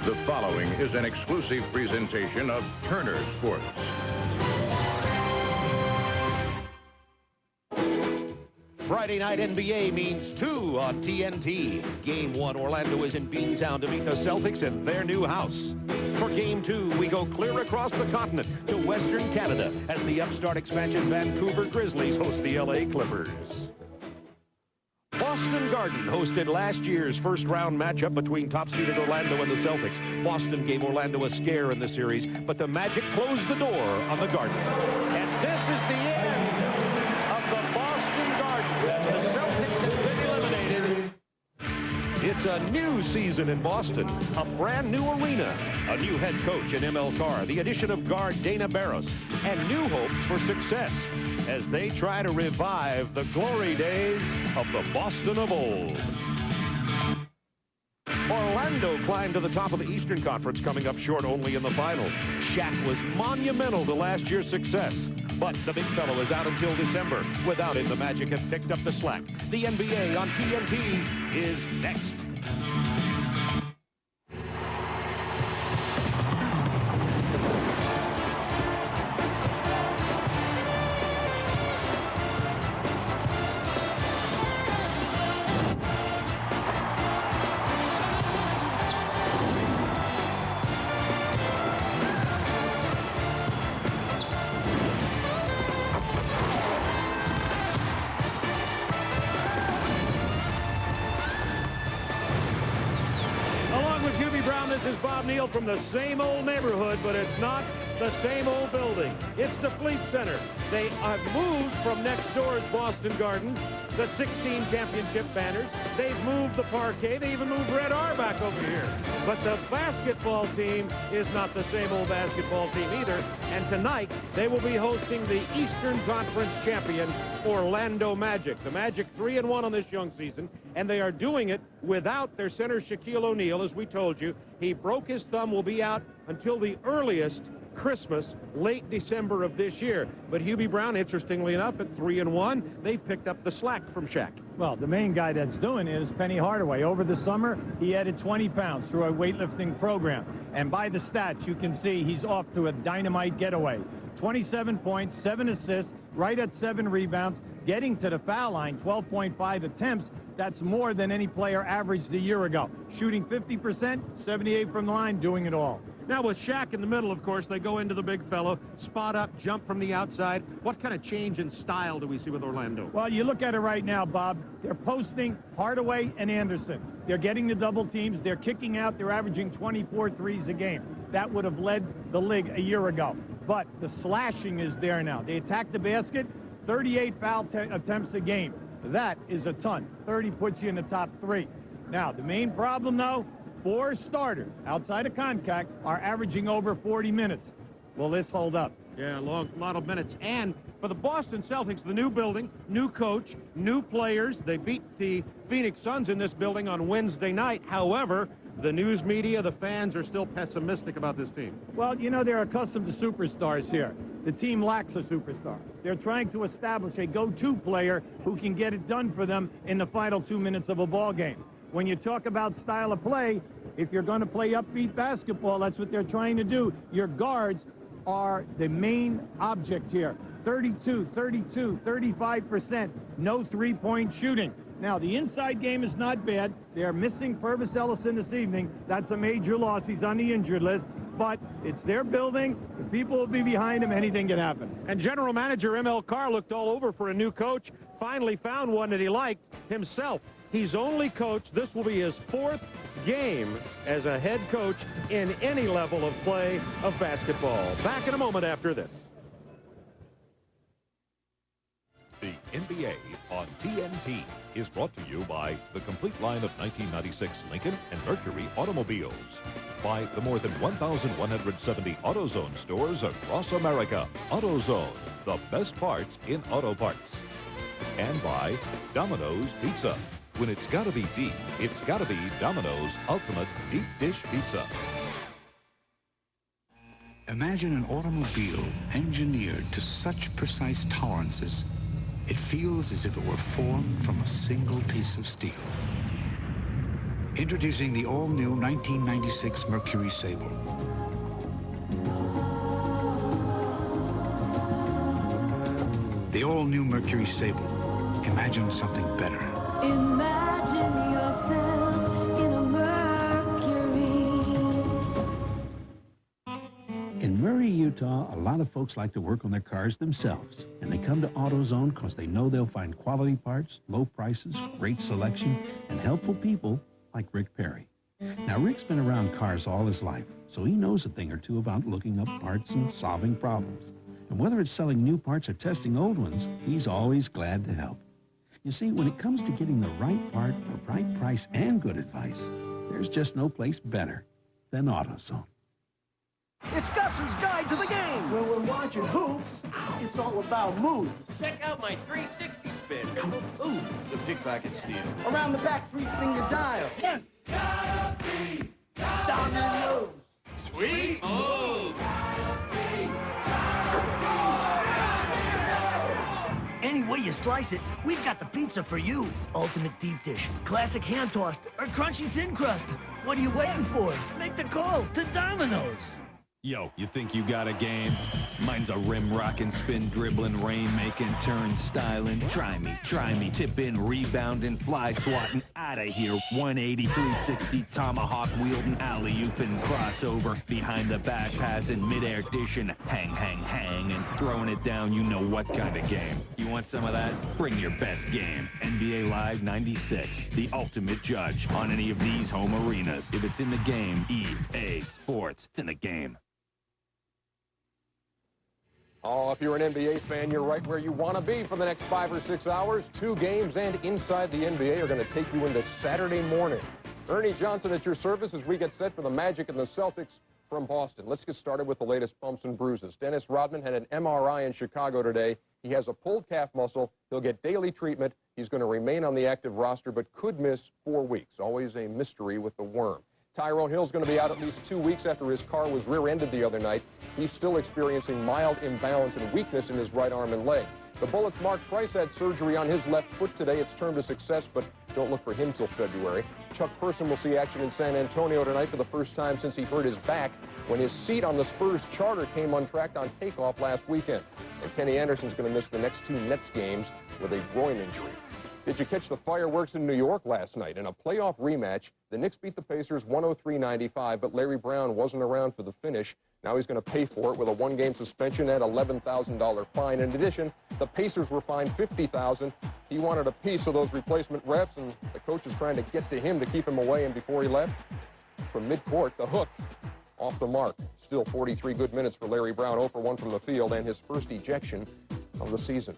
The following is an exclusive presentation of Turner Sports. Friday night NBA means 2 on TNT. Game 1, Orlando is in Beantown to meet the Celtics in their new house. For Game 2, we go clear across the continent to Western Canada as the upstart expansion Vancouver Grizzlies host the LA Clippers. Boston Garden hosted last year's first-round matchup between top-seeded Orlando and the Celtics. Boston gave Orlando a scare in the series, but the Magic closed the door on the Garden. And this is the end of the Boston Garden as the Celtics have been eliminated. It's a new season in Boston, a brand new arena, a new head coach in ML Carr, the addition of guard Dana Barros, and new hopes for success as they try to revive the glory days of the Boston of old. Orlando climbed to the top of the Eastern Conference, coming up short only in the finals. Shaq was monumental to last year's success, but the big fellow is out until December. Without him, the Magic have picked up the slack. The NBA on TNT is next. This is Bob Neal from the same old neighborhood, but it's not the same old building. It's the Fleet Center. They have moved from next door's Boston Garden, the 16 championship banners. They've moved the parquet. They even moved Red R back over here. But the basketball team is not the same old basketball team either. And tonight, they will be hosting the Eastern Conference champion, Orlando Magic. The Magic 3-1 on this young season, and they are doing it without their center Shaquille O'Neal, as we told you. He broke his thumb, will be out until the earliest Christmas, late December of this year. But Hubie Brown, interestingly enough, at 3-1, they've picked up the slack from Shaq. Well, the main guy that's doing it is Penny Hardaway. Over the summer, he added 20 pounds through a weightlifting program. And by the stats, you can see he's off to a dynamite getaway. 27 points, 7 assists, right at 7 rebounds, getting to the foul line, 12.5 attempts. That's more than any player averaged a year ago. Shooting 50%, 78 from the line, doing it all. Now with Shaq in the middle, of course, they go into the big fellow, spot up, jump from the outside. What kind of change in style do we see with Orlando? Well, you look at it right now, Bob. They're posting Hardaway and Anderson. They're getting the double teams. They're kicking out. They're averaging 24 threes a game. That would have led the league a year ago. But the slashing is there now. They attack the basket, 38 foul attempts a game. That is a ton. 30 puts you in the top 3. Now, the main problem, though, 4 starters outside of contact are averaging over 40 minutes. Will this hold up? Yeah, a lot of minutes. And for the Boston Celtics, the new building, new coach, new players. They beat the Phoenix Suns in this building on Wednesday night. However, the news media, the fans are still pessimistic about this team. Well, you know, they're accustomed to superstars here. The team lacks a superstar. They're trying to establish a go-to player who can get it done for them in the final 2 minutes of a ball game. When you talk about style of play, if you're going to play upbeat basketball, that's what they're trying to do. Your guards are the main object here. 32, 32, 35%, no three-point shooting. Now, the inside game is not bad. They're missing Purvis Ellison this evening. That's a major loss. He's on the injured list. But it's their building. The people will be behind him. Anything can happen. And General Manager ML Carr looked all over for a new coach. Finally found one that he liked himself. He's only coached. This will be his 4th game as a head coach in any level of play of basketball. Back in a moment after this. The NBA on TNT is brought to you by the complete line of 1996 Lincoln and Mercury automobiles, by the more than 1,170 AutoZone stores across America. AutoZone, the best parts in auto parts. And by Domino's Pizza. When it's got to be deep, it's got to be Domino's Ultimate Deep Dish Pizza. Imagine an automobile engineered to such precise tolerances, it feels as if it were formed from a single piece of steel. Introducing the all-new 1996 Mercury Sable. The all-new Mercury Sable. Imagine something better. Imagine yourself in a Mercury. In Murray, Utah, a lot of folks like to work on their cars themselves. And they come to AutoZone because they know they'll find quality parts, low prices, great selection, and helpful people like Rick Perry. Now, Rick's been around cars all his life, so he knows a thing or two about looking up parts and solving problems. And whether it's selling new parts or testing old ones, he's always glad to help. You see, when it comes to getting the right part, the right price, and good advice, there's just no place better than AutoZone. It's Gus's Guide to the Game. When we're watching hoops, it's all about moves. Check out my 360 spin. Ooh, The pickpocket steal. around the back three-finger dial. Yes. Gotta be Dominoes. Sweet move. Any way you slice it, we've got the pizza for you. Ultimate deep dish, classic hand tossed, or crunchy thin crust. What are you waiting for? Make the call to Domino's. Yo, you think you got a game? Mine's a rim-rockin', spin-dribbling, rain-making, turn-styling. Try me, tip-in, rebounding, fly-swatting, outta here. 180, 360, tomahawk wielding, alley-ooping, crossover, behind the back passing, mid-air dishing, hang, and throwing it down. You know what kind of game. You want some of that? Bring your best game. NBA Live 96, the ultimate judge on any of these home arenas. If it's in the game, EA Sports, it's in the game. Oh, if you're an NBA fan, you're right where you want to be for the next 5 or 6 hours. 2 games and Inside the NBA are going to take you into Saturday morning. Ernie Johnson at your service as we get set for the Magic and the Celtics from Boston. Let's get started with the latest bumps and bruises. Dennis Rodman had an MRI in Chicago today. He has a pulled calf muscle. He'll get daily treatment. He's going to remain on the active roster, but could miss 4 weeks. Always a mystery with the worm. Tyrone Hill's going to be out at least 2 weeks after his car was rear-ended the other night. He's still experiencing mild imbalance and weakness in his right arm and leg. The Bullets' Mark Price had surgery on his left foot today. It's turned a success, but don't look for him till February. Chuck Person will see action in San Antonio tonight for the first time since he hurt his back when his seat on the Spurs charter came untracked on takeoff last weekend. And Kenny Anderson's going to miss the next 2 Nets games with a groin injury. Did you catch the fireworks in New York last night? In a playoff rematch, the Knicks beat the Pacers 103-95, but Larry Brown wasn't around for the finish. Now he's going to pay for it with a 1-game suspension and $11,000 fine. In addition, the Pacers were fined $50,000. He wanted a piece of those replacement refs, and the coach is trying to get to him to keep him away. And before he left, from midcourt, the hook off the mark. Still 43 good minutes for Larry Brown, 0 for 1 from the field, and his first ejection of the season.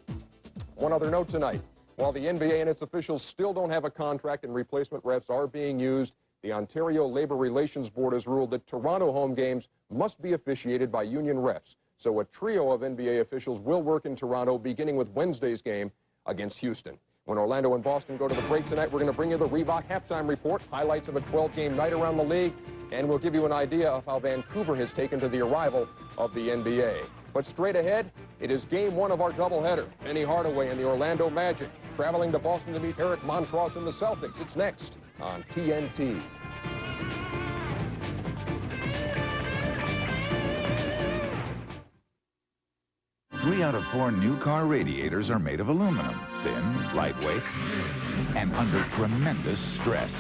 One other note tonight. While the NBA and its officials still don't have a contract and replacement refs are being used, the Ontario Labor Relations Board has ruled that Toronto home games must be officiated by union refs. So a trio of NBA officials will work in Toronto, beginning with Wednesday's game against Houston. When Orlando and Boston go to the break tonight, we're going to bring you the Reebok halftime report, highlights of a 12-game night around the league, and we'll give you an idea of how Vancouver has taken to the arrival of the NBA. But straight ahead, it is game 1 of our doubleheader. Penny Hardaway and the Orlando Magic traveling to Boston to meet Eric Montross and the Celtics. It's next on TNT. Three out of 4 new car radiators are made of aluminum, thin, lightweight, and under tremendous stress.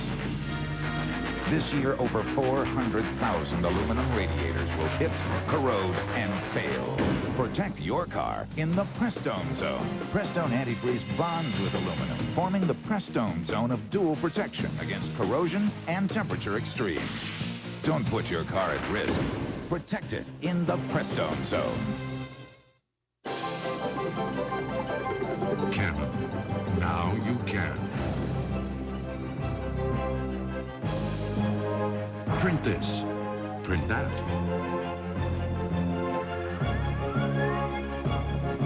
This year, over 400,000 aluminum radiators will hit, corrode, and fail. Protect your car in the Prestone Zone. Prestone antifreeze bonds with aluminum, forming the Prestone Zone of dual protection against corrosion and temperature extremes. Don't put your car at risk. Protect it in the Prestone Zone. Canon. Now you can. Print this. Print that.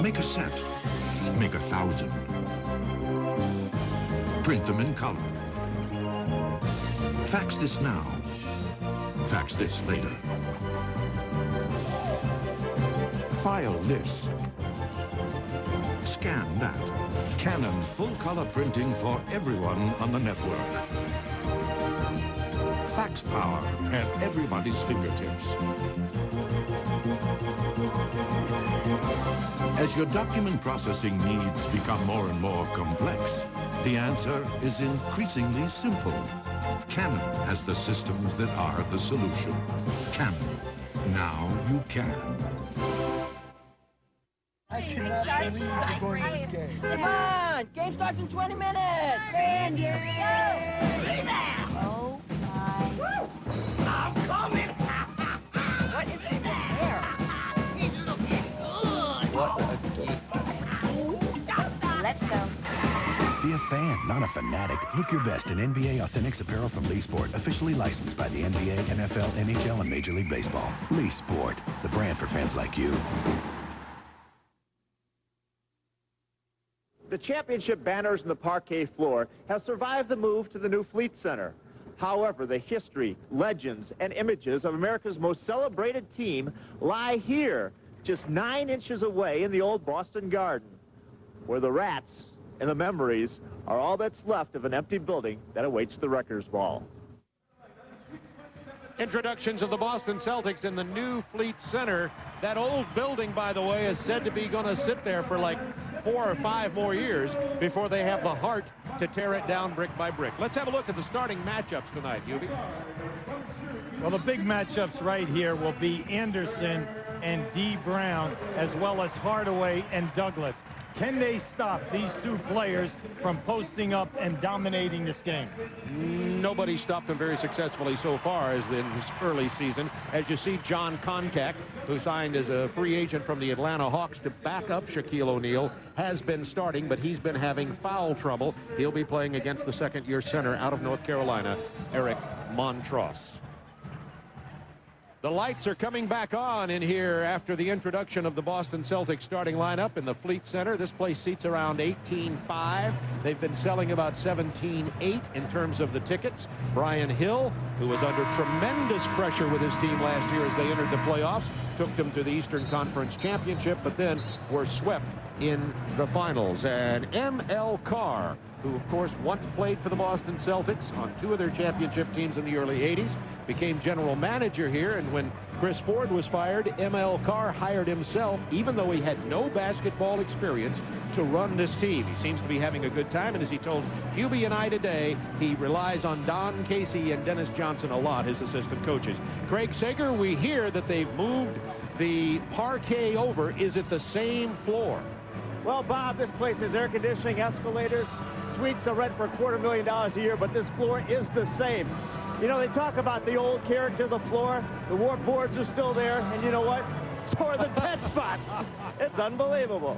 Make a set. Make 1,000. Print them in color. Fax this now. Fax this later. File this. Scan that. Canon full color printing for everyone on the network. fax power at everybody's fingertips. As your document processing needs become more and more complex, the answer is increasingly simple. Canon has the systems that are the solution. Canon. Now you can. Come on! Game starts in 20 minutes! Randy! Oh my. I'm coming! What is in there? He's looking good! What a geek. Let's go. Be a fan, not a fanatic. Look your best in NBA Authentics apparel from Lee Sport, officially licensed by the NBA, NFL, NHL, and Major League Baseball. Lee Sport, the brand for fans like you. The championship banners on the parquet floor have survived the move to the new Fleet Center. However, the history, legends, and images of America's most celebrated team lie here, just 9 inches away in the old Boston Garden, where the rats and the memories are all that's left of an empty building that awaits the Wreckers Ball. Introductions of the Boston Celtics in the new Fleet Center. That old building, by the way, is said to be going to sit there for like 4 or 5 more years before they have the heart to tear it down brick by brick. Let's have a look at the starting matchups tonight, Hubie. Well, the big matchups right here will be Anderson and D. Brown, as well as Hardaway and Douglas. Can they stop these two players from posting up and dominating this game? Nobody stopped them very successfully so far as in his early season. As you see, John Koncak, who signed as a free agent from the Atlanta Hawks to back up Shaquille O'Neal, has been starting, but he's been having foul trouble. He'll be playing against the second-year center out of North Carolina, Eric Montross. The lights are coming back on in here after the introduction of the Boston Celtics starting lineup in the Fleet Center. This place seats around 18,500. They've been selling about 17,800 in terms of the tickets. Brian Hill, who was under tremendous pressure with his team last year as they entered the playoffs, took them to the Eastern Conference Championship, but then were swept in the finals. And M.L. Carr, who of course once played for the Boston Celtics on 2 of their championship teams in the early 80s, became general manager here, and when Chris Ford was fired, M.L. Carr hired himself, even though he had no basketball experience, to run this team. He seems to be having a good time, and as he told Hubie and I today, he relies on Don Casey and Dennis Johnson a lot, his assistant coaches. Craig Sager, we hear that they've moved the parquet over. Is it the same floor? Well, Bob, this place has air conditioning, escalators, suites are rent for $250,000 a year, but this floor is the same. You know, they talk about the old character of the floor. The warp boards are still there, and you know what? So are the dead spots. It's unbelievable.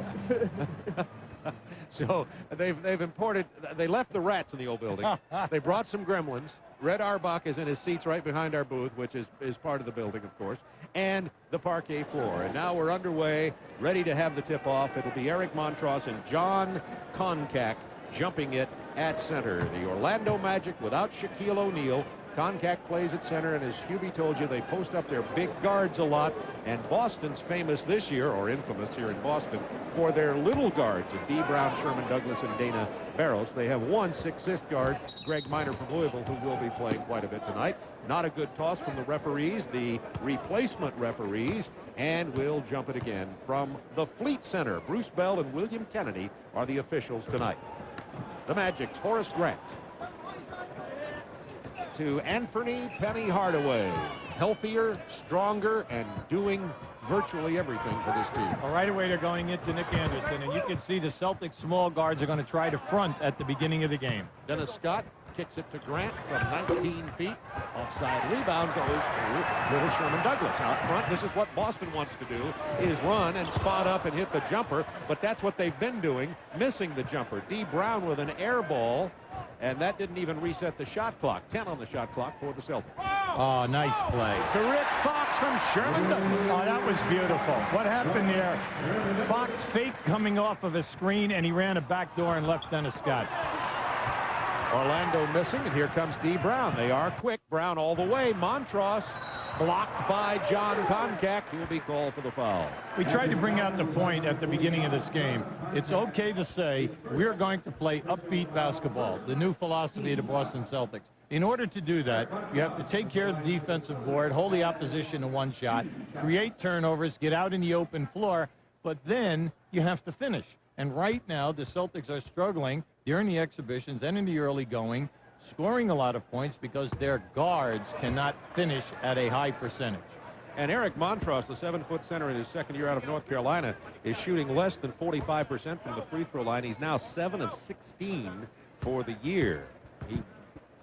So they've imported, they left the rats in the old building. They brought some gremlins. Red Auerbach is in his seats right behind our booth, which is part of the building, of course, and the parquet floor. And now we're underway, ready to have the tip-off. It'll be Eric Montross and John Koncak jumping it at center. The Orlando Magic without Shaquille O'Neal. Koncak plays at center, and as Hubie told you, they post up their big guards a lot, and Boston's famous this year, or infamous here in Boston, for their little guards of D. Brown, Sherman Douglas, and Dana Barros. They have one 6'6" guard, Greg Minor from Louisville, who will be playing quite a bit tonight. Not a good toss from the referees, the replacement referees, and we'll jump it again from the Fleet Center. Bruce Bell and William Kennedy are the officials tonight. The Magic's Horace Grant to Anthony Penny Hardaway. Healthier, stronger, and doing virtually everything for this team. Well, right away they're going into Nick Anderson, and you can see the Celtics small guards are going to try to front at the beginning of the game. Dennis Scott kicks it to Grant from 19 feet. Offside rebound goes to little Sherman Douglas. Out front, this is what Boston wants to do, is run and spot up and hit the jumper, but that's what they've been doing, missing the jumper. D. Brown with an air ball, and that didn't even reset the shot clock. 10 on the shot clock for the Celtics. Oh, nice play. To Rick Fox from Sherman Douglas. Oh, that was beautiful. What happened there? Fox faked coming off of a screen, and he ran a back door and left Dennis Scott. Orlando missing, and here comes D. Brown. They are quick. Brown all the way. Montross blocked by John Koncak. He will be called for the foul. We tried to bring out the point at the beginning of this game. It's okay to say we're going to play upbeat basketball, the new philosophy of the Boston Celtics. In order to do that, you have to take care of the defensive board, hold the opposition to one shot, create turnovers, get out in the open floor, but then you have to finish. And right now, the Celtics are struggling during the exhibitions and in the early going, scoring a lot of points because their guards cannot finish at a high percentage. And Eric Montross, the 7-foot center in his second year out of North Carolina, is shooting less than 45% from the free throw line. He's now 7 of 16 for the year.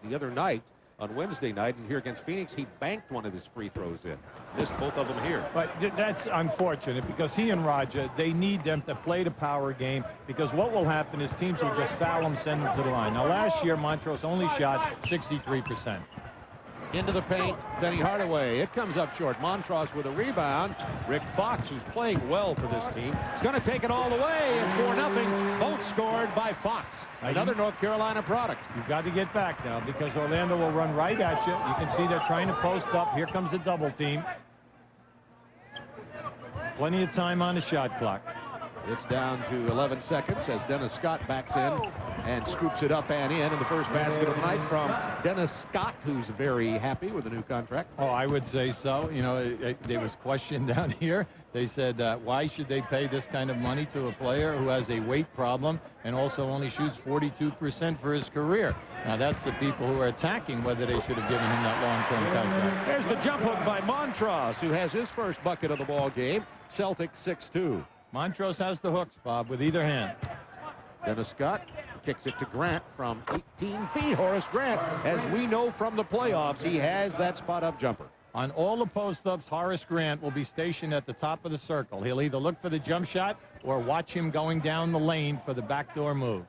The other night, on Wednesday night, and here against Phoenix, he banked one of his free throws in. Missed both of them here. But that's unfortunate because he and Raja, they need them to play the power game, because what will happen is teams will just foul them, send them to the line. Now, last year, Montrose only shot 63%. Into the paint, Penny Hardaway. It comes up short. Montross with a rebound. Rick Fox, who's playing well for this team, is going to take it all the way. It's 4-0. Both scored by Fox. Another North Carolina product. You've got to get back now because Orlando will run right at you. You can see they're trying to post up. Here comes a double team. Plenty of time on the shot clock. It's down to 11 seconds as Dennis Scott backs in and scoops it up and in. And the first basket of the night from Dennis Scott, who's very happy with the new contract. Oh, I would say so. You know, there was question down here. They said, why should they pay this kind of money to a player who has a weight problem and also only shoots 42% for his career? Now, that's the people who are attacking whether they should have given him that long-term contract. There's the jump hook by Montross, who has his first bucket of the ball game. Celtics 6-2. Montrose has the hooks, Bob, with either hand. Dennis Scott kicks it to Grant from 18 feet. Horace Grant, as we know from the playoffs, he has that spot-up jumper. On all the post-ups, Horace Grant will be stationed at the top of the circle. He'll either look for the jump shot or watch him going down the lane for the backdoor move.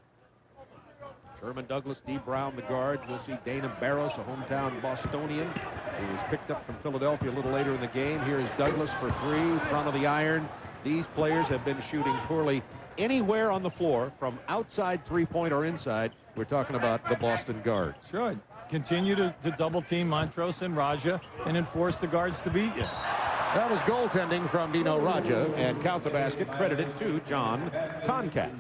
Sherman Douglas, D. Brown, the guards. We'll see Dana Barros, a hometown Bostonian, who was picked up from Philadelphia a little later in the game. Here is Douglas for three, front of the iron. These players have been shooting poorly anywhere on the floor, from outside three-point or inside. We're talking about the Boston guards. Sure. Continue to double-team Montrose and Raja and enforce the guards to beat you. That was goaltending from Dino Raja, and count the basket credited to John Tonkat.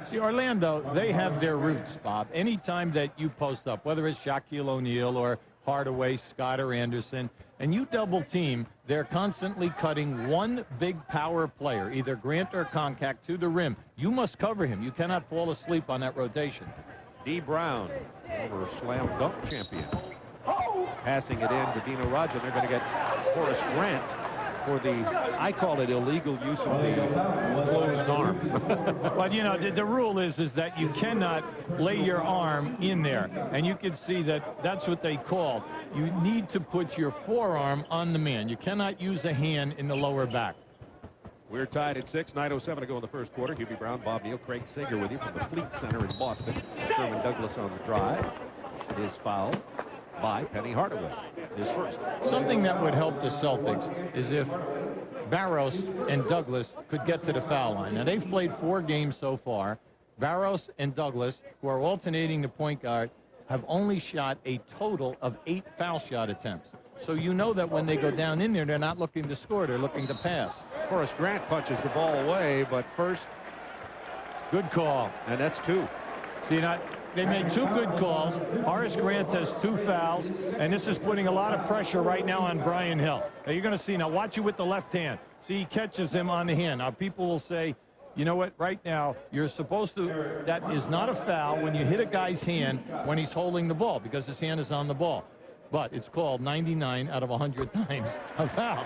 See, Orlando, they have their roots, Bob. Anytime that you post up, whether it's Shaquille O'Neal or Hardaway, Scott, or Anderson, and you double team, they're constantly cutting one big power player, either Grant or Concact, to the rim. You must cover him. You cannot fall asleep on that rotation. D. Brown, former slam dunk champion, passing it in to Dino Raja. They're going to get Horace Grant for the, I call it illegal use of the closed arm. But, you know, the rule is that you cannot lay your arm in there. And you can see that that's what they call. You need to put your forearm on the man. You cannot use a hand in the lower back. We're tied at 6, 9:07 to go in the first quarter. Hubie Brown, Bob Neal, Craig Sager with you from the Fleet Center in Boston. Sherman Douglas on the drive. It is fouled by Penny Hardaway. His first. Something that would help the Celtics is if Barros and Douglas could get to the foul line. Now, they've played 4 games so far. Barros and Douglas, who are alternating the point guard, have only shot a total of 8 foul shot attempts. So you know that when they go down in there, they're not looking to score, they're looking to pass. Horace Grant punches the ball away, but first, good call. And that's 2. See, now, they made 2 good calls. Horace Grant has 2 fouls, and this is putting a lot of pressure right now on Brian Hill. Now, you're going to see, now watch it with the left hand. See, he catches him on the hand. Now, people will say, you know what, right now, you're supposed to, that is not a foul when you hit a guy's hand when he's holding the ball, because his hand is on the ball. But it's called 99 out of 100 times a foul.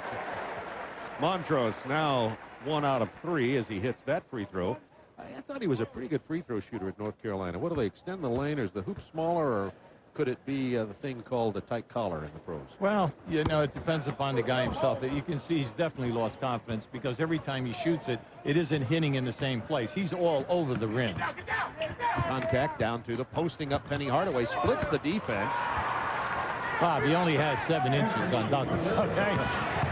Montrose now 1 out of 3 as he hits that free throw. I thought he was a pretty good free throw shooter at North Carolina. What do they extend the lane, or is the hoop smaller, or could it be the thing called a tight collar in the pros? Well, you know, it depends upon the guy himself. You can see he's definitely lost confidence because every time he shoots it, it isn't hitting in the same place. He's all over the rim. Contact down to the posting up Penny Hardaway, splits the defense. Bob, he only has 7 inches on Douglas, okay?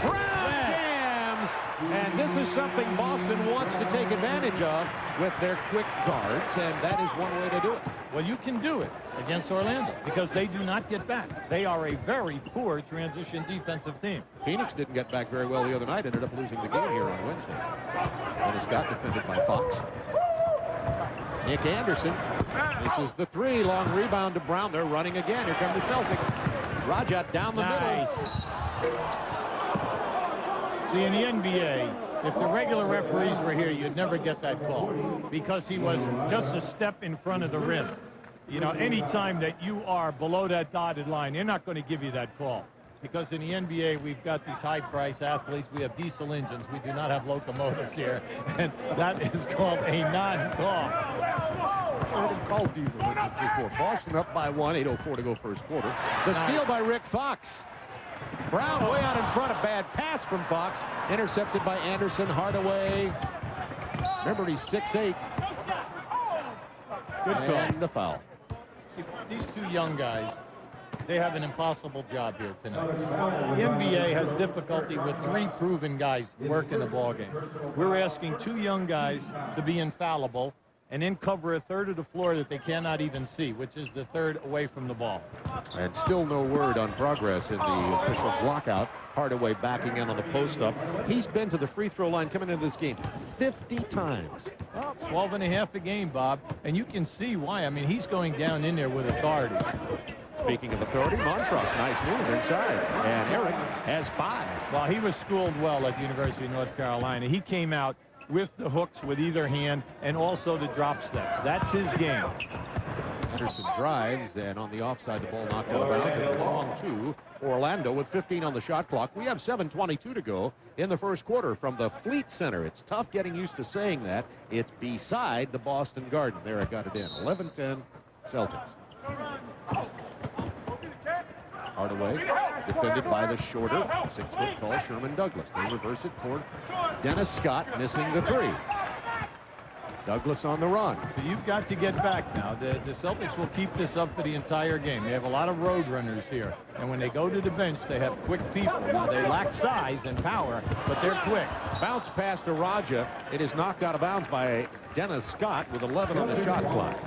Brown jams! And this is something Boston wants to take advantage of with their quick guards, and that is one way to do it. Well, you can do it against Orlando because they do not get back. They are a very poor transition defensive team. Phoenix didn't get back very well the other night, ended up losing the game here on Wednesday. Dennis Scott defended by Fox. Nick Anderson. This is the three. Long rebound to Brown. They're running again. Here come the Celtics. Raja down the middle. See, in the NBA, if the regular referees were here, you'd never get that call because he was just a step in front of the rim. You know, any time that you are below that dotted line, they're not going to give you that call. Because in the NBA, we've got these high-priced athletes. We have diesel engines. We do not have locomotives here. And that is called a non-call. I didn't call diesel engines before. Boston up by 1, 8:04 to go first quarter. The steal by Rick Fox. Brown way out in front. A bad pass from Fox. Intercepted by Anderson. Hardaway. Remember, he's 6'8". Good call. And the foul. These two young guys, they have an impossible job here tonight. The NBA has difficulty with three proven guys working the ball game. We're asking two young guys to be infallible and then cover a third of the floor that they cannot even see, which is the third away from the ball. And still no word on progress in the officials' lockout. Hardaway backing in on the post-up. He's been to the free throw line coming into this game 50 times. Well, 12 and a half a game, Bob, and you can see why. I mean, he's going down in there with authority. Speaking of authority, Montross, nice move inside. And Eric has 5. Well, he was schooled well at the University of North Carolina. He came out with the hooks with either hand and also the drop steps. That's his game. Anderson drives, and on the offside, the ball knocked out of bounds. It belonged to Orlando with 15 on the shot clock. We have 7:22 to go in the first quarter from the Fleet Center. It's tough getting used to saying that. It's beside the Boston Garden. There, I got it in. 11-10 Celtics. Hardaway defended by the shorter 6-foot-tall Sherman Douglas. They reverse it toward Dennis Scott, missing the three. Douglas on the run. So you've got to get back now. The Celtics will keep this up for the entire game. They have a lot of road runners here. And when they go to the bench, they have quick people. Now, they lack size and power, but they're quick. Bounce pass to Raja. It is knocked out of bounds by Dennis Scott with 11 on the shot clock.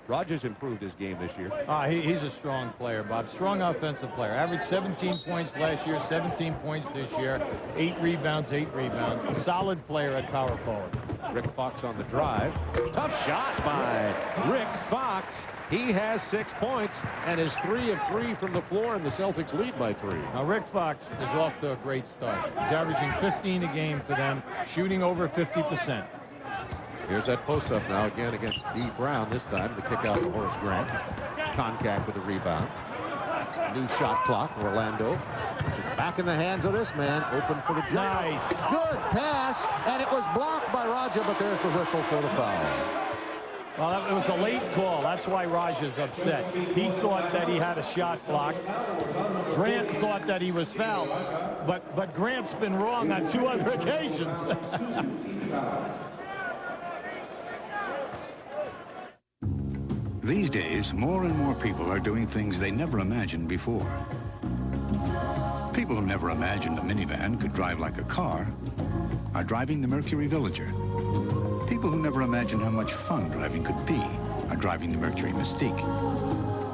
Rogers improved his game this year. He's a strong player, Bob. Strong offensive player. Averaged 17 points last year, 17 points this year, 8 rebounds, 8 rebounds. A solid player at power forward. Rick Fox on the drive. Tough shot by Rick Fox. He has 6 points and is 3 of 3 from the floor, and the Celtics lead by 3. Now, Rick Fox is off to a great start. He's averaging 15 a game for them, shooting over 50%. Here's that post-up now again against D. Brown, this time the kick out to Horace Grant. Contact with the rebound. New shot clock, Orlando. Back in the hands of this man, open for the jump. Nice. Good pass, and it was blocked by Raja, but there's the whistle for the foul. Well, it was a late call. That's why Raja's upset. He thought that he had a shot clock. Grant thought that he was fouled, but Grant's been wrong on 2 other occasions. These days, more and more people are doing things they never imagined before. People who never imagined a minivan could drive like a car are driving the Mercury Villager. People who never imagined how much fun driving could be are driving the Mercury Mystique.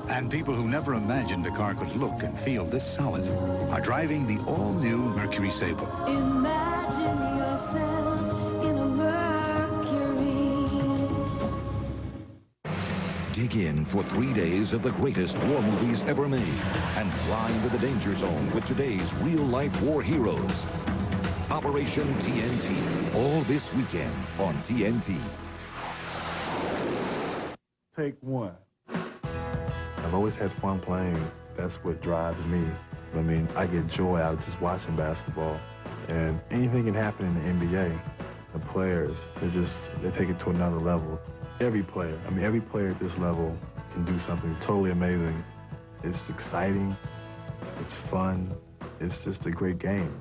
And people who never imagined a car could look and feel this solid are driving the all-new Mercury Sable. Imagine yourself in a Mercury. Dig in for 3 days of the greatest war movies ever made and fly into the danger zone with today's real-life war heroes. Operation TNT, all this weekend on TNT. Take 1. I've always had fun playing. That's what drives me. I mean, I get joy out of just watching basketball. And anything can happen in the NBA. The players, they take it to another level. Every player at this level can do something totally amazing. It's exciting. It's fun. It's just a great game.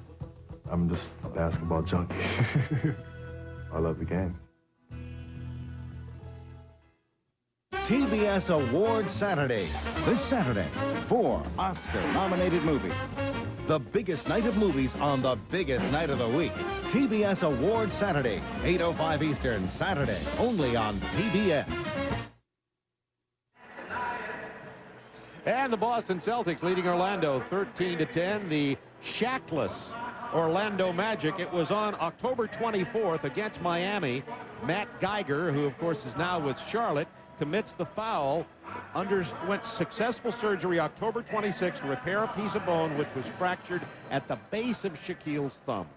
I'm just a basketball junkie. I love the game. TBS Awards Saturday. This Saturday, 4 Oscar-nominated movies. The biggest night of movies on the biggest night of the week. TBS Awards Saturday, 8:05 Eastern, Saturday, only on TBS. And the Boston Celtics leading Orlando 13-10. The Shaqless Orlando Magic. It was on October 24th against Miami. Matt Geiger, who of course is now with Charlotte, commits the foul. Underwent successful surgery October 26th to repair a piece of bone which was fractured at the base of Shaquille's thumb.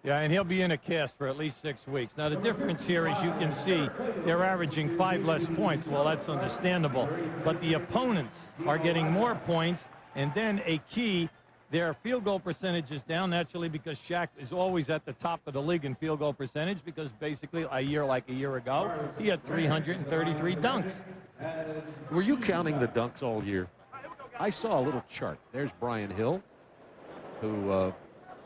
Yeah, and he'll be in a cast for at least 6 weeks. Now, the difference here, as you can see, they're averaging 5 less points. Well, that's understandable. But the opponents are getting more points. And then a key, their field goal percentage is down naturally because Shaq is always at the top of the league in field goal percentage because basically a year ago, he had 333 dunks. Were you counting the dunks all year? I saw a little chart. There's Brian Hill, who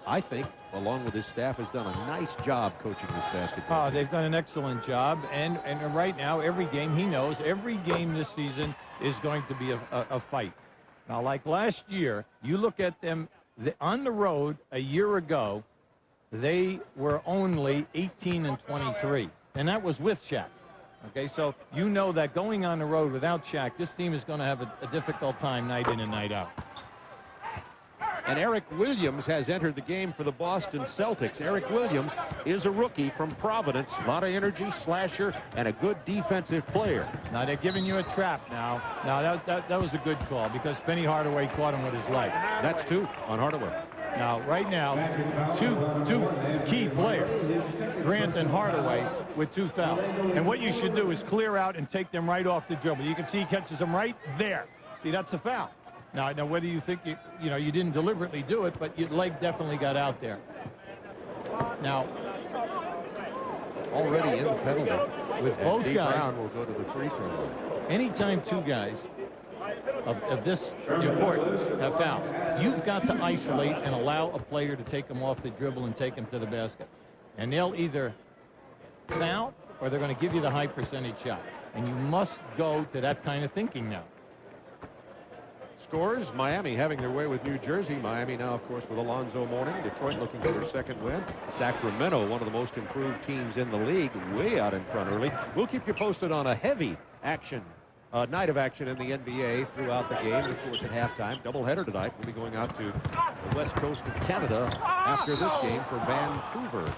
I think, along with his staff, has done a nice job coaching this basketball. Oh, they've done an excellent job. And right now, every game, he knows, every game this season is going to be a fight. Now, like last year, you look at them on the road a year ago, they were only 18-23. And that was with Shaq. Okay, so you know that going on the road without Shaq, this team is going to have a difficult time night in and night out. And Eric Williams has entered the game for the Boston Celtics. Eric Williams is a rookie from Providence. A lot of energy, slasher, and a good defensive player. Now, they're giving you a trap now. Now, that was a good call because Penny Hardaway caught him with his leg. That's 2 on Hardaway. Now, right now, two key players, Grant and Hardaway, with 2 fouls. And what you should do is clear out and take them right off the dribble. You can see he catches them right there. See, that's a foul. Now, whether you think you didn't deliberately do it, but your leg definitely got out there. Now, already in the penalty. With both guys, Brown will go to the free throw line. Anytime 2 guys of this importance have fouled, you've got to isolate and allow a player to take them off the dribble and take them to the basket. And they'll either foul or they're going to give you the high percentage shot. And you must go to that kind of thinking now. Scores, Miami having their way with New Jersey. Miami now, of course, with Alonzo Mourning. Detroit looking for their 2nd win. Sacramento, one of the most improved teams in the league, way out in front early. We'll keep you posted on a heavy action, night of action in the NBA throughout the game. Of course, at halftime, doubleheader tonight. We'll be going out to the west coast of Canada after this game for Vancouver.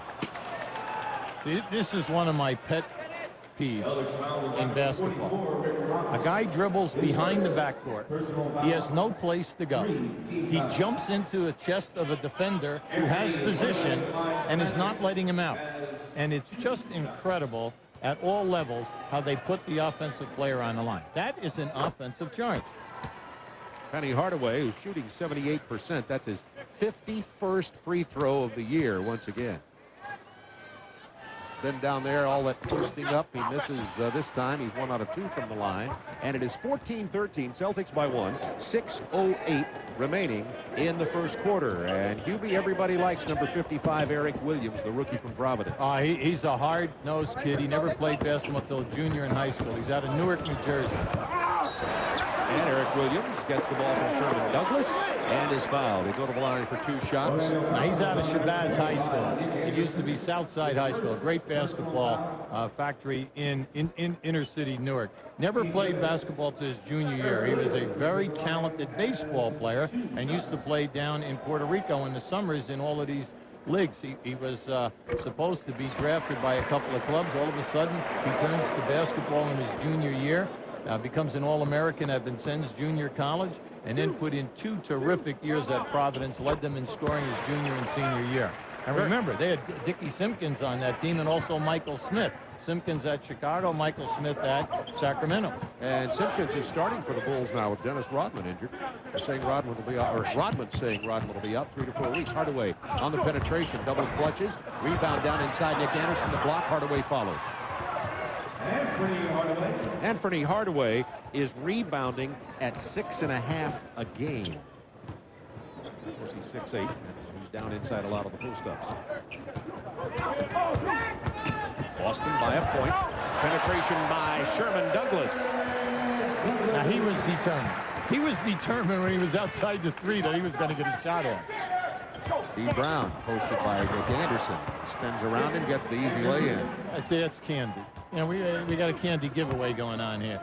This is one of my pet peeves in basketball. A guy dribbles behind the backcourt. He has no place to go. He jumps into the chest of a defender who has position and is not letting him out. And it's just incredible at all levels how they put the offensive player on the line. That is an offensive charge. Penny Hardaway, who's shooting 78%. That's his 51st free throw of the year once again. Been down there, all that posting up. He misses this time. He's 1 out of 2 from the line. And it is 14-13. Celtics by 1. 6:08 remaining in the first quarter. And Hubie, everybody likes number 55, Eric Williams, the rookie from Providence. He's a hard-nosed kid. He never played basketball until junior in high school. He's out of Newark, New Jersey. And Eric Williams gets the ball from Sherman Douglas and is fouled. He go to the line for 2 shots. Now, he's out of Shabazz High School. It used to be Southside High School, a great basketball factory in inner city Newark. Never played basketball to his junior year. He was a very talented baseball player and used to play down in Puerto Rico in the summers in all of these leagues. He was supposed to be drafted by a couple of clubs. All of a sudden, he turns to basketball in his junior year. Becomes an All-American at Vincennes Junior College, and then put in 2 terrific years at Providence, led them in scoring his junior and senior year. And remember, they had Dickie Simpkins on that team and also Michael Smith. Simpkins at Chicago, Michael Smith at Sacramento. And Simpkins is starting for the Bulls now with Dennis Rodman injured. They're saying Rodman will be out, or Rodman's saying Rodman will be out 3 to 4 weeks. Hardaway on the penetration, double clutches, rebound down inside Nick Anderson, the block, Hardaway follows. Anthony Hardaway is rebounding at 6.5 a game. Of course, he's 6'8", and he's down inside a lot of the post-ups. Boston by a point. Penetration by Sherman Douglas. Now, he was determined. He was determined when he was outside the 3 that he was going to get a shot on. B. Brown posted by Nick Anderson. Spins around him, gets the easy lay-in. I say that's candy. You know, we got a candy giveaway going on here.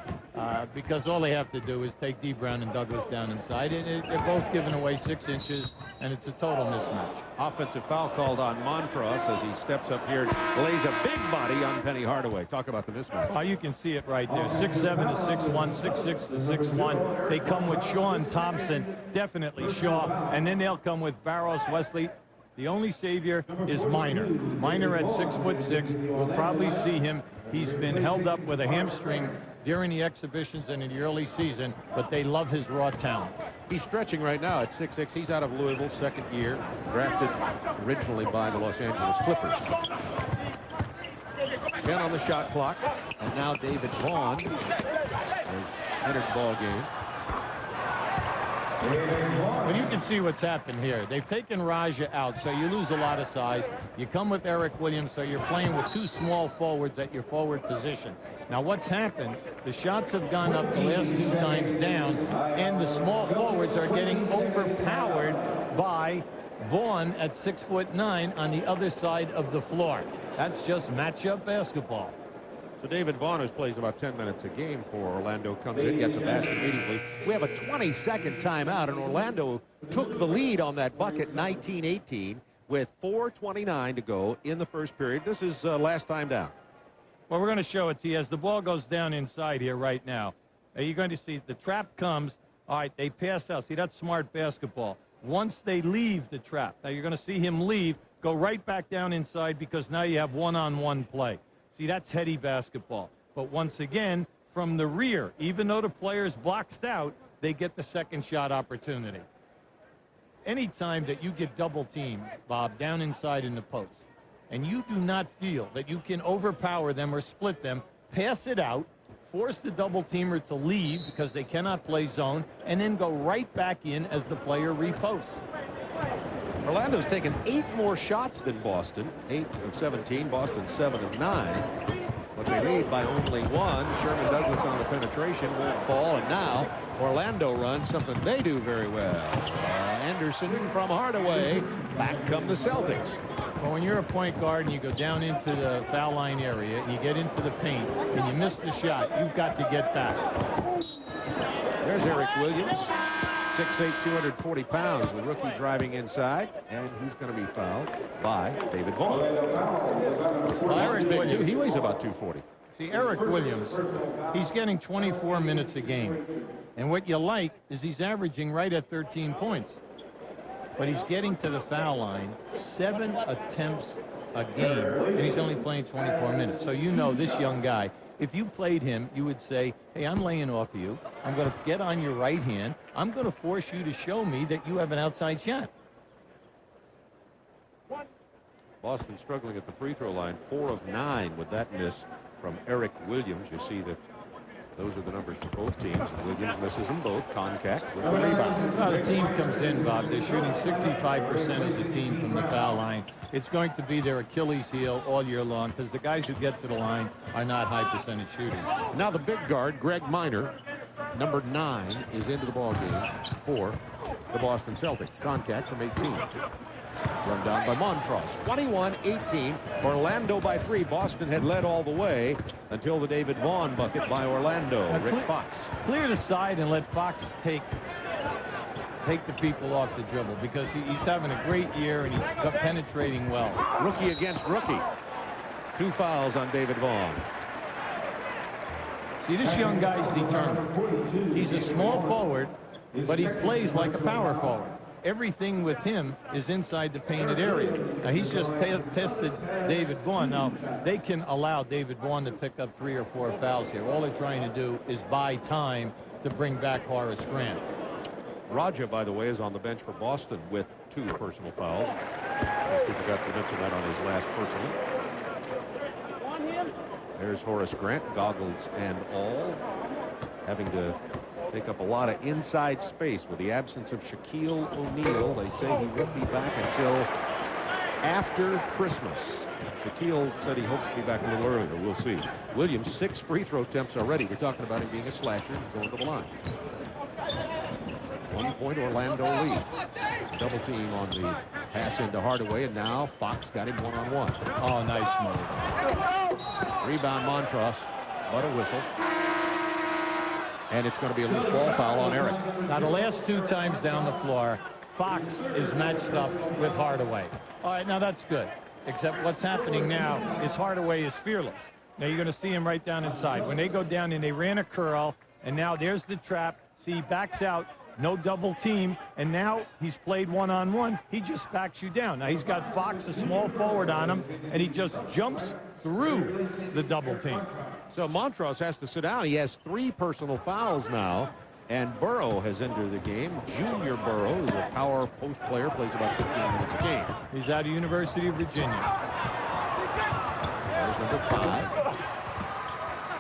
because all they have to do is take D. Brown and Douglas down inside. And they're both giving away 6 inches, and it's a total mismatch. Offensive foul called on Montross as he steps up here, lays a big body on Penny Hardaway. Talk about the mismatch. Oh, you can see it right there. 6'7" to 6'1", 6'6" to 6'1". They come with Shaw and Thompson, definitely Shaw, and then they'll come with Barros, Wesley. The only savior is Minor. Minor at 6'6". We'll probably see him. He's been held up with a hamstring during the exhibitions and in the early season, but they love his raw talent. He's stretching right now at 6'6". He's out of Louisville, second year, drafted originally by the Los Angeles Clippers. 10 on the shot clock, and now David Vaughn has entered the ball game. But you can see what's happened here. They've taken Raja out, so you lose a lot of size. You come with Eric Williams, so you're playing with 2 small forwards at your forward position. Now, what's happened, the shots have gone up the last 2 times down, and the small forwards are getting overpowered by Vaughn at 6'9" on the other side of the floor. That's just matchup basketball. So David Vaughn, who plays about 10 minutes a game for Orlando, comes in, gets a basket immediately. We have a 20-second timeout, and Orlando took the lead on that bucket 19-18 with 4:29 to go in the first period. This is last time down. Well, we're going to show it to you as the ball goes down inside here right now. You're going to see the trap comes. All right, they pass out. See, that's smart basketball. Once they leave the trap, now you're going to see him leave, go right back down inside because now you have one-on-one play. See, that's heady basketball. But once again, from the rear, even though the player's blocked out, they get the second shot opportunity. Anytime that you get double teamed, Bob, down inside in the post, and you do not feel that you can overpower them or split them, pass it out, force the double teamer to leave because they cannot play zone, and then go right back in as the player reposts. Orlando's taken 8 more shots than Boston. 8 of 17. Boston 7 of 9. But they lead by only 1. Sherman Douglas on the penetration won't fall. And now Orlando runs something they do very well. Anderson from Hardaway. Back come the Celtics. Well, when you're a point guard and you go down into the foul line area and you get into the paint and you miss the shot, you've got to get back. There's Eric Williams. 6'8", 240 pounds, the rookie driving inside, and he's going to be fouled by David Vaughn. Well, Eric Williams, he weighs about 240. See, Eric Williams, he's getting 24 minutes a game. And what you like is he's averaging right at 13 points. But he's getting to the foul line 7 attempts a game, and he's only playing 24 minutes. So you know this young guy, if you played him, you would say, hey, I'm laying off of you. I'm going to get on your right hand. I'm going to force you to show me that you have an outside shot. Boston struggling at the free throw line. 4 of 9 with that miss from Eric Williams. You see that those are the numbers for both teams. Williams misses them both. Contact with the rebound. Well, the team comes in, Bob. They're shooting 65% as a team from the foul line. It's going to be their Achilles heel all year long because the guys who get to the line are not high percentage shooters. Now the big guard, Greg Minor, number 9, is into the ball game for the Boston Celtics. Contact from 18. Run down by Montross. 21-18. Orlando by 3. Boston had led all the way until the David Vaughn bucket by Orlando. Rick Fox. Clear the side and let Fox take the people off the dribble because he's having a great year and he's penetrating well. Rookie against rookie. 2 fouls on David Vaughn. See, this young guy's determined. He's a small forward, but he plays like a power forward. Everything with him is inside the painted area. Now, he's just tested David Vaughn. Now, they can allow David Vaughn to pick up 3 or 4 fouls here. All they're trying to do is buy time to bring back Horace Grant. Raja, by the way, is on the bench for Boston with 2 personal fouls. I forgot to mention that on his last personal. There's Horace Grant, goggles and all, having to take up a lot of inside space with the absence of Shaquille O'Neal. They say he won't be back until after Christmas. Shaquille said he hopes to be back a little earlier. We'll see. Williams, 6 free throw attempts already. We're talking about him being a slasher going to the line. 1-point Orlando lead. Double team on the pass into Hardaway, and now Fox got him one-on-one. Oh, nice move. Rebound Montross, but a whistle. And it's going to be a loose ball foul on Eric. Now, the last 2 times down the floor, Fox is matched up with Hardaway. All right, now that's good. Except what's happening now is Hardaway is fearless. Now, you're going to see him right down inside. When they go down and they ran a curl, and now there's the trap. See, he backs out. No double team, and now he's played one-on-one. He just backs you down. Now he's got Fox, a small forward, on him, and he just jumps through the double team. So Montross has to sit down. He has 3 personal fouls now, and Burrow has entered the game. Junior Burrow, who's a power post player, plays about 15 minutes a game. He's out of University of Virginia. There's number 5.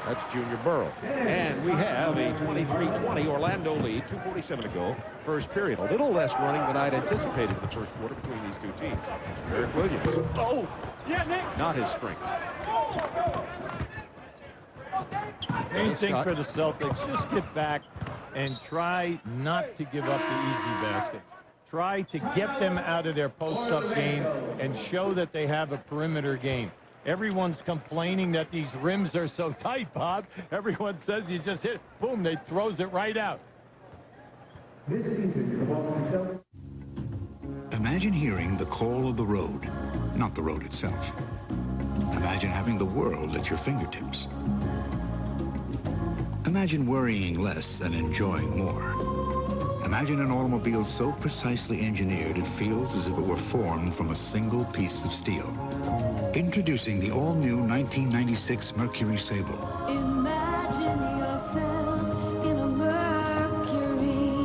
That's Junior Burrow. And we have a 23-20 Orlando lead, 2:47 to go, first period. A little less running than I'd anticipated in the first quarter between these 2 teams. Eric Williams. Oh! Yeah, Nick! Not his strength. Main thing for the Celtics, just get back and try not to give up the easy baskets. Try to get them out of their post-up game and show that they have a perimeter game. Everyone's complaining that these rims are so tight, Bob. Everyone says you just hit, boom, they throws it right out. This season, the Boston Celtics. Imagine hearing the call of the road, not the road itself. Imagine having the world at your fingertips. Imagine worrying less and enjoying more. Imagine an automobile so precisely engineered it feels as if it were formed from a single piece of steel. Introducing the all-new 1996 Mercury Sable. Imagine yourself in a Mercury.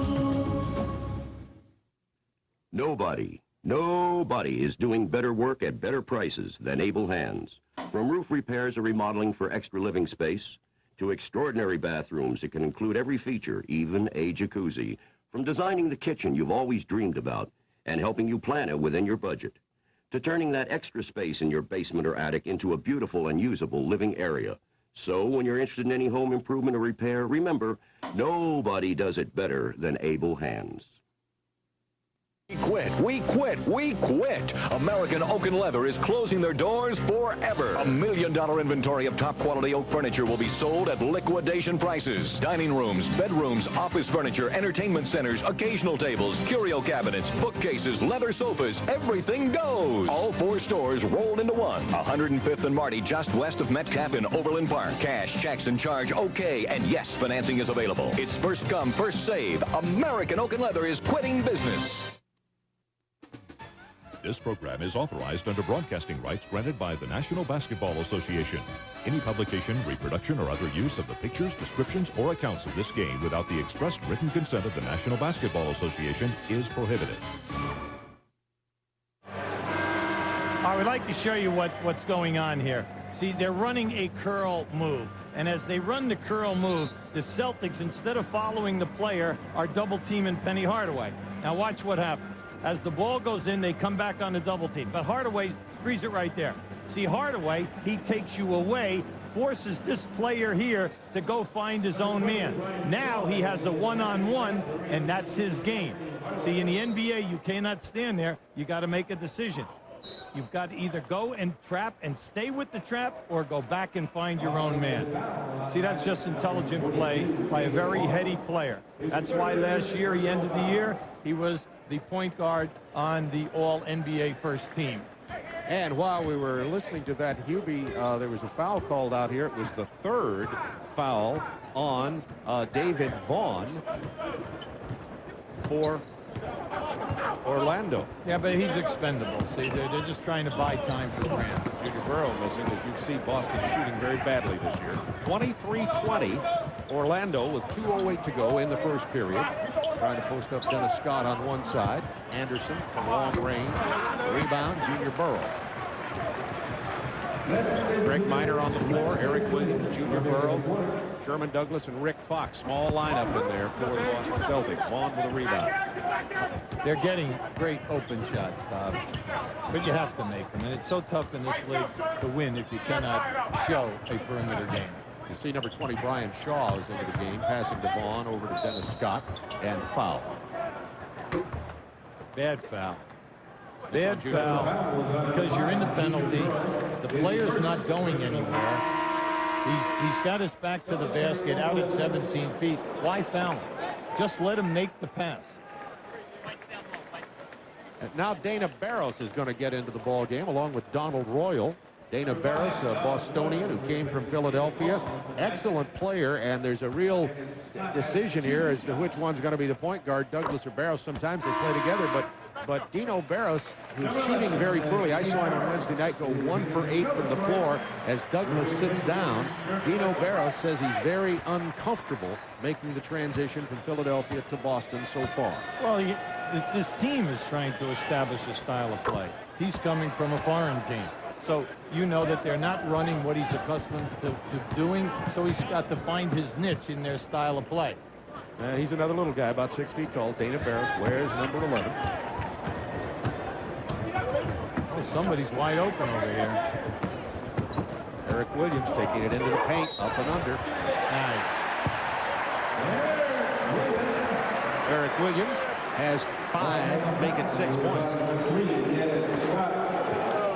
Nobody is doing better work at better prices than Able Hands. From roof repairs or remodeling for extra living space to extraordinary bathrooms that can include every feature, even a jacuzzi. From designing the kitchen you've always dreamed about and helping you plan it within your budget, to turning that extra space in your basement or attic into a beautiful and usable living area. So when you're interested in any home improvement or repair, remember, nobody does it better than Able Hands. We quit. American Oak and Leather is closing their doors forever. $1 million inventory of top quality oak furniture will be sold at liquidation prices. Dining rooms, bedrooms, office furniture, entertainment centers, occasional tables, curio cabinets, bookcases, leather sofas, everything goes. All 4 stores rolled into one. 105th and Marty, just west of Metcalf in Overland Park. Cash, checks, and charge okay, and yes, financing is available. It's first come, first save. American Oak and Leather is quitting business. This program is authorized under broadcasting rights granted by the National Basketball Association. Any publication, reproduction, or other use of the pictures, descriptions, or accounts of this game without the expressed written consent of the National Basketball Association is prohibited. I would like to show you what's going on here. See, they're running a curl move. And as they run the curl move, the Celtics, instead of following the player, are double-teaming Penny Hardaway. Now watch what happens. As the ball goes in, they come back on the double team. But Hardaway frees it right there. See, Hardaway, he takes you away, forces this player here to go find his own man. Now he has a one-on-one, and that's his game. See, in the NBA, you cannot stand there. You got to make a decision. You've got to either go and trap and stay with the trap or go back and find your own man. See, that's just intelligent play by a very heady player. That's why last year, he ended the year, he was the point guard on the All-NBA first team. And while we were listening to that, Hubie, there was a foul called out here. It was the 3rd foul on David Vaughn for Orlando. Yeah, but he's expendable. See, they're just trying to buy time for Grant. Junior Burrow missing, as you see Boston shooting very badly this year. 23-20, Orlando with 2:08 to go in the first period. Trying to post up Dennis Scott on one side. Anderson from long range. Rebound, Junior Burrow. Greg Minor on the floor. Eric Williams, Junior Burrow, Sherman Douglas, and Rick Fox. Small lineup in there for the Boston Celtics. Vaughn with a rebound. They're getting great open shots, Bob. But you have to make them. And it's so tough in this league to win if you cannot show a perimeter game. You see number 20, Brian Shaw, is into the game, passing to Vaughn over to Dennis Scott, and foul. Bad foul. Bad foul because you're in the penalty. The player's not going anywhere. He's got his back to the basket, out at 17 feet. Why foul him? Just let him make the pass. And now Dana Barros is going to get into the ball game along with Donald Royal. Dana Barros, a Bostonian who came from Philadelphia. Excellent player, and there's a real decision here as to which one's going to be the point guard, Douglas or Barros. Sometimes they play together, but Dino Barros, who's shooting very poorly. I saw him on Wednesday night go 1 for 8 from the floor as Douglas sits down. Dino Barros says he's very uncomfortable making the transition from Philadelphia to Boston so far. Well, this team is trying to establish a style of play. He's coming from a foreign team. So you know that they're not running what he's accustomed to doing, so he's got to find his niche in their style of play. And he's another little guy, about 6 feet tall. Dana Barros wears number 11. Oh, somebody's wide open over here. Eric Williams taking it into the paint, up and under. Nice. Eric Williams has 5, making 6 points.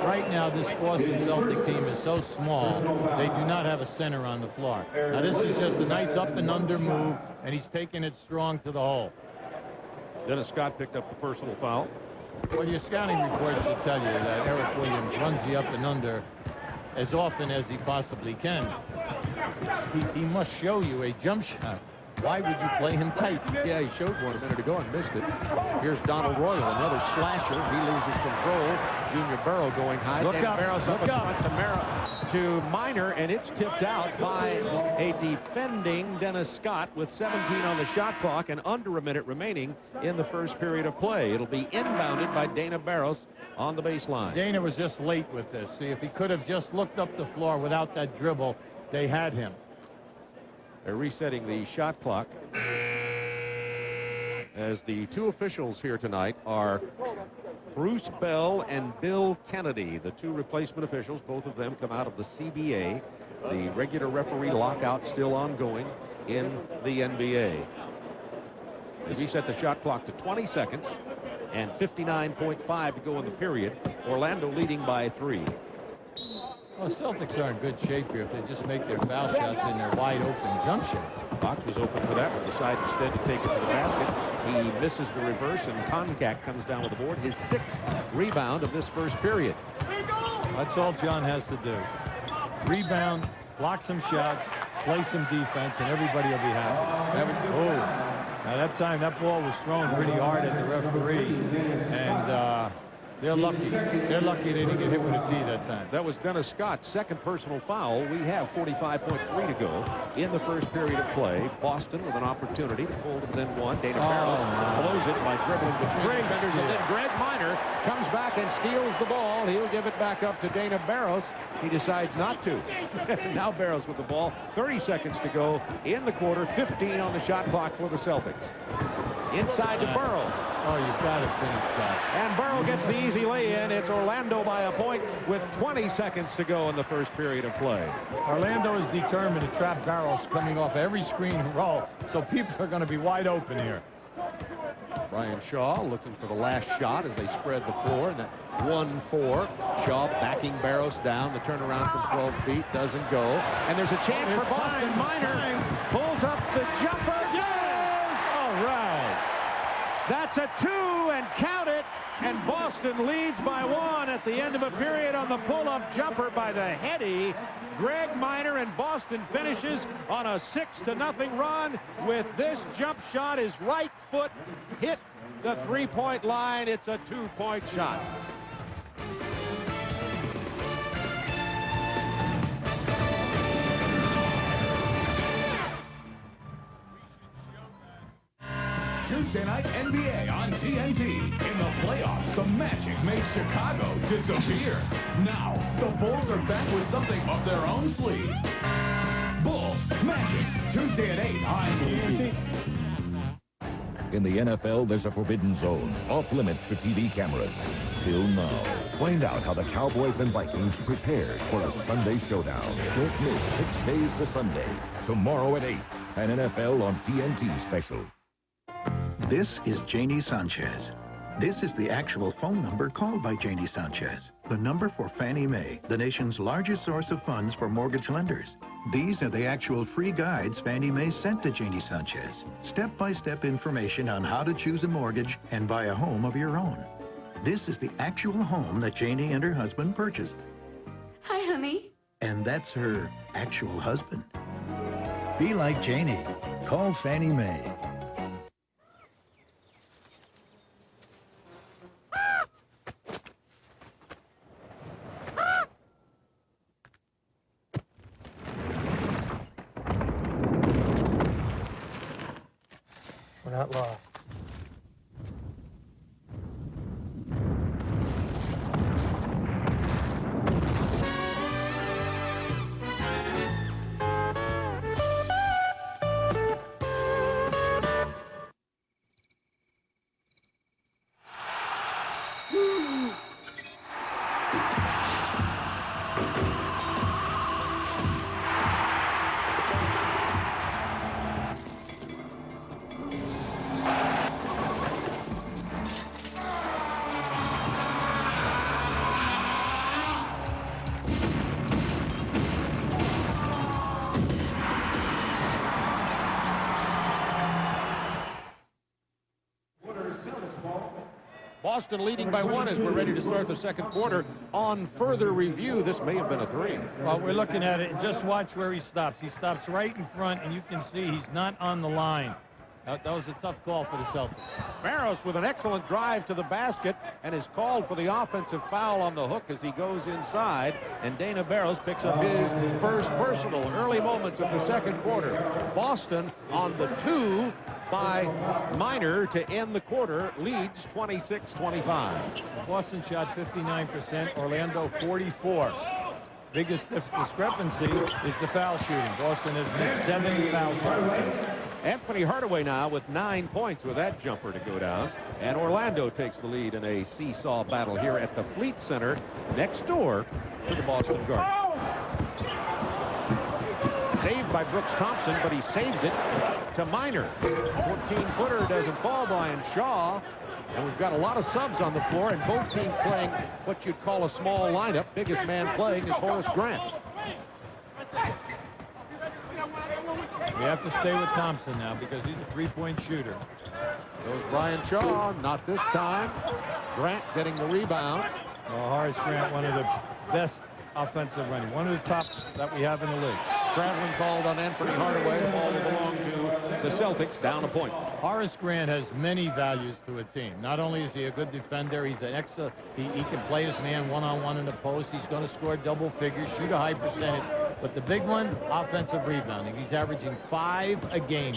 Right now, this Boston Celtic team is so small, they do not have a center on the floor. Now, this is just a nice up and under move, and he's taking it strong to the hole. Dennis Scott picked up the personal foul. Well, your scouting report should tell you that Eric Williams runs the up and under as often as he possibly can. He must show you a jump shot. Why would you play him tight? Yeah, he showed one a minute ago and missed it. Here's Donald Royal, another slasher. He loses control. Junior Barrow going high. Look up, Barrow's up look in front to Minor, and it's tipped out by a defending Dennis Scott with 17 on the shot clock and under a minute remaining in the first period of play. It'll be inbounded by Dana Barros on the baseline. Dana was just late with this. See, if he could have just looked up the floor without that dribble, they had him. They're resetting the shot clock as the two officials here tonight are Bruce Bell and Bill Kennedy, the two replacement officials. Both of them come out of the CBA. The regular referee lockout still ongoing in the NBA. They reset the shot clock to 20 seconds and 59.5 to go in the period. Orlando leading by 3. Well, the Celtics are in good shape here if they just make their foul shots and their wide open jump shots. Fox was open for that, but decided instead to take it to the basket. He misses the reverse, and Konkak comes down with the board. His 6th rebound of this first period. That's all John has to do. Rebound, block some shots, play some defense, and everybody will be happy. Oh, now that time that ball was thrown pretty hard at the referee, and they're lucky. They're lucky they didn't get hit with a tee that time. That was Dennis Scott's second personal foul. We have 45.3 to go in the first period of play. Boston with an opportunity to pull within one. Dana Barros blows it by dribbling between defenders, and then Greg Minor comes back and steals the ball. He'll give it back up to Dana Barros. He decides not to. Now Barros with the ball. 30 seconds to go in the quarter. 15 on the shot clock for the Celtics. Inside to Burrow. Oh, you've got to finish that. And Burrow gets the easy lay-in. It's Orlando by a point with 20 seconds to go in the first period of play. Orlando is determined to trap Barros coming off every screen and roll, so people are going to be wide open here. Brian Shaw looking for the last shot as they spread the floor. And that 1-4. Shaw backing Barros down. The turnaround from 12 feet doesn't go. And there's a chance for Boston. Minor pulls up the jumper. Yes! All right. That's a 2, and count it. And Boston leads by 1 at the end of a period on the pull-up jumper by the heady Greg Minor, and Boston finishes on a 6-0 run with this jump shot. His right foot hit the three-point line. It's a 2-point shot. Tuesday night NBA on TNT. In the playoffs, the Magic made Chicago disappear. Now, the Bulls are back with something up their own sleeve. Bulls Magic, Tuesday at 8 on TNT. In the NFL, there's a forbidden zone, off limits to TV cameras. Till now. Find out how the Cowboys and Vikings prepared for a Sunday showdown. Don't miss 6 days to Sunday. Tomorrow at 8, an NFL on TNT special. This is Janie Sanchez. This is the actual phone number called by Janie Sanchez. The number for Fannie Mae, the nation's largest source of funds for mortgage lenders. These are the actual free guides Fannie Mae sent to Janie Sanchez. Step-by-step information on how to choose a mortgage and buy a home of your own. This is the actual home that Janie and her husband purchased. Hi, honey. And that's her actual husband. Be like Janie. Call Fannie Mae. We're not lost. Boston leading by 1 as we're ready to start the second quarter. On further review, this may have been a 3. Well, we're looking at it. Just watch where he stops. He stops right in front, and you can see he's not on the line. That was a tough call for the Celtics. Barros with an excellent drive to the basket and is called for the offensive foul on the hook as he goes inside. And Dana Barros picks up his first personal. Early moments of the second quarter. Boston on the 2 by Minor to end the quarter, leads 26-25. Boston shot 59%, Orlando 44. Biggest discrepancy is the foul shooting. Boston has missed 7 foul shots. Anthony Hardaway now with 9 points with that jumper to go down. And Orlando takes the lead in a seesaw battle here at the Fleet Center next door to the Boston Garden. Saved by Brooks Thompson, but he saves it to Minor. 14-footer doesn't fall, Brian Shaw. And we've got a lot of subs on the floor, and both teams playing what you'd call a small lineup. Biggest man playing is Horace Grant. We have to stay with Thompson now because he's a three-point shooter. Goes Brian Shaw, not this time. Grant getting the rebound. Horace Grant, one of the best offensive running, one of the tops that we have in the league. Traveling called on Anthony Hardaway. The ball will belong to the Celtics, down a point. Horace Grant has many values to a team. Not only is he a good defender, he's an excellent. He can play his man one-on-one in the post. He's going to score double figures, shoot a high percentage. But the big one, offensive rebounding. He's averaging 5 a game.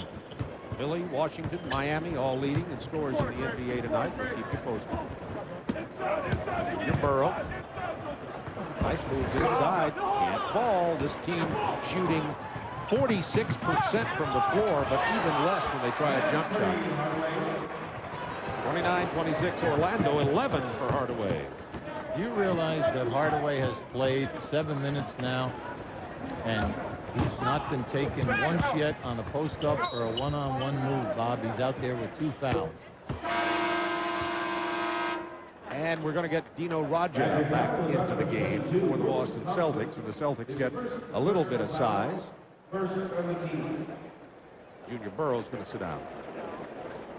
Philly, Washington, Miami, all leading in scores in the NBA tonight. We'll keep you posted. Junior Burrow. Nice moves inside. Can't fall. This team shooting 46% from the floor, but even less when they try a jump shot. 29-26 Orlando, 11 for Hardaway. You realize that Hardaway has played 7 minutes now, and he's not been taken once yet on a post-up or a one-on-one move, Bob. He's out there with 2 fouls. And we're going to get Dino Raja back into the game for the Boston Celtics, and the Celtics get a little bit of size. Junior Burrow's going to sit down.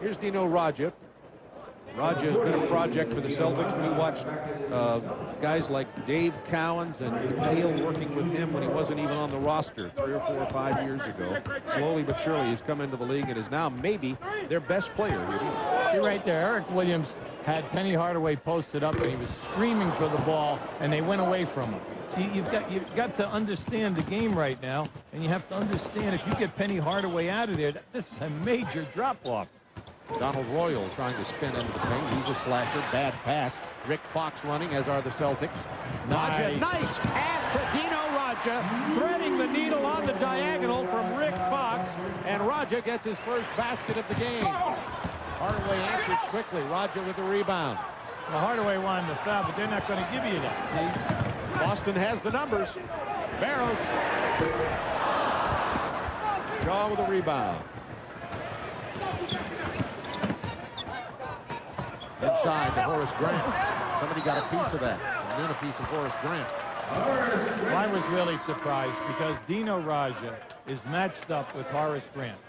Here's Dino Raja. Raja has been a project for the Celtics. We watched guys like Dave Cowens and McNeil working with him when he wasn't even on the roster 3 or 4 or 5 years ago. Slowly but surely he's come into the league and is now maybe their best player. See right there, Eric Williams had Penny Hardaway posted up and he was screaming for the ball and they went away from him. See, you've got to understand the game right now, and you have to understand if you get Penny Hardaway out of there, this is a major drop-off. Donald Royal trying to spin into the paint. He's a slasher. Bad pass. Rick Fox running, as are the Celtics. Raja, nice pass to Dino Raja, threading the needle on the diagonal from Rick Fox, and Raja gets his first basket of the game. Hardaway answers quickly. Raja with the rebound. Well, Hardaway wanted the foul, but they're not going to give you that. See? Boston has the numbers. Barros. Shaw with the rebound. Inside to Horace Grant. Somebody got a piece of that. And then a piece of Horace Grant. Well, I was really surprised because Dino Raja is matched up with Horace Grant.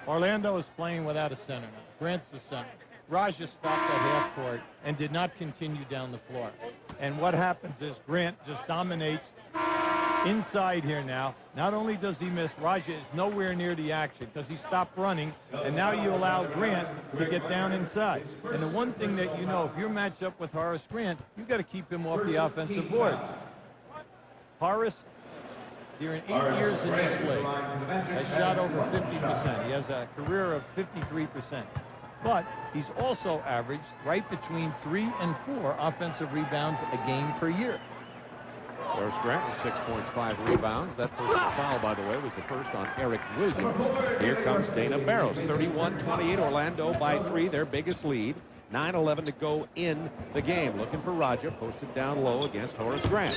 Orlando is playing without a center now. Grant's the center. Raja stopped at half court and did not continue down the floor. And what happens is Grant just dominates inside here now. Not only does he miss, Raja is nowhere near the action because he stopped running, and now you allow Grant to get down inside. And the one thing that you know, if you're matched up with Horace Grant, you've got to keep him off the offensive board. Horace, during 8 years in this league, has shot over 50%. He has a career of 53%. But he's also averaged right between 3 and 4 offensive rebounds a game per year. Horace Grant with 6 points, 5 rebounds. That personal foul, by the way, was the first on Eric Williams. Here comes Dana Barros. 31-28, Orlando by 3, their biggest lead. 9:11 to go in the game. Looking for Raja, posted down low against Horace Grant.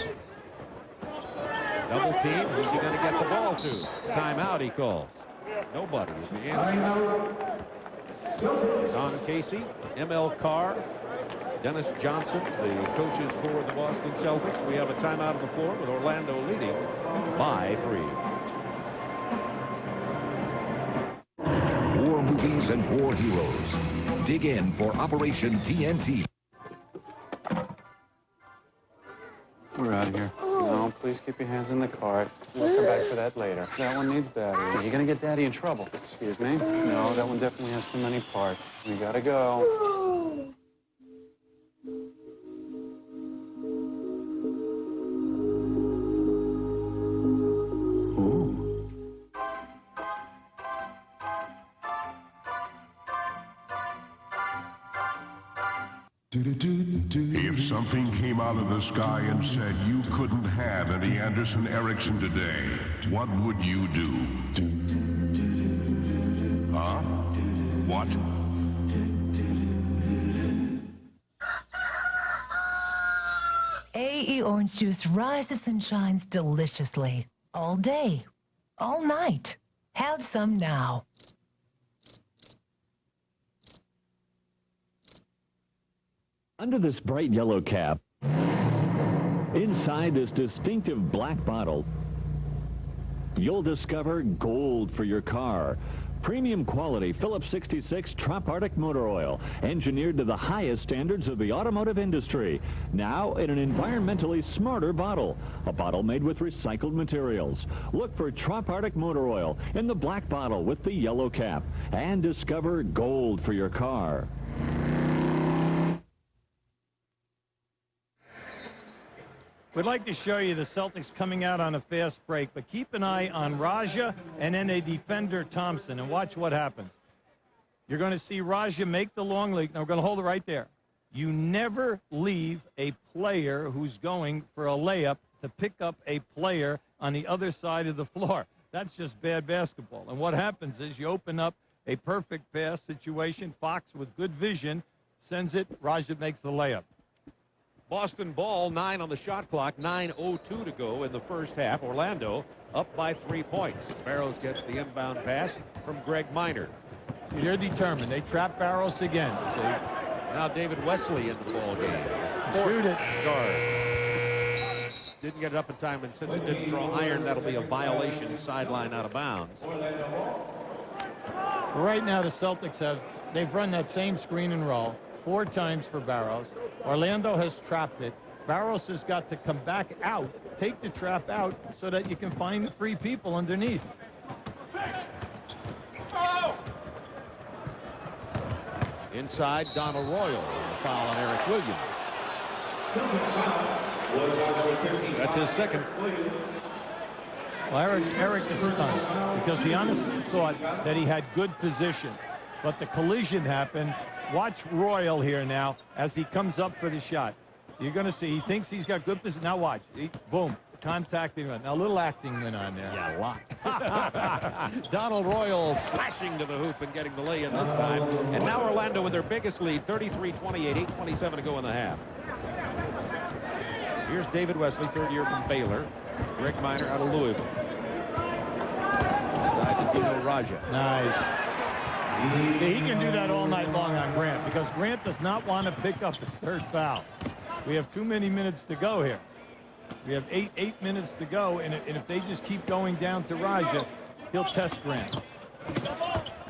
Double team, who's he going to get the ball to? Timeout, he calls. Nobody is the answer. Don Casey, M.L. Carr, Dennis Johnson, the coaches for the Boston Celtics. We have a timeout on the floor with Orlando leading by 3. War movies and war heroes. Dig in for Operation TNT. We're out of here. No, please keep your hands in the cart. We'll come back for that later. That one needs batteries. You're gonna get Daddy in trouble. Excuse me? No, that one definitely has too many parts. We gotta go. If something came out of the sky and said you couldn't have any Anderson Erickson today, what would you do? Huh? What? AE orange juice rises and shines deliciously. All day. All night. Have some now. Under this bright yellow cap, inside this distinctive black bottle, you'll discover gold for your car. Premium quality Phillips 66 Trop Arctic motor oil, engineered to the highest standards of the automotive industry. Now in an environmentally smarter bottle, a bottle made with recycled materials. Look for Trop Arctic motor oil in the black bottle with the yellow cap and discover gold for your car. We'd like to show you the Celtics coming out on a fast break, but keep an eye on Raja and then a defender, Thompson, and watch what happens. You're going to see Raja make the long lead. Now, we're going to hold it right there. You never leave a player who's going for a layup to pick up a player on the other side of the floor. That's just bad basketball. And what happens is you open up a perfect pass situation. Fox, with good vision, sends it. Raja makes the layup. Boston ball, 9 on the shot clock, 9:02 to go in the first half. Orlando up by 3 points. Barrows gets the inbound pass from Greg Minor. See, they're determined. They trap Barrows again. See? Now David Wesley in the ball game. Shoot it. Guard. Didn't get it up in time, and since it didn't draw iron, that'll be a violation, sideline out of bounds. Right now, the Celtics they've run that same screen and roll 4 times for Barrows. Orlando has trapped it. Barrows has got to come back out, take the trap out, so that you can find the free people underneath. Inside, Donald Royal. The foul on Eric Williams. That's his second. Well, Eric is stunned because he honestly thought that he had good position, but the collision happened. Watch Royal here now as he comes up for the shot. You're going to see he thinks he's got good position. Now watch. Boom. Contacting him. Now a little acting went on there. Yeah, a lot. Donald Royal slashing to the hoop and getting the lay-in this time. And now Orlando with their biggest lead, 33-28, 8:27 to go in the half. Here's David Wesley, third year from Baylor. Greg Minor out of Louisville. Inside to Dino Raja. Nice. He can do that all night long on Grant because Grant does not want to pick up his third foul. We have too many minutes to go here. We have eight minutes to go, and if they just keep going down to Raja, he'll test Grant.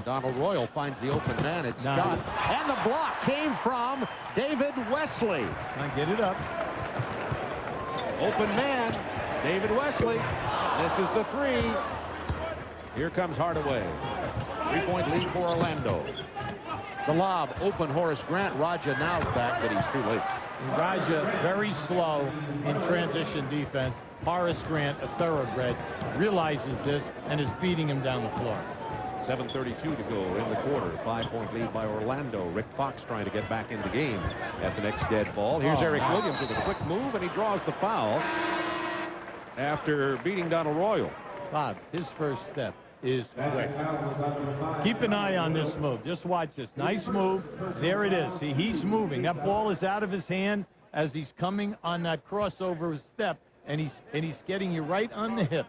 Donald Royal finds the open man. It's Scott. And the block came from David Wesley. Get it up. Open man, David Wesley. This is the three. Here comes Hardaway. 3-point lead for Orlando. The lob, open Horace Grant. Raja now's back, but he's too late. Raja very slow in transition defense. Horace Grant, a thoroughbred, realizes this and is beating him down the floor. 7:32 to go in the quarter. 5-point lead by Orlando. Rick Fox trying to get back in the game at the next dead ball. Here's Eric Williams with a quick move, and he draws the foul after beating Donald Royal. Bob, his first step is quick. Keep an eye on this move. Just watch this. Nice move. There it is. See, he's moving. That ball is out of his hand as he's coming on that crossover step, and he's getting you right on the hip.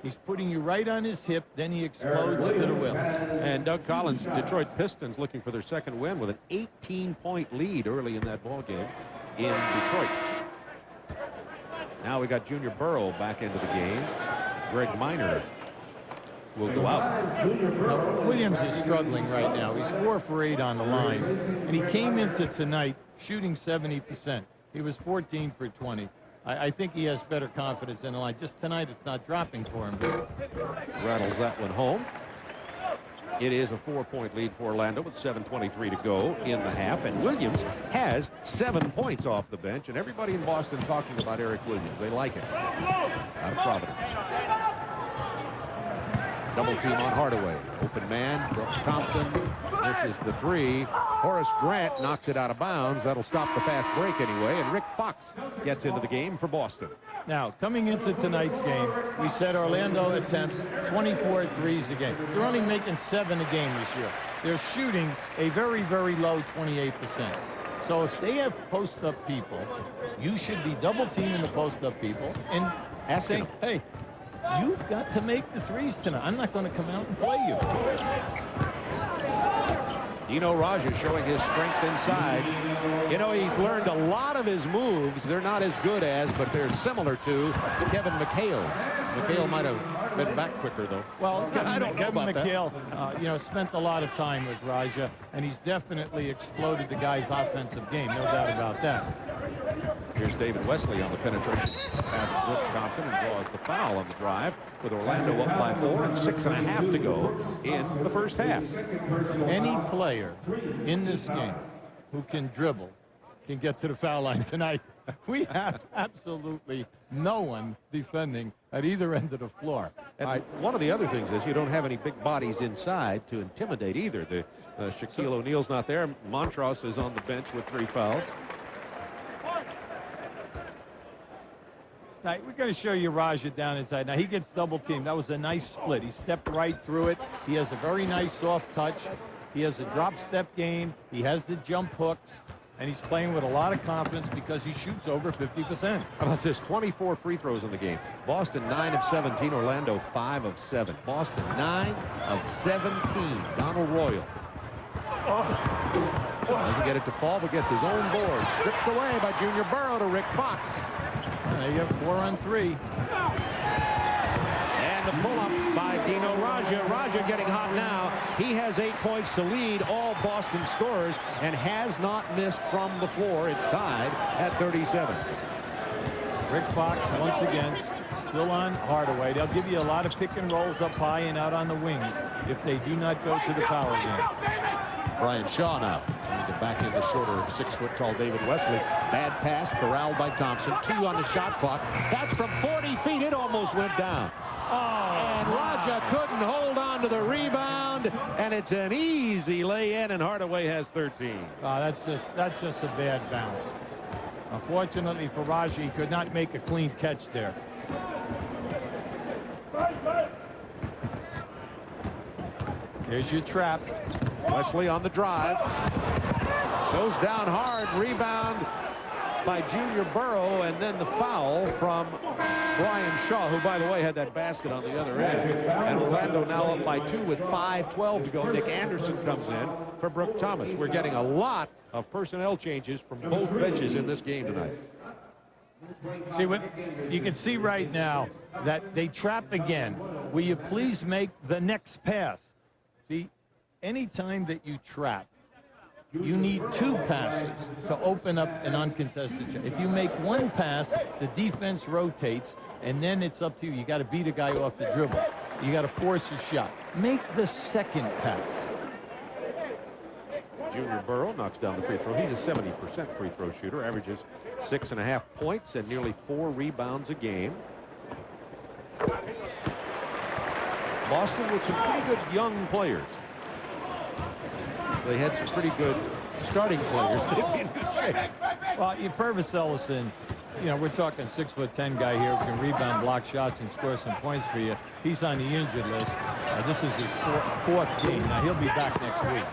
He's putting you right on his hip, then he explodes to the rim. And Doug Collins, Detroit Pistons, looking for their second win with an 18-point lead early in that ball game in Detroit. Now we got Junior Burrow back into the game. Greg Minor will go out. Williams is struggling right now. He's 4 for 8 on the line, and he came into tonight shooting 70%. He was 14 for 20. I think he has better confidence in the line. Just tonight, it's not dropping for him. Rattles that one home. It is a 4-point lead for Orlando with 7:23 to go in the half. And Williams has 7 points off the bench. And everybody in Boston talking about Eric Williams. They like it. Out of Providence. Double team on Hardaway. Open man, Brooks Thompson. This is the three. Horace Grant knocks it out of bounds. That'll stop the fast break anyway. And Rick Fox gets into the game for Boston. Now, coming into tonight's game, we said Orlando attempts 24 threes a game. They're only making 7 a game this year. They're shooting a very, very low 28%. So if they have post-up people, you should be double-teaming the post-up people and saying, hey, you've got to make the threes tonight. I'm not going to come out and play you. Dino Raja showing his strength inside. You know, he's learned a lot of his moves. They're not as good as, but they're similar to Kevin McHale's. McHale might have been back quicker, though. Well, Kevin that. McHale, spent a lot of time with Raja, and he's definitely exploded the guy's offensive game. No doubt about that. Here's David Wesley on the penetration past Brooks Thompson and draws the foul on the drive with Orlando up by 4 and 6.5 to go in the first half. Any player in this game who can dribble can get to the foul line tonight. We have absolutely no one defending at either end of the floor. And one of the other things is you don't have any big bodies inside to intimidate either. Shaquille O'Neal's not there. Montross is on the bench with 3 fouls. Now, we're going to show you Raja down inside. Now, he gets double-teamed. That was a nice split. He stepped right through it. He has a very nice soft touch. He has a drop-step game. He has the jump hooks. And he's playing with a lot of confidence because he shoots over 50%. How about this? 24 free throws in the game. Boston 9 of 17. Orlando 5 of 7. Boston 9 of 17. Donald Royal. Doesn't get it to fall, but gets his own board. Stripped away by Junior Burrow to Rick Fox. There you have 4 on 3. And the pull-up by Dino Raja. Raja getting hot now. He has 8 points to lead all Boston scorers and has not missed from the floor. It's tied at 37. Rick Fox, once again, still on Hardaway. They'll give you a lot of pick and rolls up high and out on the wings if they do not go to the power game. Brian Shaw now trying to back into shorter 6-foot-tall David Wesley. Bad pass corralled by Thompson. 2 on the shot clock. That's from 40 feet. It almost went down. And Raja couldn't hold on to the rebound, and it's an easy lay-in, and Hardaway has 13. That's just a bad bounce. Unfortunately for Raja, he could not make a clean catch there. Here's your trap. Wesley on the drive. Goes down hard. Rebound by Junior Burrow, and then the foul from Brian Shaw, who, by the way, had that basket on the other end. And Orlando now up by 2 with 5:12 to go. Nick Anderson comes in for Brooke Thomas. We're getting a lot of personnel changes from both benches in this game tonight. See, what you can see right now that they trap again. Will you please make the next pass? See, anytime that you trap, you need 2 passes to open up an uncontested shot. If you make 1 pass, the defense rotates, and then it's up to you. You got to beat a guy off the dribble. You got to force a shot. Make the second pass. Junior Burrow knocks down the free throw. He's a 70% free throw shooter, averages 6.5 points and nearly 4 rebounds a game. Boston with some pretty good young players. They had some pretty good starting players. They'd be in good shape. Well, Purvis Ellison, you know, we're talking 6'10" guy here who can rebound, block shots, and score some points for you. He's on the injured list. This is his fourth game. Now, he'll be back next week.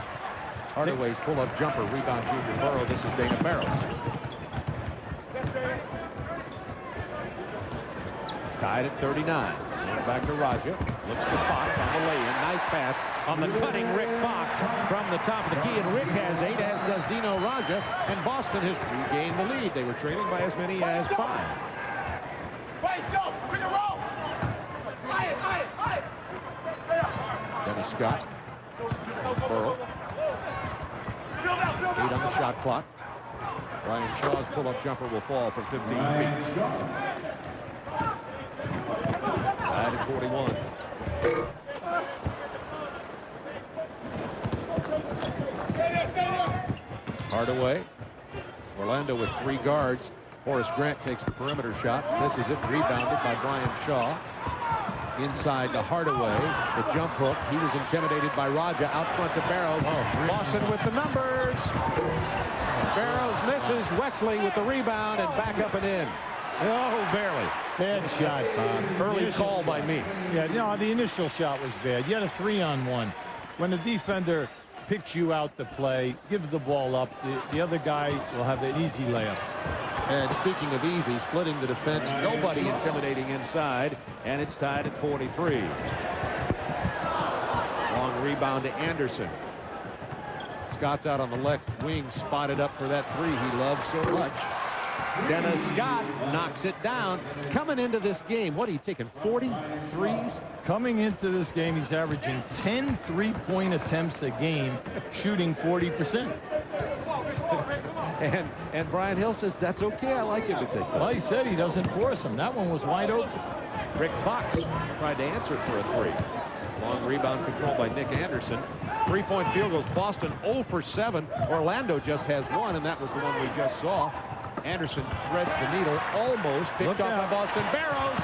Hardaway's pull-up jumper, rebound Junior Burrow. This is Dana Barros. It's tied at 39. Going back to Raja. Looks to Fox on the lay-in. Nice pass on the cutting Rick Fox from the top of the key. And Rick has 8, as does Dino Raja. And Boston has regained the lead. They were trailing by as many as 5. Dennis Scott. Burrow. 8 on the shot clock. Brian Shaw's pull-up jumper will fall from 15 feet. Tied at 41. Hardaway. Orlando with 3 guards. Horace Grant takes the perimeter shot. Misses it. Rebounded by Brian Shaw. Inside to Hardaway. The jump hook. He was intimidated by Raja. Out front to Barrows. Boston with the numbers. Barrows misses. Wesley with the rebound and back up and in. Oh, barely. Bad shot, Bob. Early call by me. Yeah, no, the initial shot was bad. You had a 3-on-1. When the defender picks you out to play, gives the ball up, the other guy will have an easy layup. And speaking of easy, splitting the defense, nobody intimidating inside, and it's tied at 43. Long rebound to Anderson. Scott's out on the left wing, spotted up for that 3 he loves so much. Dennis Scott knocks it down. Coming into this game, what are you taking, 40 threes? Coming into this game, he's averaging 10 3-point attempts a game, shooting 40%. And Brian Hill says, that's okay, I like him to take that. Well, he said he doesn't force him. That one was wide open. Rick Fox tried to answer it for a 3. Long rebound controlled by Nick Anderson. 3-point field goes. Boston 0 for 7. Orlando just has 1, and that was the one we just saw. Anderson threads the needle, almost picked off by Boston. Barrows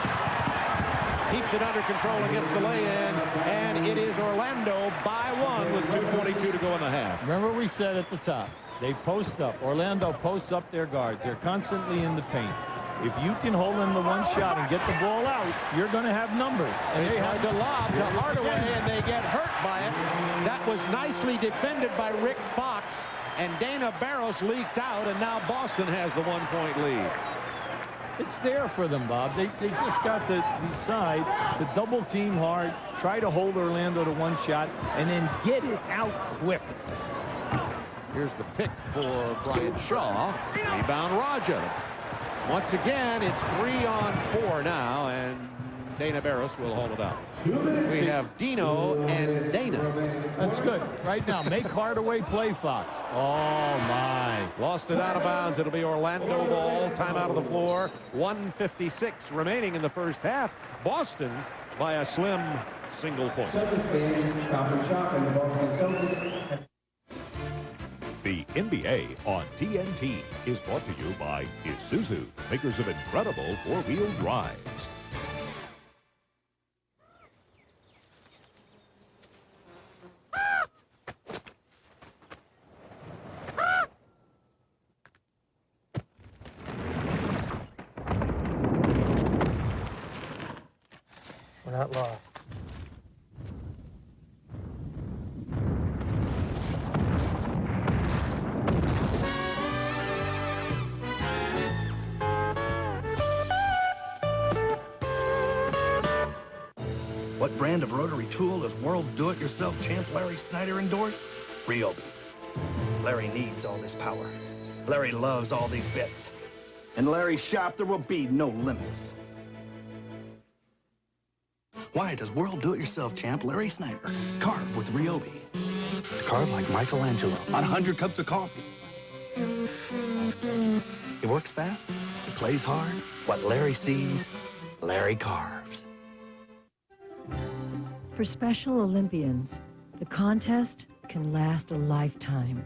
keeps it under control against the lay-in, and it is Orlando by 1 with 2:42 to go in the half. Remember we said at the top, they post up. Orlando posts up their guards. They're constantly in the paint. If you can hold them to one shot and get the ball out, you're going to have numbers. And they tried to lob to Hardaway, and they get hurt by it. That was nicely defended by Rick Fox, and Dana Barros leaked out, and now Boston has the 1-point lead. It's there for them, Bob. They just got to decide to double team hard, try to hold Orlando to one shot, and then get it out quick. Here's the pick for Brian Shaw. Rebound Raja. Once again, it's 3 on 4 now, and Dana Barros will hold it out. We have Dino and Dana. That's good. Right now, make Hardaway play Fox. Oh, my. Lost it out of bounds. It'll be Orlando ball. Time out of the floor. 1:56 remaining in the first half. Boston by a slim single point. The NBA on TNT is brought to you by Isuzu, makers of incredible four-wheel drives. We're not lost. What brand of rotary tool does World Do-It-Yourself champ Larry Snyder endorse? Ryobi. Larry needs all this power. Larry loves all these bits. In Larry's shop, there will be no limits. Why does World Do-It-Yourself champ Larry Snyder carve with Ryobi? To carve like Michelangelo on 100 cups of coffee. He works fast, he plays hard. What Larry sees, Larry carves. For Special Olympians, the contest can last a lifetime.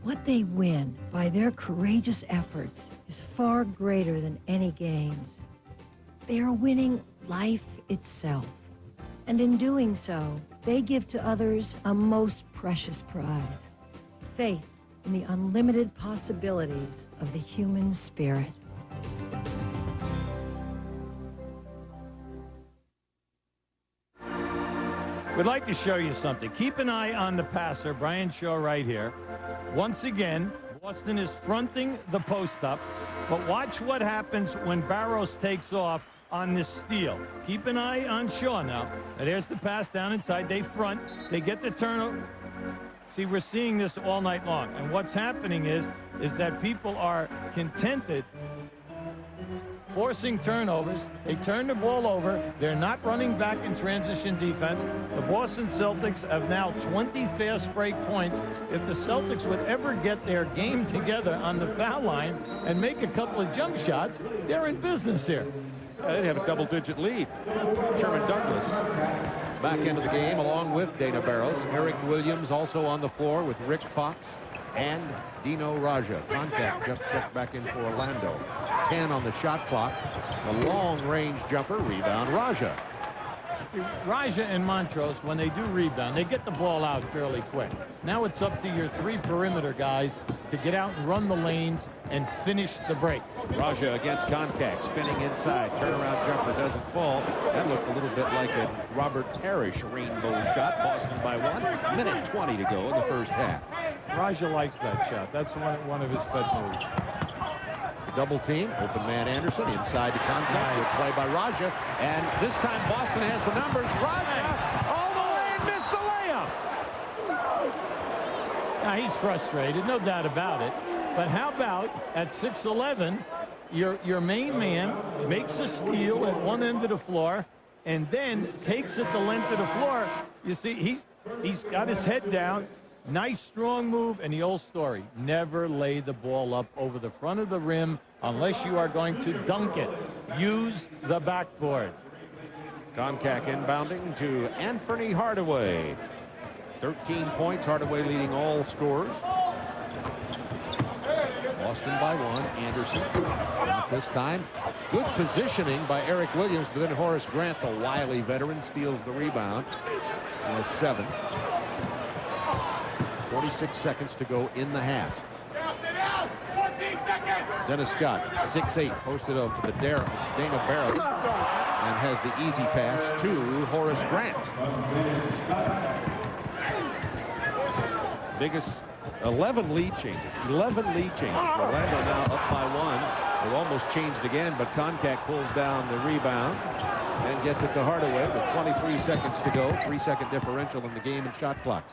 What they win by their courageous efforts is far greater than any games. They are winning life itself. And in doing so, they give to others a most precious prize. Faith in the unlimited possibilities of the human spirit. We'd like to show you something. Keep an eye on the passer, Brian Shaw, right here. Once again, Boston is fronting the post-up, but watch what happens when Barros takes off on this steal. Keep an eye on Shaw now. And there's the pass down inside. They front. They get the turnover. See, we're seeing this all night long. And what's happening is that people are contented forcing turnovers. They turn the ball over. They're not running back in transition defense. The Boston Celtics have now 20 fast break points. If the Celtics would ever get their game together on the foul line and make a couple of jump shots, they're in business here. They have a double-digit lead. Sherman Douglas back into the game along with Dana Barros. Eric Williams also on the floor with Rick Fox and Dino Raja. Contact just checked back in for Orlando. 10 on the shot clock. The long-range jumper, rebound, Raja. Raja and Montrose, when they do rebound, they get the ball out fairly quick. Now it's up to your three perimeter guys to get out and run the lanes and finish the break. Raja against contact, spinning inside. Turnaround jumper doesn't fall. That looked a little bit like a Robert Parrish rainbow shot. Boston by 1. Minute 20 to go in the first half. Raja likes that shot. That's one of his pet moves. Double team, open man Anderson, inside to contact, good play by Raja, and this time Boston has the numbers. Raja all the way and missed the layup. Now he's frustrated, no doubt about it. But how about at 6'11", your main man makes a steal at one end of the floor and then takes it the length of the floor. You see, he's got his head down. Nice, strong move, and the old story. Never lay the ball up over the front of the rim unless you are going to dunk it. Use the backboard. Koncak inbounding to Anthony Hardaway. 13 points, Hardaway leading all scorers. Boston by 1, Anderson. Not this time. Good positioning by Eric Williams, but then Horace Grant, the wily veteran, steals the rebound. 7. 46 seconds to go in the half. Dennis Scott, 6'8", posted up to the Dana Barros, and has the easy pass to Horace Grant. Biggest 11 lead changes. 11 lead changes. Orlando now up by 1. They've almost changed again, but Koncak pulls down the rebound and gets it to Hardaway with 23 seconds to go. 3-second differential in the game and shot clocks.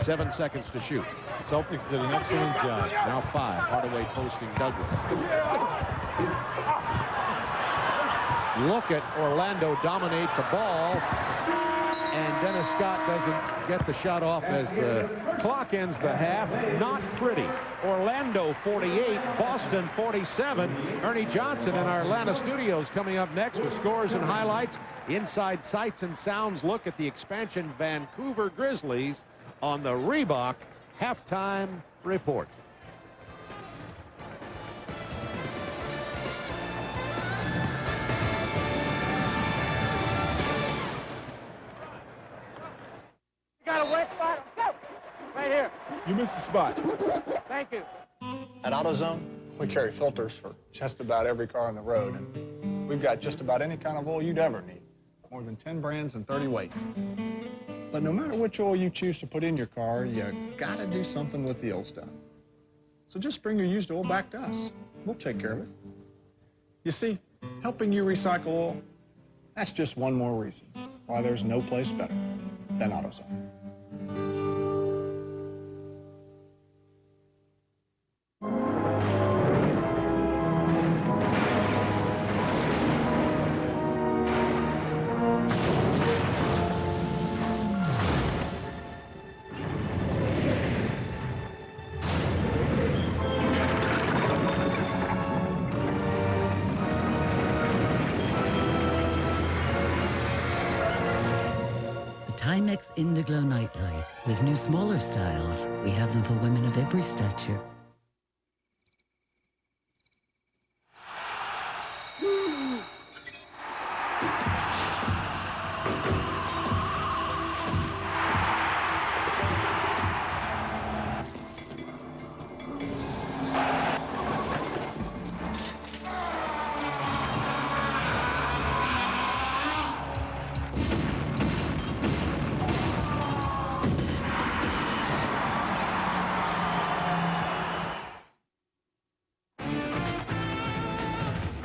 7 seconds to shoot. Celtics did an excellent job. Now 5. Hardaway posting Douglas. Look at Orlando dominate the ball. And Dennis Scott doesn't get the shot off as the clock ends the half. Not pretty. Orlando 48, Boston 47. Ernie Johnson in our Atlanta studios coming up next with scores and highlights. Inside Sights and Sounds look at the expansion Vancouver Grizzlies on the Reebok halftime report. You got a wet spot? Let's go. Right here. You missed the spot. Thank you. At AutoZone, we carry filters for just about every car on the road, and we've got just about any kind of oil you'd ever need. More than 10 brands and 30 weights. But no matter which oil you choose to put in your car, you gotta do something with the old stuff. So just bring your used oil back to us. We'll take care of it. You see, helping you recycle oil, that's just one more reason why there's no place better than AutoZone. Timex Indiglo Nightlight. With new smaller styles, we have them for women of every stature.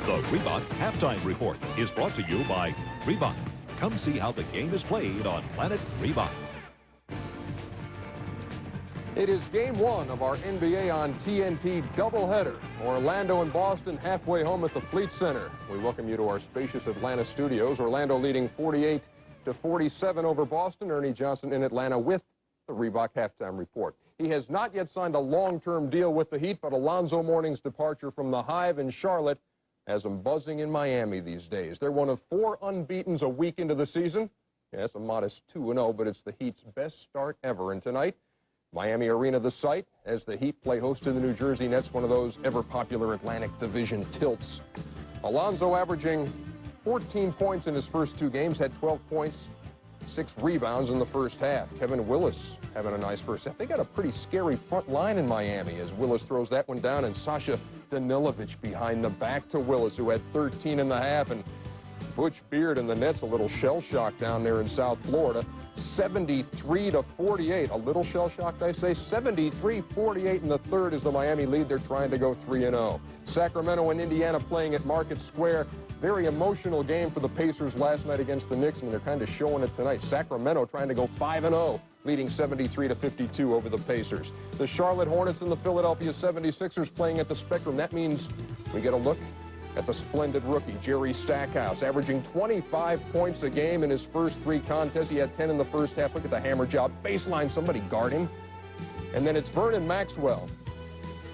The Reebok Halftime Report is brought to you by Reebok. Come see how the game is played on Planet Reebok. It is game one of our NBA on TNT doubleheader. Orlando and Boston halfway home at the Fleet Center. We welcome you to our spacious Atlanta studios. Orlando leading 48-47 over Boston. Ernie Johnson in Atlanta with the Reebok Halftime Report. He has not yet signed a long-term deal with the Heat, but Alonzo Mourning's departure from the Hive in Charlotte has them buzzing in Miami these days. They're one of 4 unbeatens a week into the season. Yeah, it's a modest 2-0, but it's the Heat's best start ever. And tonight, Miami Arena the site as the Heat play host to the New Jersey Nets, one of those ever-popular Atlantic Division tilts. Alonzo averaging 14 points in his first 2 games, had 12 points, 6 rebounds in the first half. Kevin Willis having a nice first half. They got a pretty scary front line in Miami as Willis throws that one down, and Sasha Danilovic behind the back to Willis, who had 13 in the half, and Butch Beard and the Nets a little shell shock down there in South Florida. 73-48, a little shell shocked, I say. 73-48 in the third is the Miami lead. They're trying to go 3-0. Sacramento and Indiana playing at Market Square. Very emotional game for the Pacers last night against the Knicks, and they're kind of showing it tonight. Sacramento trying to go 5-0, leading 73-52 over the Pacers. The Charlotte Hornets and the Philadelphia 76ers playing at the Spectrum. That means we get a look at the splendid rookie, Jerry Stackhouse, averaging 25 points a game in his first 3 contests. He had 10 in the first half. Look at the hammer job. Baseline, somebody guard him. And then it's Vernon Maxwell.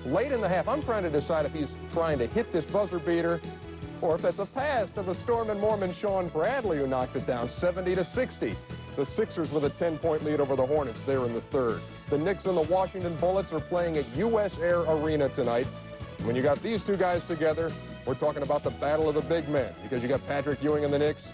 Late in the half, I'm trying to decide if he's trying to hit this buzzer beater or if that's a pass to the Storm and Mormon Sean Bradley, who knocks it down 70-60. The Sixers with a 10-point lead over the Hornets there in the third. The Knicks and the Washington Bullets are playing at US Air Arena tonight. When you got these 2 guys together, we're talking about the battle of the big men, because you got Patrick Ewing in the Knicks,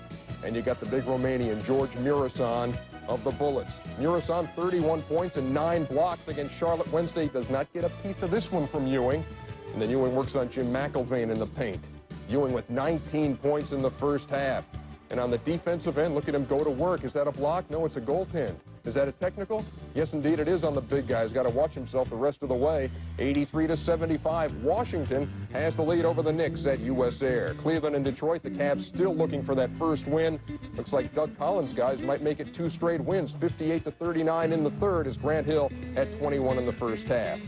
and you got the big Romanian, George Murasan of the Bullets. Murasan, 31 points and 9 blocks against Charlotte Wednesday. Does not get a piece of this one from Ewing. And then Ewing works on Jim McIlvaine in the paint. Ewing with 19 points in the first half. And on the defensive end, look at him go to work. Is that a block? No, it's a goaltend. Is that a technical? Yes, indeed, it is on the big guy. He's got to watch himself the rest of the way. 83-75. Washington has the lead over the Knicks at US Air. Cleveland and Detroit, the Cavs still looking for that first win. Looks like Doug Collins' guys might make it 2 straight wins. 58-39 in the third as Grant Hill at 21 in the first half.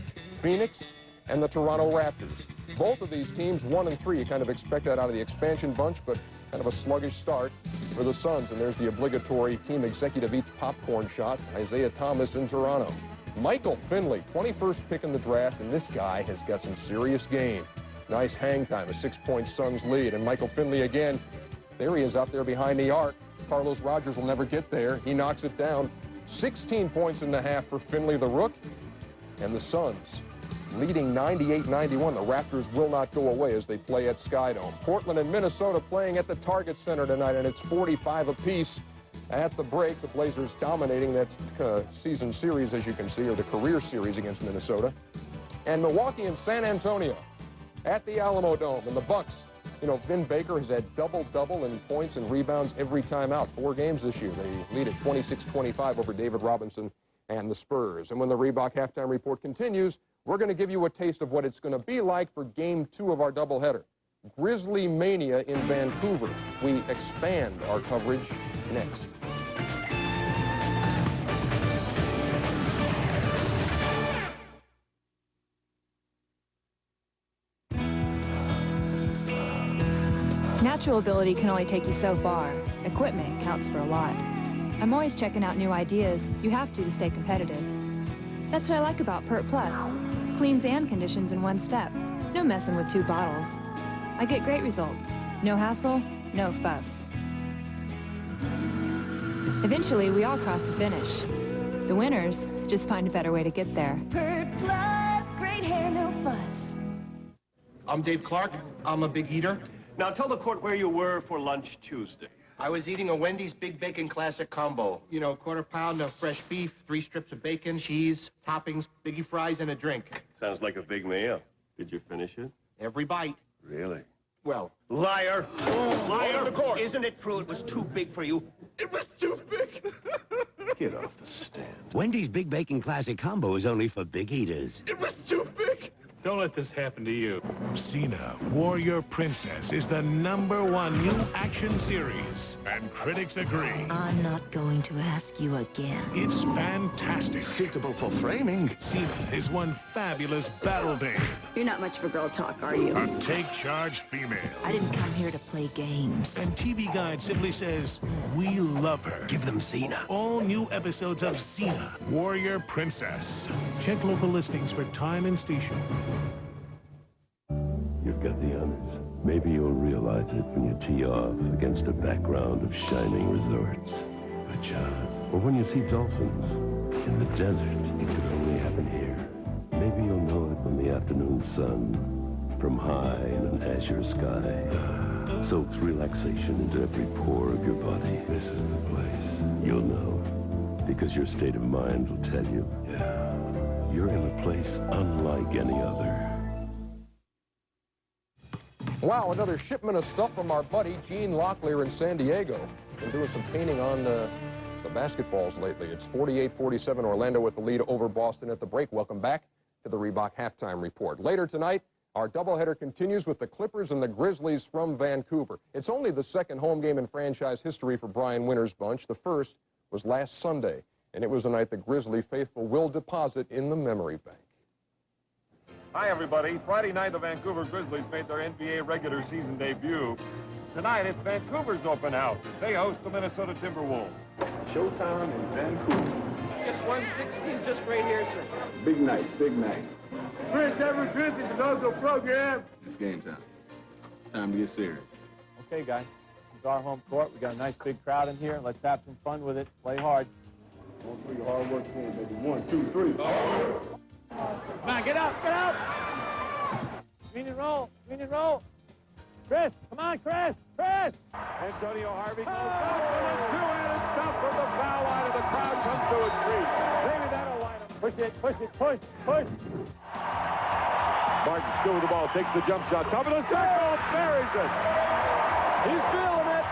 Phoenix and the Toronto Raptors. Both of these teams 1 and 3. You kind of expect that out of the expansion bunch, but kind of a sluggish start for the Suns. And there's the obligatory team executive eats popcorn shot, Isaiah Thomas in Toronto. Michael Finley, 21st pick in the draft, and this guy has got some serious game. Nice hang time, a 6-point Suns lead. And Michael Finley again, there he is out there behind the arc. Carlos Rogers will never get there. He knocks it down. 16 points in the half for Finley, the rook. And the Suns leading 98-91. The Raptors will not go away as they play at Skydome. Portland and Minnesota playing at the Target Center tonight, and it's 45 apiece at the break. The Blazers dominating that season series, as you can see, or the career series against Minnesota. And Milwaukee and San Antonio at the Alamo Dome. And the Bucks, you know, Vin Baker has had double-double in points and rebounds every time out. 4 games this year. They lead at 26-25 over David Robinson and the Spurs. And when the Reebok Halftime Report continues, we're going to give you a taste of what it's going to be like for Game 2 of our doubleheader. Grizzly Mania in Vancouver. We expand our coverage next. Natural ability can only take you so far. Equipment counts for a lot. I'm always checking out new ideas. You have to stay competitive. That's what I like about Pert Plus. Cleans and conditions in one step. No messing with 2 bottles. I get great results. No hassle, no fuss. Eventually, we all cross the finish. The winners just find a better way to get there. Pert Plus, great hair, no fuss. I'm Dave Clark. I'm a big eater. Now tell the court where you were for lunch Tuesday. I was eating a Wendy's Big Bacon Classic combo. You know, 1/4 pound of fresh beef, 3 strips of bacon, cheese, toppings, biggie fries, and a drink. Sounds like a big meal. Did you finish it? Every bite. Really? Well. Liar! Liar! The court. Isn't it true it was too big for you? It was too big. Get off the stand. Wendy's Big Bacon Classic Combo is only for big eaters. It was too big. Don't let this happen to you. Xena, Warrior Princess, is the #1 new action series, and critics agree. I'm not going to ask you again. It's fantastic. Suitable for framing. Xena is one fabulous battle dame. You're not much for girl talk, are you? A take-charge female. I didn't come here to play games. And TV Guide simply says, we love her. Give them Xena. All new episodes of Xena, Warrior Princess. Check local listings for time and station. You've got the honors. Maybe you'll realize it when you tee off against a background of shining resorts. A chance. Or when you see dolphins in the desert. It could only happen here. Maybe you'll know it when the afternoon sun, from high in an azure sky, soaks relaxation into every pore of your body. This is the place. You'll know, because your state of mind will tell you. Yeah. You're in a place unlike any other. Wow, another shipment of stuff from our buddy Gene Locklear in San Diego. Been doing some painting on the basketballs lately. It's 48-47 Orlando with the lead over Boston at the break. Welcome back to the Reebok Halftime Report. Later tonight, our doubleheader continues with the Clippers and the Grizzlies from Vancouver. It's only the second home game in franchise history for Brian Winter's bunch. The first was last Sunday, and it was the night the Grizzly faithful will deposit in the memory bank. Hi, everybody. Friday night, the Vancouver Grizzlies made their NBA regular season debut. Tonight, it's Vancouver's open house. They host the Minnesota Timberwolves. Showtime in Vancouver. Just 116, just right here, sir. Big night, big night. First ever Grizzlies inaugural program. It's game time. Time to get serious. Okay, guys. It's our home court. We got a nice big crowd in here. Let's have some fun with it. Play hard. 1, 3, hard work game, baby. 1, 2, 3. Come on, get out, get out! Screen and roll, screen and roll. Chris, come on, Chris, Chris! Antonio Harvey goes up for the two-handed stop from the foul line, and the crowd comes to its feet. Maybe that'll line up. Push it, push it, push, push. Martin still with the ball, takes the jump shot. Top of the circle, buries it. He's feeling it.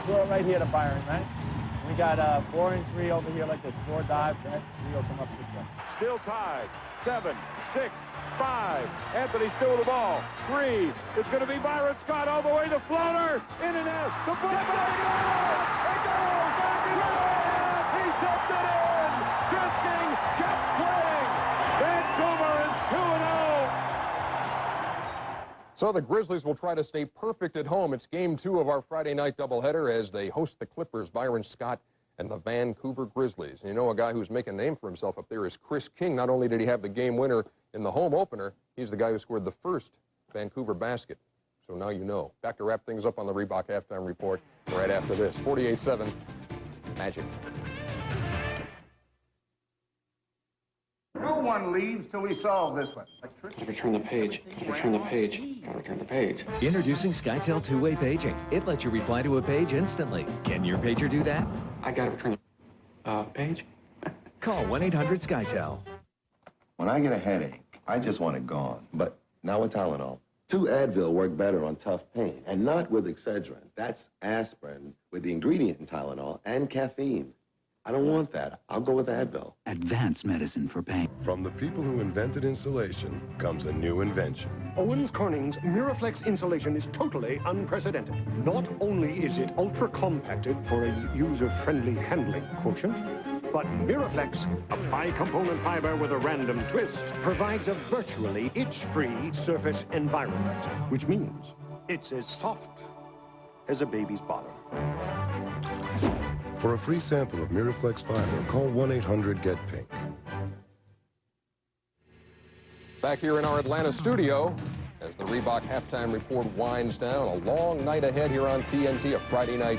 Throw it right here to Byron, right? We got 4 and 3 over here like this. 4 dives, and 3 will come up this way. Still tied. 7, 6, 5. Anthony still with the ball. 3. It's going to be Byron Scott all the way to floater. In and out. The ball. It goes. He tipped it in. Drifting. Kept playing. Vancouver is 2-0. So the Grizzlies will try to stay perfect at home. It's game 2 of our Friday night doubleheader as they host the Clippers, Byron Scott, and the Vancouver Grizzlies. And you know, a guy who's making a name for himself up there is Chris King. Not only did he have the game winner in the home opener, he's the guy who scored the first Vancouver basket. So now you know. Back to wrap things up on the Reebok Halftime Report right after this. 48-7, Magic. No one leads till we solve this one. Return the page. Return the page. Return the page. Introducing SkyTel two-way paging. It lets you reply to a page instantly. Can your pager do that? I got to return the page. Call 1-800-SkyTel. When I get a headache, I just want it gone. But not with Tylenol. 2 Advil work better on tough pain, and not with Excedrin. That's aspirin with the ingredient in Tylenol and caffeine. I don't want that. I'll go with Advil. Advanced medicine for pain. From the people who invented insulation comes a new invention. Owens Corning's Miraflex insulation is totally unprecedented. Not only is it ultra-compacted for a user-friendly handling quotient, but Miraflex, a bi-component fiber with a random twist, provides a virtually itch-free surface environment, which means it's as soft as a baby's bottom. For a free sample of Miraflex fiber, call 1-800-GET-PINK. Back here in our Atlanta studio, as the Reebok halftime report winds down, a long night ahead here on TNT, a Friday night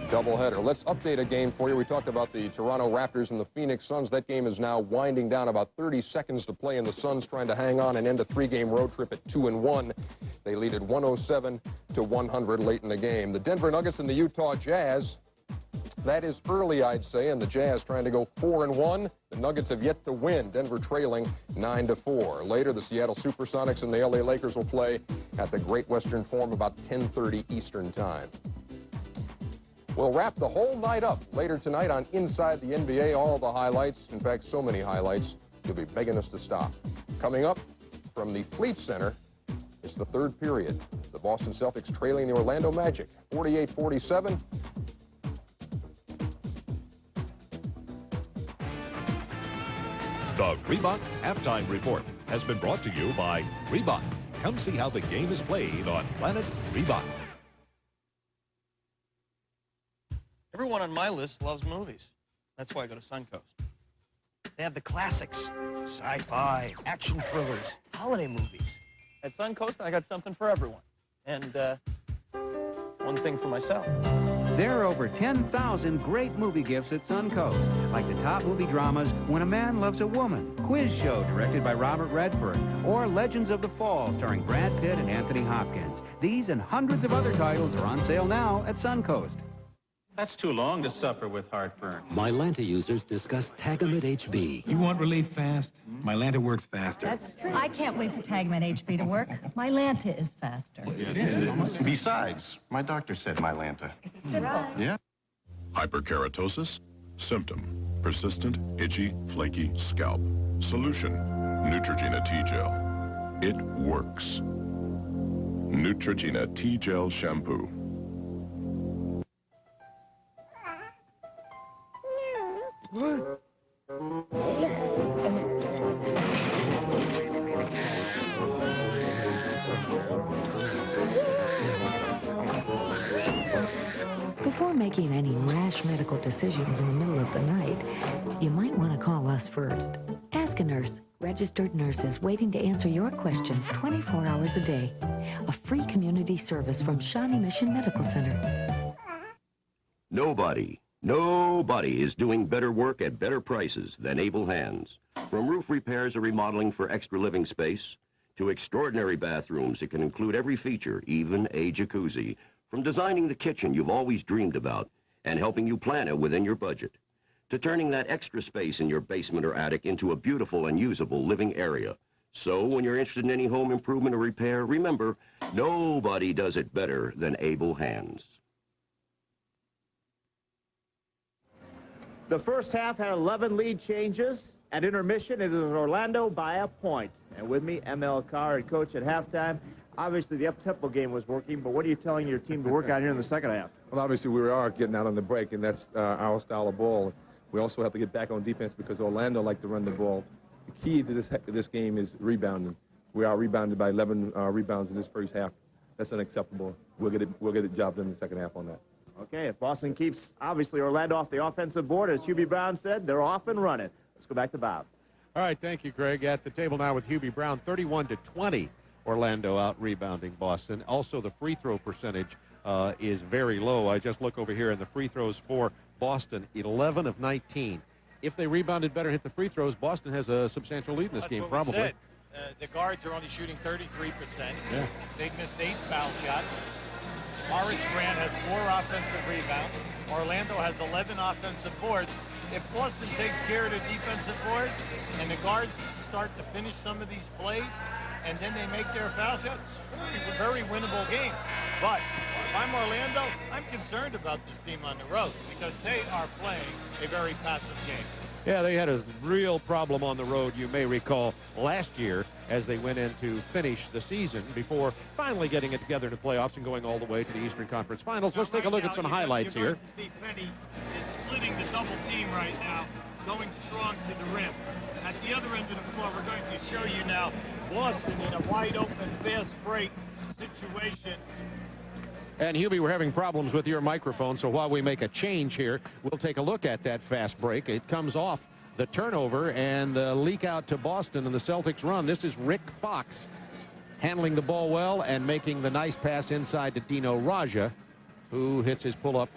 doubleheader. Let's update a game for you. We talked about the Toronto Raptors and the Phoenix Suns. That game is now winding down, about 30 seconds to play, and the Suns trying to hang on and end a three-game road trip at 2-1. They lead at 107-100 late in the game. The Denver Nuggets and the Utah Jazz, that is early, I'd say, and the Jazz trying to go 4-1. The Nuggets have yet to win. Denver trailing 9-4. Later, the Seattle Supersonics and the LA Lakers will play at the Great Western Forum about 10:30 Eastern Time. We'll wrap the whole night up later tonight on Inside the NBA. All the highlights, in fact, so many highlights, you'll be begging us to stop. Coming up from the Fleet Center, it's the third period. The Boston Celtics trailing the Orlando Magic, 48-47. The Reebok Halftime Report has been brought to you by Reebok. Come see how the game is played on Planet Reebok. Everyone on my list loves movies. That's why I go to Suncoast. They have the classics, sci-fi, action thrillers, holiday movies. At Suncoast, I got something for everyone. And one thing for myself. There are over 10,000 great movie gifts at Suncoast, like the top movie dramas When a Man Loves a Woman, Quiz Show directed by Robert Redford, or Legends of the Fall starring Brad Pitt and Anthony Hopkins. These and hundreds of other titles are on sale now at Suncoast. That's too long to suffer with heartburn. Mylanta users discuss Tagamet HB. You want relief fast? Mylanta works faster. That's true. I can't wait for Tagamet HB to work. Mylanta is faster. Besides, my doctor said Mylanta. It's simple. Yeah? Hyperkeratosis? Symptom: persistent, itchy, flaky scalp. Solution: Neutrogena T-Gel. It works. Neutrogena T-Gel Shampoo. Before making any rash medical decisions in the middle of the night, you might want to call us first. Ask a nurse. Registered nurses waiting to answer your questions 24 hours a day. A free community service from Shawnee Mission Medical Center. Nobody is doing better work at better prices than Able Hands. From roof repairs or remodeling for extra living space to extraordinary bathrooms that can include every feature, even a jacuzzi. From designing the kitchen you've always dreamed about and helping you plan it within your budget, to turning that extra space in your basement or attic into a beautiful and usable living area. So when you're interested in any home improvement or repair, remember, nobody does it better than Able Hands. The first half had 11 lead changes. At intermission, it is Orlando by a point. And with me, ML Carr, head coach at halftime. Obviously, the up-tempo game was working, but what are you telling your team to work on here in the second half? Well, obviously, we are getting out on the break, and that's our style of ball. We also have to get back on defense because Orlando like to run the ball. The key to this game is rebounding. We are rebounded by 11 rebounds in this first half. That's unacceptable. We'll get the job done in the second half on that. Okay, if Boston keeps, obviously, Orlando off the offensive board, as Hubie Brown said, they're off and running. Let's go back to Bob. All right, thank you, Greg. At the table now with Hubie Brown, 31-20. Orlando out rebounding Boston. Also, the free throw percentage is very low. I just look over here, and the free throws for Boston, 11 of 19. If they rebounded better and hit the free throws, Boston has a substantial lead in this game, probably. Said. The guards are only shooting 33%. Yeah. They've missed 8 foul shots. Morris Grant has 4 offensive rebounds. Orlando has 11 offensive boards. If Boston takes care of the defensive board and the guards start to finish some of these plays, and then they make their foul shots, very winnable game. But If I'm Orlando, I'm concerned about this team on the road because they are playing a very passive game. Yeah, they had a real problem on the road, you may recall, last year as they went in to finish the season before finally getting it together in the playoffs and going all the way to the Eastern Conference Finals. Let's take a look at some highlights here. See Penny is splitting the double team right now, going strong to the rim. At the other end of the floor, we're going to show you now Boston in a wide open fast break situation. And Hubie, we're having problems with your microphone, so while we make a change here, we'll take a look at that fast break. It comes off the turnover and the leak out to Boston and the Celtics run. This is Rick Fox handling the ball well and making the nice pass inside to Dino Raja, who hits his pull-up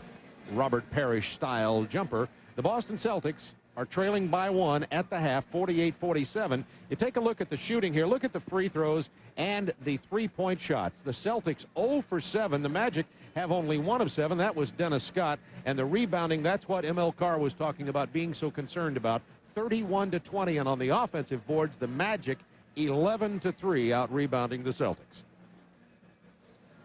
Robert Parrish-style jumper. The Boston Celtics are trailing by 1 at the half, 48-47. You take a look at the shooting here. Look at the free throws and the three-point shots. The Celtics 0 for 7. The Magic have only 1 of 7. That was Dennis Scott. And the rebounding, that's what ML Carr was talking about, being so concerned about. 31-20. And on the offensive boards, the Magic 11-3 out-rebounding the Celtics.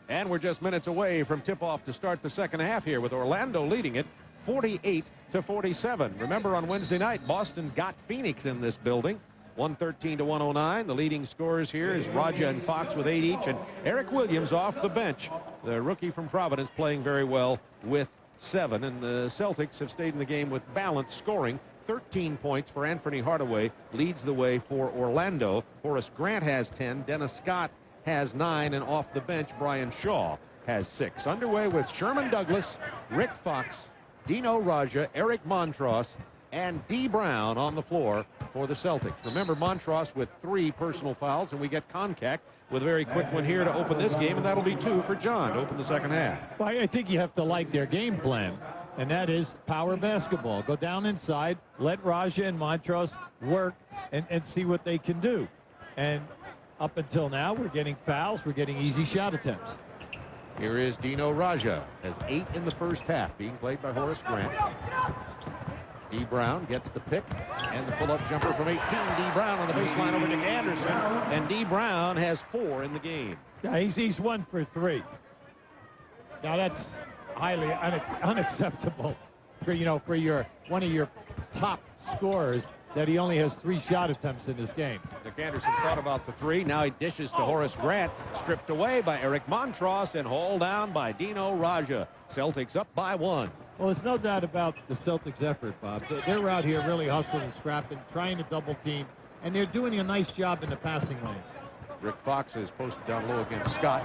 And we're just minutes away from tip-off to start the second half here with Orlando leading it 48-47. Remember, on Wednesday night, Boston got Phoenix in this building, 113-109. The leading scorers here is Raja and Fox with 8 each, and Eric Williams off the bench, the rookie from Providence, playing very well with 7. And the Celtics have stayed in the game with balanced scoring. 13 points for Anthony Hardaway leads the way for Orlando. Horace Grant has 10. Dennis Scott has 9, and off the bench, Brian Shaw has 6. Underway with Sherman Douglas, Rick Fox, Dino Raja, Eric Montross, and D. Brown on the floor for the Celtics. Remember, Montross with 3 personal fouls, and we get Concact with a very quick one here to open this game, and that'll be 2 for John to open the second half. Well, I think you have to like their game plan, and that is power basketball. Go down inside, let Raja and Montross work and see what they can do. And up until now, we're getting fouls, we're getting easy shot attempts. Here is Dino Raja, has 8 in the first half, being played by Horace Grant. D. Brown gets the pick and the pull-up jumper from 18. D. Brown on the baseline over Nick Anderson, and D. Brown has 4 in the game. Yeah, he's 1 for 3. Now that's highly unacceptable for one of your top scorers, that he only has 3 shot attempts in this game. Nick Anderson thought about the 3. Now he dishes to Horace Grant, stripped away by Eric Montross and hauled down by Dino Raja. Celtics up by 1. Well, there's no doubt about the Celtics' effort, Bob. They're out here really hustling and scrapping, trying to double team, and they're doing a nice job in the passing lanes. Rick Fox is posted down low against Scott.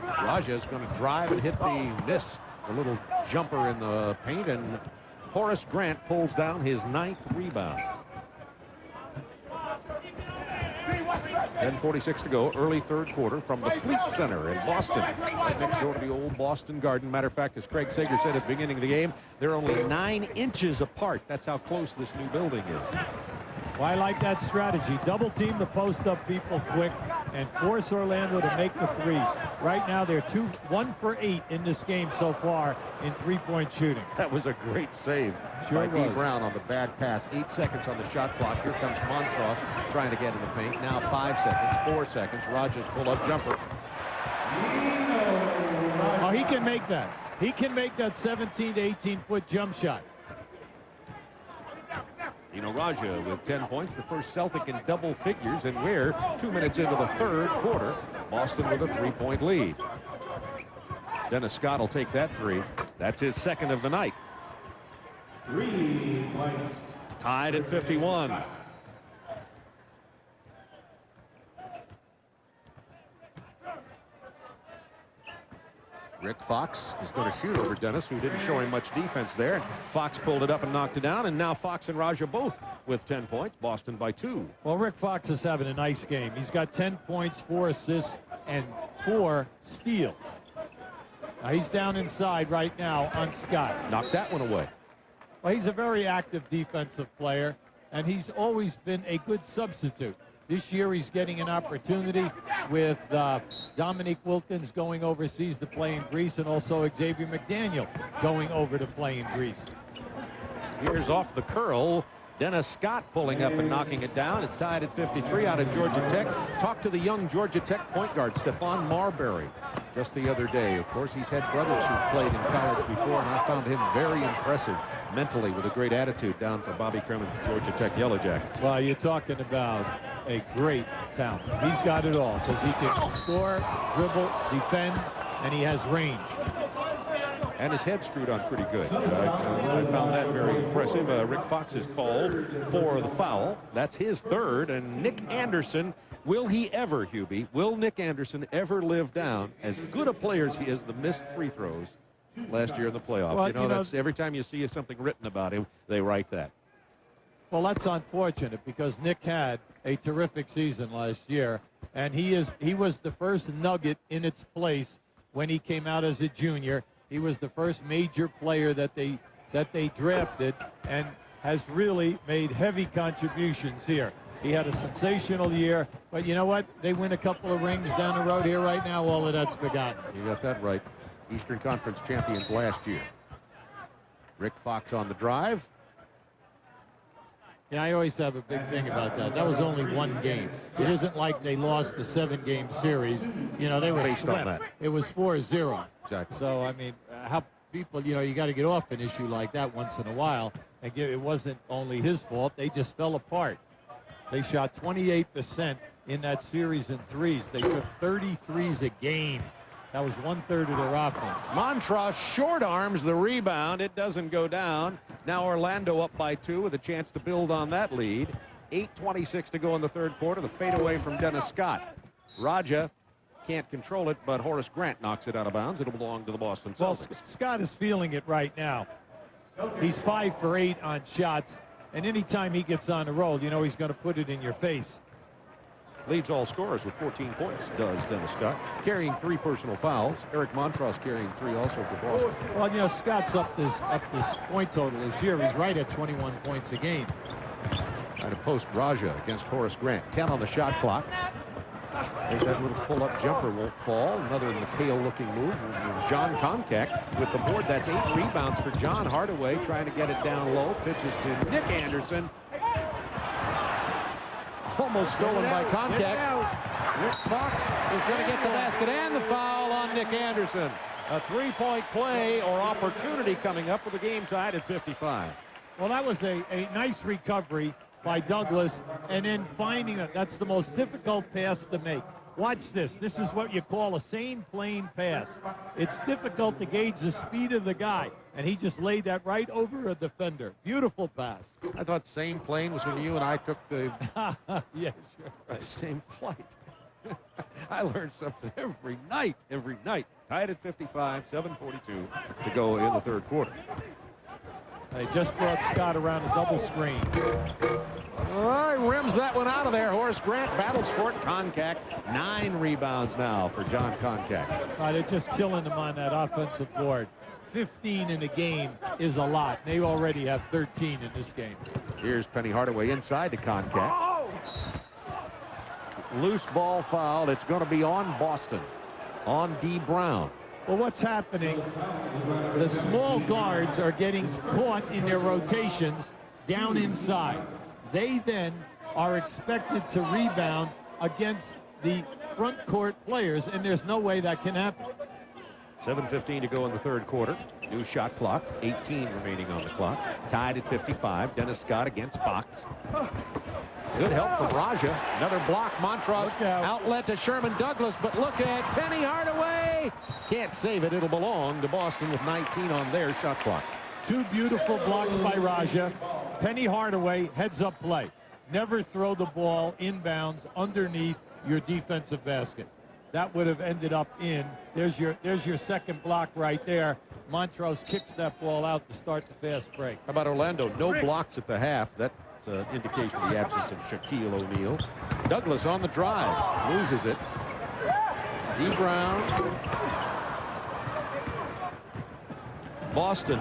Raja is going to drive and hit the miss. A little jumper in the paint, and Horace Grant pulls down his 9th rebound. 10:46 to go, early third quarter from the Fleet Center in Boston, right next door to the old Boston Garden. Matter of fact, as Craig Sager said at the beginning of the game, they're only 9 inches apart. That's how close this new building is. Well, I like that strategy. Double team the post-up people quick and force Orlando to make the threes. Right now, they're 1 for 8 in this game so far in three-point shooting. That was a great save by D. Brown on the bad pass. 8 seconds on the shot clock. Here comes Montross trying to get in the paint. Now 5 seconds, 4 seconds. Raja's pull-up jumper. Oh, he can make that. He can make that 17 to 18-foot jump shot. Dino Raja with 10 points, the first Celtic in double figures, and we're 2 minutes into the third quarter. Boston with a 3-point lead. Dennis Scott will take that 3. That's his 2nd of the night. 3 points. Tied at 51. Rick Fox is going to shoot over Dennis, who didn't show him much defense there. Fox pulled it up and knocked it down, and now Fox and Raja both with 10 points. Boston by 2. Well, Rick Fox is having a nice game. He's got 10 points, 4 assists, and 4 steals. Now he's down inside right now on Scott. Knocked that one away. Well, he's a very active defensive player, and he's always been a good substitute. This year he's getting an opportunity with Dominique Wilkins going overseas to play in Greece, and also Xavier McDaniel going over to play in Greece. Here's off the curl. Dennis Scott pulling up and knocking it down. It's tied at 53 out of Georgia Tech. Talk to the young Georgia Tech point guard, Stephon Marbury. just the other day. Of course, he's had brothers who've played in college before, and I found him very impressive mentally with a great attitude down for Bobby Cremmen's Georgia Tech Yellow Jackets. Well, you're talking about a great talent. He's got it all because he can score, dribble, defend, and he has range. And his head screwed on pretty good. I found that very impressive. Rick Fox is called for the foul. That's his third. And Nick Anderson, will he ever, Hubie, will Nick Anderson ever live down as good a player as he is the missed free throws last year in the playoffs? Well, you know, that's every time you see something written about him, they write that. Well, that's unfortunate because Nick had a terrific season last year, and he was the first nugget in its place when he came out as a junior. He was the first major player that they drafted and has really made heavy contributions here. He had a sensational year, but you know what? They win a couple of rings down the road here right now. All of that's forgotten. You got that right. Eastern Conference champions last year. Rick Fox on the drive. Yeah, I always have a big thing about that. That was only one game. It isn't like they lost the 7-game series. You know, they were based on swept. that. It was 4-0. Exactly. So, I mean, how people, you know, you got to get off an issue like that once in a while. And it wasn't only his fault. They just fell apart. They shot 28% in that series in threes. They took 33s a game. That was 1/3 of their offense. Montross short arms the rebound. It doesn't go down. Now Orlando up by 2 with a chance to build on that lead. 8:26 to go in the third quarter. The fadeaway from Dennis Scott. Raja can't control it, but Horace Grant knocks it out of bounds. It'll belong to the Boston Celtics. Well, Scott is feeling it right now. He's 5 for 8 on shots, and anytime he gets on the roll, you know he's going to put it in your face. Leads all scorers with 14 points, does Dennis Scott. Carrying 3 personal fouls. Eric Montross carrying 3 also for Boston. Well, you know, Scott's up this point total this year. He's right at 21 points a game. Trying to post Raja against Horace Grant. 10 on the shot clock. There's that little pull-up jumper won't fall. Another McHale-looking move. John Comcack with the board. That's 8 rebounds for John Hardaway, trying to get it down low. Pitches to Nick Anderson. Almost stolen by Comcack. Rick Fox is going to get the basket and the foul on Nick Anderson. A 3-point play or opportunity coming up with the game tied at 55. Well, that was a nice recovery by Douglas, and then finding it. That's the most difficult pass to make. Watch this. This is what you call a sane plane pass. It's difficult to gauge the speed of the guy, and he just laid that right over a defender. Beautiful pass. I thought same plane was when you and I took the yeah, sure. Right. Same flight. I learned something every night. Tied at 55, 7:42 to go in the third quarter. They just brought Scott around a double screen. Rims that one out of there. Horace Grant battles for it. Comcack, 9 rebounds now for John Comcack. They're just killing him on that offensive board. 15 in a game is a lot. They already have 13 in this game. Here's Penny Hardaway inside to Comcack. Loose ball foul. It's going to be on Boston, on D. Brown. Well, what's happening, the small guards are getting caught in their rotations down inside. They then are expected to rebound against the front court players, and there's no way that can happen. 7:15 to go in the third quarter. New shot clock, 18 remaining on the clock. Tied at 55. Dennis Scott against Fox. Good help from Raja. Another block. Montross outlet to Sherman Douglas, but look at Penny Hardaway. Can't save it. It'll belong to Boston with 19 on their shot clock. 2 beautiful blocks by Raja. Penny Hardaway, heads-up play. Never throw the ball inbounds underneath your defensive basket. That would have ended up in. There's your second block right there. Montross kicks that ball out to start the fast break. How about Orlando? No blocks at the half. That's an indication of the absence of Shaquille O'Neal. Douglas on the drive. Loses it. D. Brown. Boston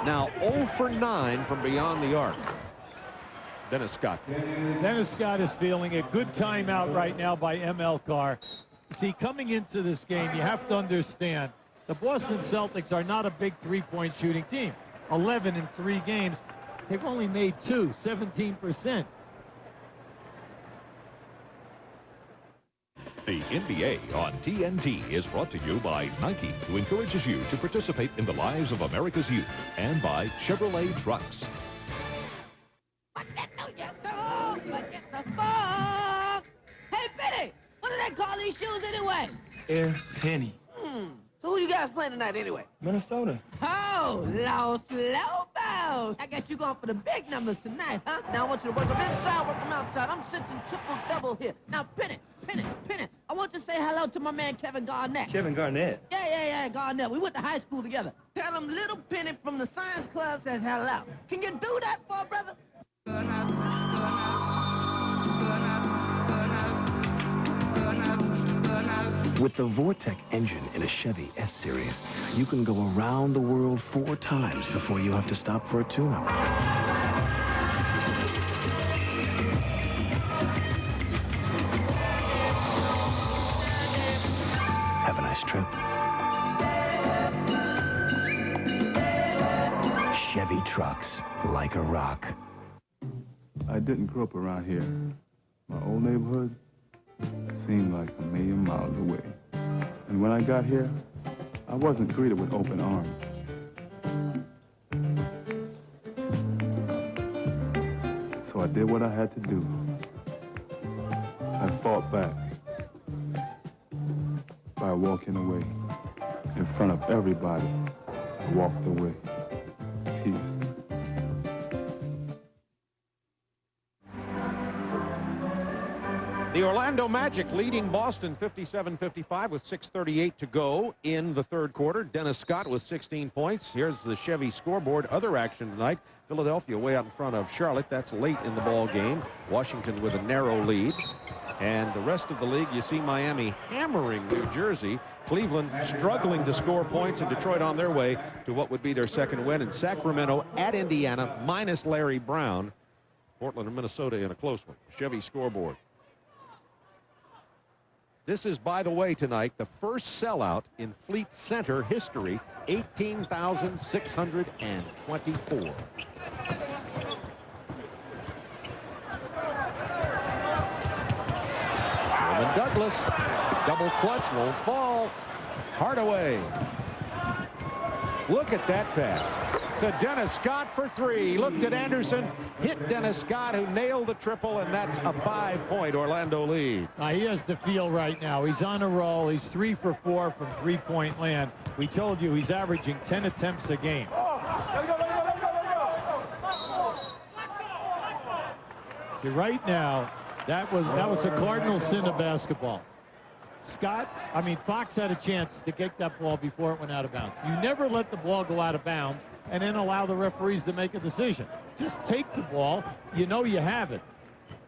now 0 for 9 from beyond the arc. Dennis Scott. Dennis Scott is feeling a good timeout right now by ML Carr. See, coming into this game, you have to understand the Boston Celtics are not a big three-point shooting team. 11 in 3 games. They've only made 2, 17%. The NBA on TNT is brought to you by Nike, who encourages you to participate in the lives of America's youth, and by Chevrolet Trucks. Hey, Benny, what do they call these shoes anyway? Air Penny. So who you guys playing tonight anyway? Minnesota. Oh, Los Lobos. I guess you're going for the big numbers tonight, huh? Now I want you to work them inside, work them outside. I'm sensing triple-double here. Now, Penny, I want you to say hello to my man Kevin Garnett. Kevin Garnett. Yeah, Garnett. We went to high school together. Tell him little Penny from the science club says hello. Can you do that for a brother? With the Vortec engine in a Chevy S-Series, you can go around the world 4 times before you have to stop for a tune-up. Have a nice trip. Chevy trucks, like a rock. I didn't grow up around here. My old neighborhood seemed like a million miles away. And when I got here, I wasn't greeted with open arms. So I did what I had to do. I fought back by walking away. In front of everybody, I walked away. Peace. The Orlando Magic leading Boston 57-55 with 6:38 to go in the third quarter. Dennis Scott with 16 points. Here's the Chevy scoreboard. Other action tonight. Philadelphia way out in front of Charlotte. That's late in the ball game. Washington with a narrow lead. And the rest of the league, you see Miami hammering New Jersey. Cleveland struggling to score points, and Detroit on their way to what would be their second win. And Sacramento at Indiana minus Larry Brown. Portland and Minnesota in a close one. Chevy scoreboard. This is, by the way, tonight, the first sellout in Fleet Center history, 18,624. Roman Douglas, double clutch, won't fall. Hardaway. Look at that pass to Dennis Scott for 3. Looked at Anderson, hit Dennis Scott, who nailed the triple, and that's a 5-point Orlando lead. He has the feel right now. He's on a roll. He's 3 for 4 from three-point land. We told you he's averaging 10 attempts a game. See, right now, that was a cardinal sin of basketball. Fox had a chance to kick that ball before it went out of bounds. You never let the ball go out of bounds and then allow the referees to make a decision. Just take the ball. You know you have it.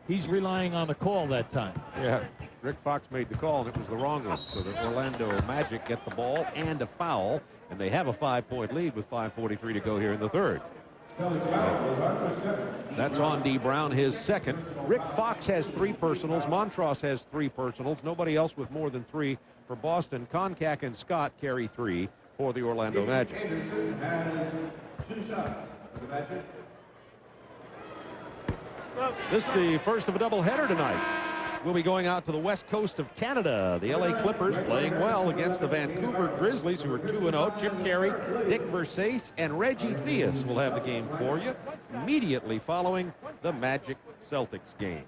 He's relying on the call that time. Yeah, Rick Fox made the call, and it was the wrong one. So the Orlando Magic get the ball and a foul, and they have a 5-point lead with 5:43 to go here in the third. That's on D. Brown, his second. Rick Fox has 3 personals. Montross has 3 personals. Nobody else with more than 3 for Boston. Koncak and Scott carry 3 for the Orlando Magic. Anderson has 2 shots for the Magic. This is the first of a doubleheader tonight. We'll be going out to the west coast of Canada. The LA Clippers playing well against the Vancouver Grizzlies, who are 2-0. Chip Carey, Dick Versace, and Reggie Theus will have the game for you immediately following the Magic Celtics game.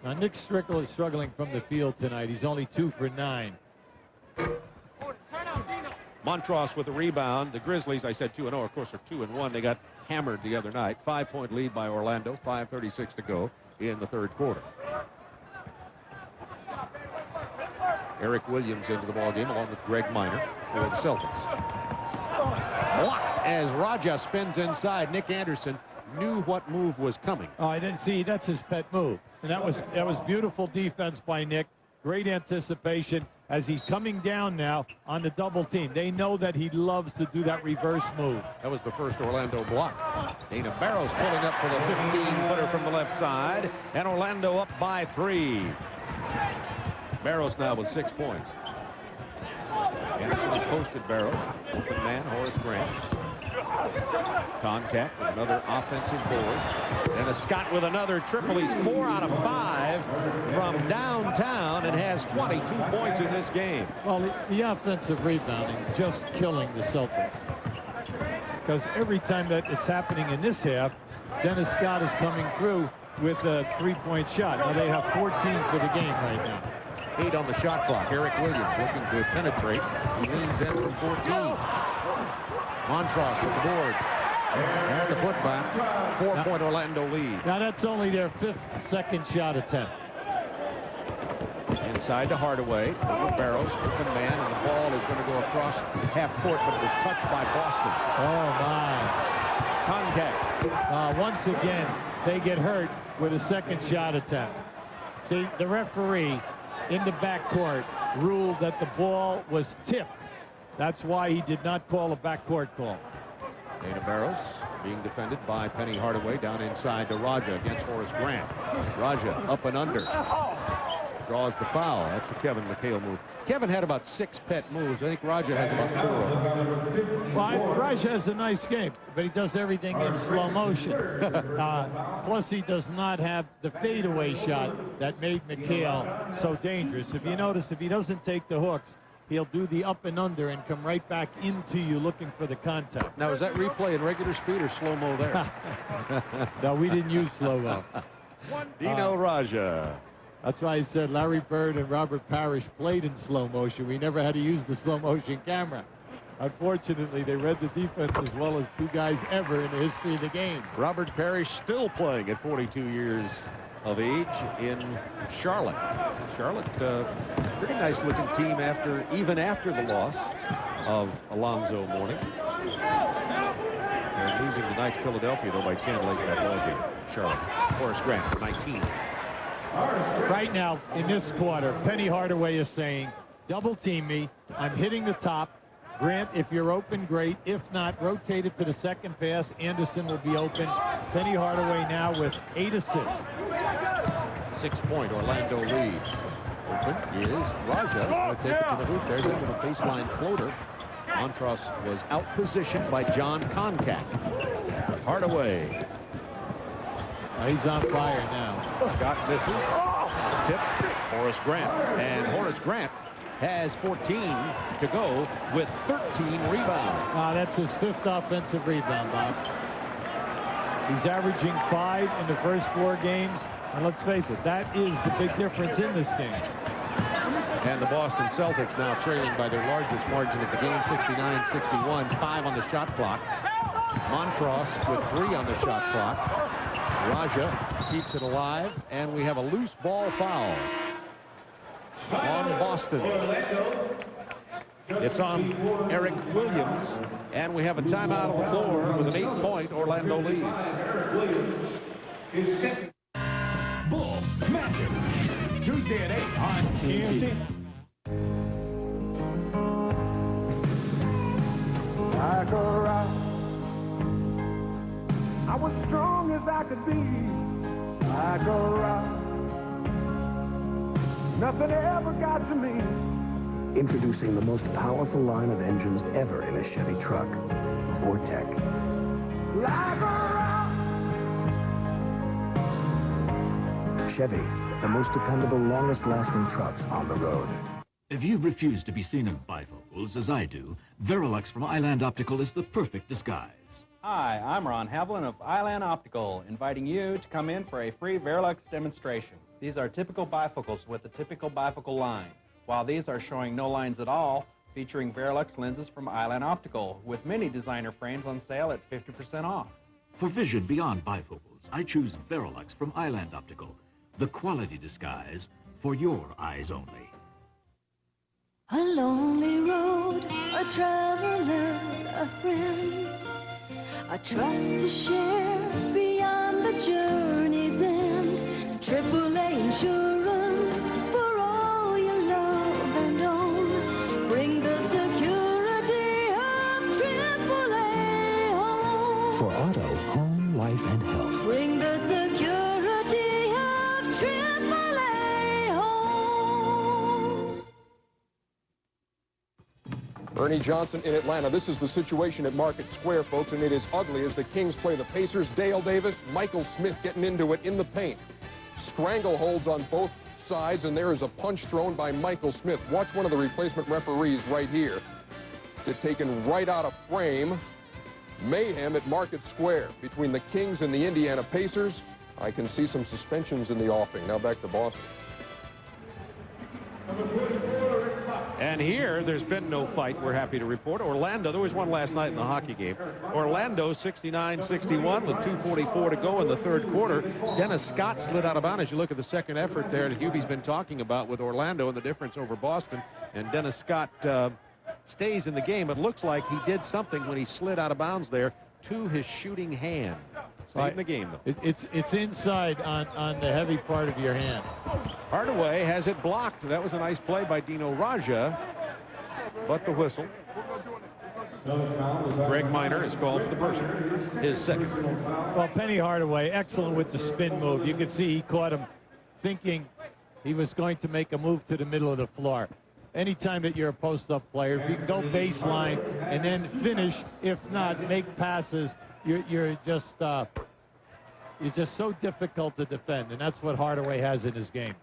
Now, Nick Strickle is struggling from the field tonight. He's only 2 for 9. Montross with the rebound. The Grizzlies, I said 2-0, of course, are 2-1. They got hammered the other night. 5-point lead by Orlando. 5:36 to go in the third quarter. Eric Williams into the ballgame along with Greg Minor for the Celtics. Blocked as Raja spins inside. Nick Anderson knew what move was coming. Oh, I didn't see. That's his pet move. And that was beautiful defense by Nick. Great anticipation as he's coming down now on the double team. They know that he loves to do that reverse move. That was the first Orlando block. Dana Barros pulling up for the 15-footer from the left side. And Orlando up by 3. Barros now with 6 points. Anderson has posted Barros. Open man, Horace Grant. Contact with another offensive board. Dennis Scott with another triple. He's 4 out of 5 from downtown and has 22 points in this game. Well, the offensive rebounding just killing the Celtics. Because every time that it's happening in this half, Dennis Scott is coming through with a three-point shot. Now they have 14 for the game right now. 8 on the shot clock. Eric Williams looking to penetrate. He leans in from 14. Montross with the board. And the putback. 4-point Orlando lead. Now that's only their 5th second shot attempt. Inside to Hardaway. Over Barrows. Open man. And the ball is going to go across half court, but it was touched by Boston. Oh, my. Contact. Once again, they get hurt with a second shot attempt. See, the referee in the backcourt ruled that the ball was tipped. That's why he did not call a backcourt call. Dana Barrows being defended by Penny Hardaway down inside to Raja against Horace Grant. Raja up and under. Draws the foul. That's the Kevin McHale move. Kevin had about 6 pet moves. I think Raja has about 4. Well, Raja has a nice game, but he does everything in slow motion. Plus, he does not have the fadeaway shot that made McHale so dangerous. If you notice, if he doesn't take the hooks, he'll do the up and under and come right back into you looking for the contact. Now, is that replay in regular speed or slow-mo there? No, we didn't use slow-mo. Dino Raja. That's why I said Larry Bird and Robert Parrish played in slow motion. We never had to use the slow motion camera. Unfortunately, they read the defense as well as 2 guys ever in the history of the game. Robert Parrish still playing at 42 years of age in Charlotte. Charlotte, pretty nice looking team even after the loss of Alonzo Mourning. They're losing tonight to Philadelphia, though, by 10 late in that ball game. Charlotte. Horace Grant for 19. Right now, in this quarter, Penny Hardaway is saying, double team me. I'm hitting the top. Grant, if you're open, great. If not, rotate it to the second pass. Anderson will be open. Penny Hardaway now with 8 assists. 6-point Orlando lead. Open is Raja. Going to take it to the hoop. There's into the baseline floater. Montross was outpositioned by John Concat. Hardaway. He's on fire now. Scott misses. Tip. Horace Grant. And Horace Grant has 14 to go with 13 rebounds. That's his 5th offensive rebound, Bob. He's averaging 5 in the first 4 games. And let's face it, that is the big difference in this game. And the Boston Celtics now trailing by their largest margin of the game, 69-61. 5 on the shot clock. Montross with 3 on the shot clock. Raja keeps it alive, and we have a loose ball foul on Boston. It's on Eric Williams, and we have a timeout on the floor with an 8-point Orlando lead. Bulls Magic, Tuesday at 8 on TNT. Like a rock, I was strong as I could be. Like a rock, nothing ever got to me. Introducing the most powerful line of engines ever in a Chevy truck, Vortec. Like a rock. Chevy, the most dependable, longest-lasting trucks on the road. If you refuse to be seen in bifocals, as I do, Verilux from Island Optical is the perfect disguise. Hi, I'm Ron Havlin of Island Optical, inviting you to come in for a free Verilux demonstration. These are typical bifocals with the typical bifocal line, while these are showing no lines at all, featuring Verilux lenses from Island Optical, with many designer frames on sale at 50% off. For vision beyond bifocals, I choose Verilux from Island Optical, the quality disguise for your eyes only. A lonely road, a traveler, a friend, a trust to share beyond the journey's end. AAA insurance for all you love and own. Bring the security of AAA home. For auto, home, life, and health. Bring the security of AAA home. Ernie Johnson in Atlanta. This is the situation at Market Square, folks, and it is ugly as the Kings play the Pacers. Dale Davis, Michael Smith getting into it in the paint. Strangleholds on both sides, and there is a punch thrown by Michael Smith. Watch one of the replacement referees right here. They're taken right out of frame. Mayhem at Market Square between the Kings and the Indiana Pacers. I can see some suspensions in the offing. Now back to Boston. And here, there's been no fight, we're happy to report. Orlando, there was one last night in the hockey game. Orlando 69-61 with 2:44 to go in the third quarter. Dennis Scott slid out of bounds. As you look at the second effort there that Hubie's been talking about with Orlando and the difference over Boston. And Dennis Scott stays in the game. It looks like he did something when he slid out of bounds there to his shooting hand. Stayed in the game, though. It's inside on the heavy part of your hand. Hardaway has it blocked. That was a nice play by Dino Raja, but the whistle. Greg Minor is called for the person, his second. Well, Penny Hardaway, excellent with the spin move. You could see he caught him thinking he was going to make a move to the middle of the floor. Anytime that you're a post-up player, if you can go baseline and then finish, if not, make passes, you're just so difficult to defend, and that's what Hardaway has in his game.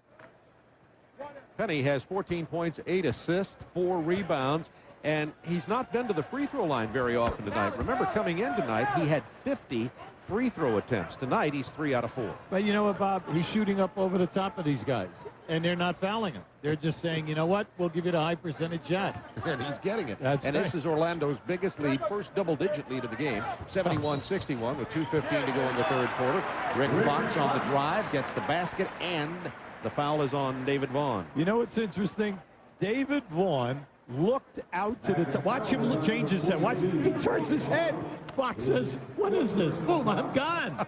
Penny has 14 points, 8 assists, 4 rebounds, and he's not been to the free throw line very often tonight. Remember, coming in tonight, he had 50 free throw attempts. Tonight, he's 3 out of 4. But you know what, Bob? He's shooting up over the top of these guys, and they're not fouling him. They're just saying, you know what, we'll give you the high percentage shot. And he's getting it. That's and right. This is Orlando's biggest lead, first double-digit lead of the game, 71-61 with 2:15 to go in the third quarter. Rick Fox on the drive, gets the basket, and the foul is on David Vaughn. You know what's interesting? David Vaughn looked out to the top. Watch him change his head. Watch. He turns his head. Fox says, what is this? Boom, I'm gone.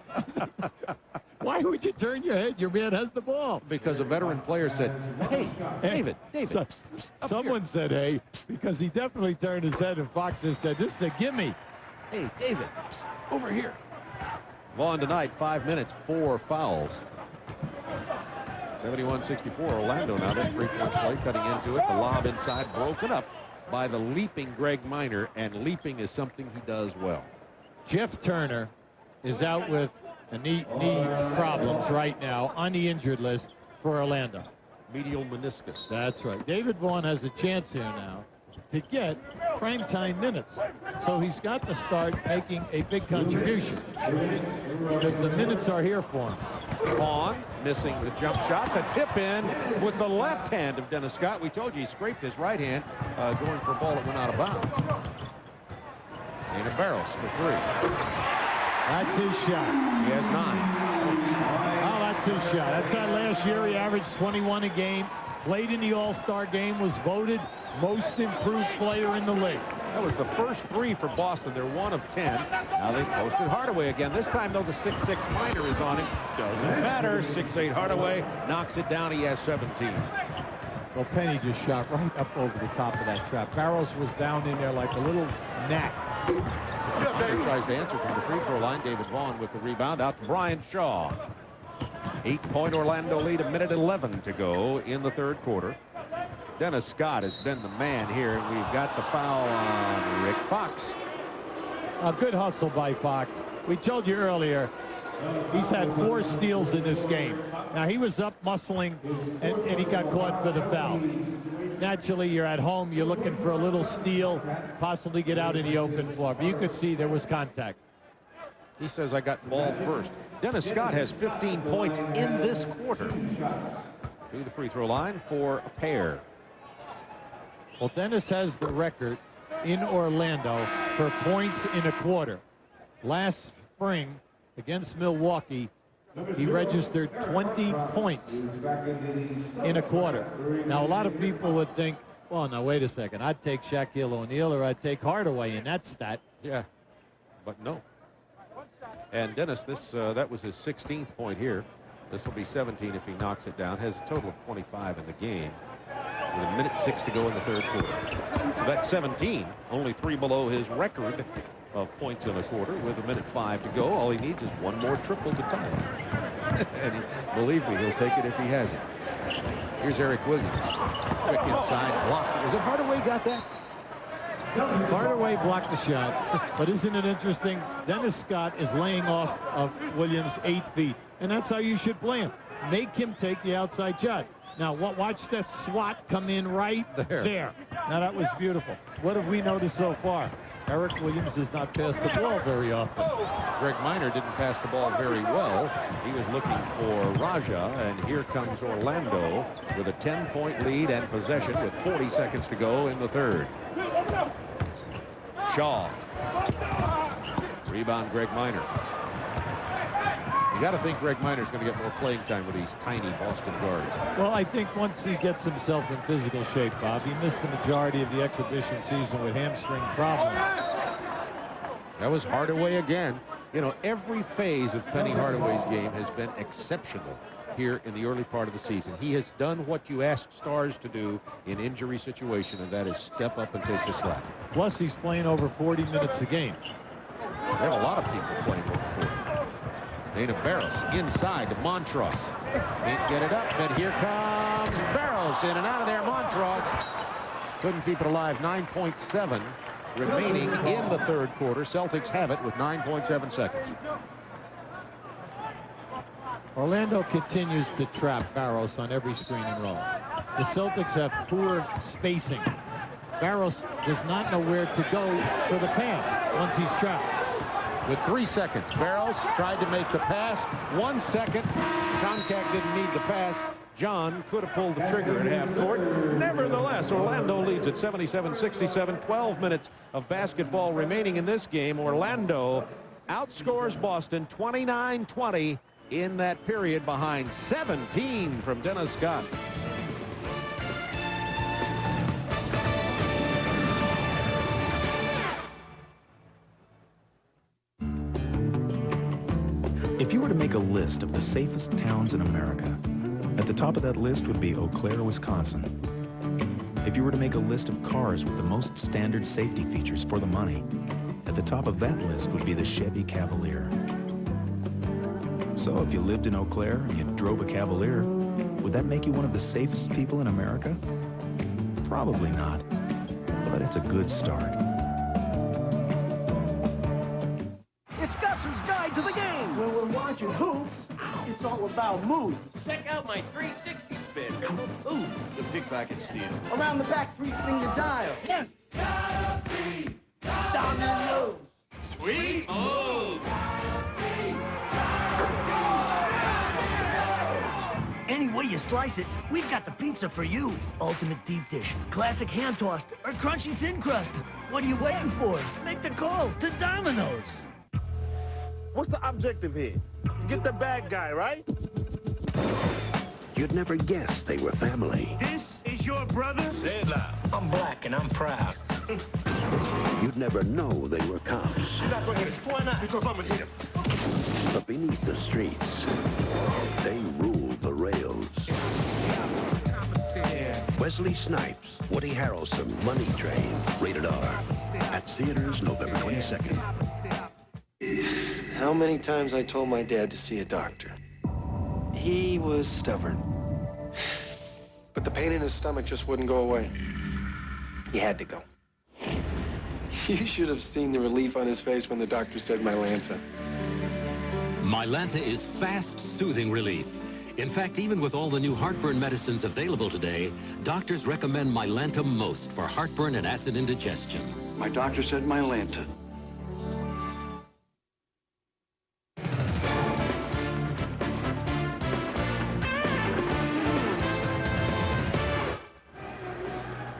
Why would you turn your head? Your man has the ball. Because a veteran player said, hey, David. Someone said, hey, because he definitely turned his head, and Fox just said, this is a gimme. Hey, David, over here. Vaughn tonight, 5 minutes, 4 fouls. 71-64, Orlando now. That three-point play cutting into it. The lob inside broken up by the leaping Greg Minor, and leaping is something he does well. Jeff Turner is out with knee problems right now on the injured list for Orlando. Medial meniscus. That's right. David Vaughn has a chance here now to get primetime minutes. So he's got to start making a big contribution because the minutes are here for him. Vaughn missing the jump shot. The tip in with the left hand of Dennis Scott. We told you he scraped his right hand going for a ball that went out of bounds. Dana Barros for 3. That's his shot. He has 9. Oh, that's his shot. That's not last year. He averaged 21 a game. Played in the All-Star game. Was voted most improved player in the league. That was the first 3 for Boston. They're 1 of 10. Now they posted Hardaway again. This time, though, the 6'6 Minor is on him. Doesn't matter. 6'8 Hardaway knocks it down. He has 17. Well, Penny just shot right up over the top of that trap. Barros was down in there like a little gnat. He tries to answer from the free throw line. David Vaughn with the rebound out to Brian Shaw. 8-point Orlando lead, 1:11 to go in the third quarter. Dennis Scott has been the man here, and we've got the foul on Rick Fox. A good hustle by Fox. We told you earlier, he's had 4 steals in this game. Now, he was up muscling, and he got caught for the foul. Naturally, you're at home, you're looking for a little steal, possibly get out in the open floor. But you could see there was contact. He says, I got ball first. Dennis Scott has 15 points in this quarter. To the free throw line for a pair. Well, Dennis has the record in Orlando for points in a quarter. Last spring against Milwaukee, he registered 20 points in a quarter. Now, a lot of people would think, well, now, wait a second. I'd take Shaquille O'Neal or I'd take Hardaway in that stat. Yeah, but no. And Dennis, that was his 16th point here. This will be 17 if he knocks it down. Has a total of 25 in the game. With 1:06 to go in the third quarter. So that's 17, only 3 below his record of points in a quarter with 1:05 to go. All he needs is 1 more triple to tie it. And believe me, he'll take it if he has it. Here's Eric Williams. Quick inside block. Was it Hardaway got that? Hardaway blocked the shot, but isn't it interesting? Dennis Scott is laying off of Williams 8 feet, and that's how you should play him. Make him take the outside shot. Now, watch the swat come in right there. Now, that was beautiful. What have we noticed so far? Eric Williams does not pass the ball very often. Greg Minor didn't pass the ball very well. He was looking for Raja, and here comes Orlando with a 10-point lead and possession with 40 seconds to go in the third. Shaw. Rebound, Greg Minor. You got to think Greg Minor's going to get more playing time with these tiny Boston guards. Well, I think once he gets himself in physical shape, Bob, he missed the majority of the exhibition season with hamstring problems. That was Hardaway again. You know, every phase of Penny Hardaway's game has been exceptional here in the early part of the season. He has done what you ask stars to do in injury situation, and that is step up and take the slack. Plus, he's playing over 40 minutes a game. They have a lot of people playing over 40. Dana Barros inside to Montross. Can't get it up, but here comes Barros in and out of there. Montross couldn't keep it alive. 9.7 remaining in the third quarter. Celtics have it with 9.7 seconds. Orlando continues to trap Barros on every screen and roll. The Celtics have poor spacing. Barros does not know where to go for the pass once he's trapped. With 3 seconds, Barros tried to make the pass. 1 second. Koncak didn't need the pass. John could have pulled the trigger at half court. Nevertheless, Orlando leads at 77-67. 12 minutes of basketball remaining in this game. Orlando outscores Boston 29-20 in that period, behind 17 from Dennis Scott. If you were to make a list of the safest towns in America, at the top of that list would be Eau Claire, Wisconsin. If you were to make a list of cars with the most standard safety features for the money, at the top of that list would be the Chevy Cavalier. So if you lived in Eau Claire and you drove a Cavalier, would that make you one of the safest people in America? Probably not, but it's a good start. It's Gus's Guide to the Game. When we're watching hoops, it's all about moves. Check out my 360 spin. Ooh, the pickpocket steal. Around the back, 3-finger dial. Yes. Down your nose. Sweet move. Any way you slice it, we've got the pizza for you. Ultimate deep dish, classic hand tossed, or crunchy thin crust. What are you waiting for? Make the call to Domino's. What's the objective here? Get the bad guy, right? You'd never guess they were family. This is your brother? Say it loud. I'm black and I'm proud. You'd never know they were cops. You're not gonna hit him. Why not? Because I'm gonna hit him. But beneath the streets, they ruled the rails. Wesley Snipes, Woody Harrelson, Money Train, rated R. At theaters November 22nd. How many times I told my dad to see a doctor? He was stubborn. But the pain in his stomach just wouldn't go away. He had to go. You should have seen the relief on his face when the doctor said Mylanta. Mylanta is fast, soothing relief. In fact, even with all the new heartburn medicines available today, doctors recommend Mylanta most for heartburn and acid indigestion. My doctor said Mylanta.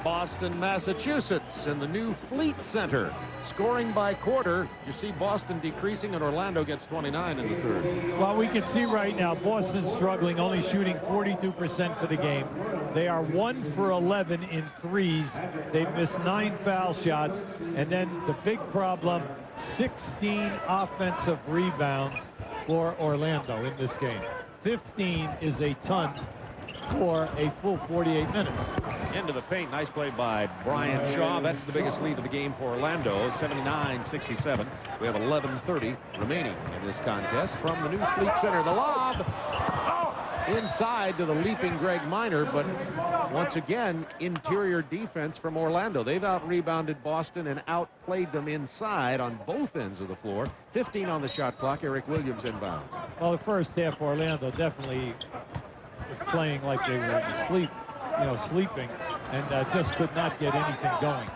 Boston, Massachusetts, in the new Fleet Center. Scoring by quarter. You see Boston decreasing, and Orlando gets 29 in the third. Well, we can see right now Boston's struggling, only shooting 42% for the game. They are 1 for 11 in threes. They've missed 9 foul shots. And then the big problem, 16 offensive rebounds for Orlando in this game. 15 is a ton for a full 48 minutes. Into the paint. Nice play by Brian Shaw. That's the biggest lead of the game for Orlando, 79-67. We have 11:30 remaining in this contest from the new Fleet Center. The lob. Oh! inside to the leaping Greg Minor, but once again, interior defense from Orlando. They've out-rebounded Boston and outplayed them inside on both ends of the floor. 15 on the shot clock. Eric Williams inbound. Well, the first half, Orlando definitely was playing like they were asleep, sleeping, and just could not get anything going.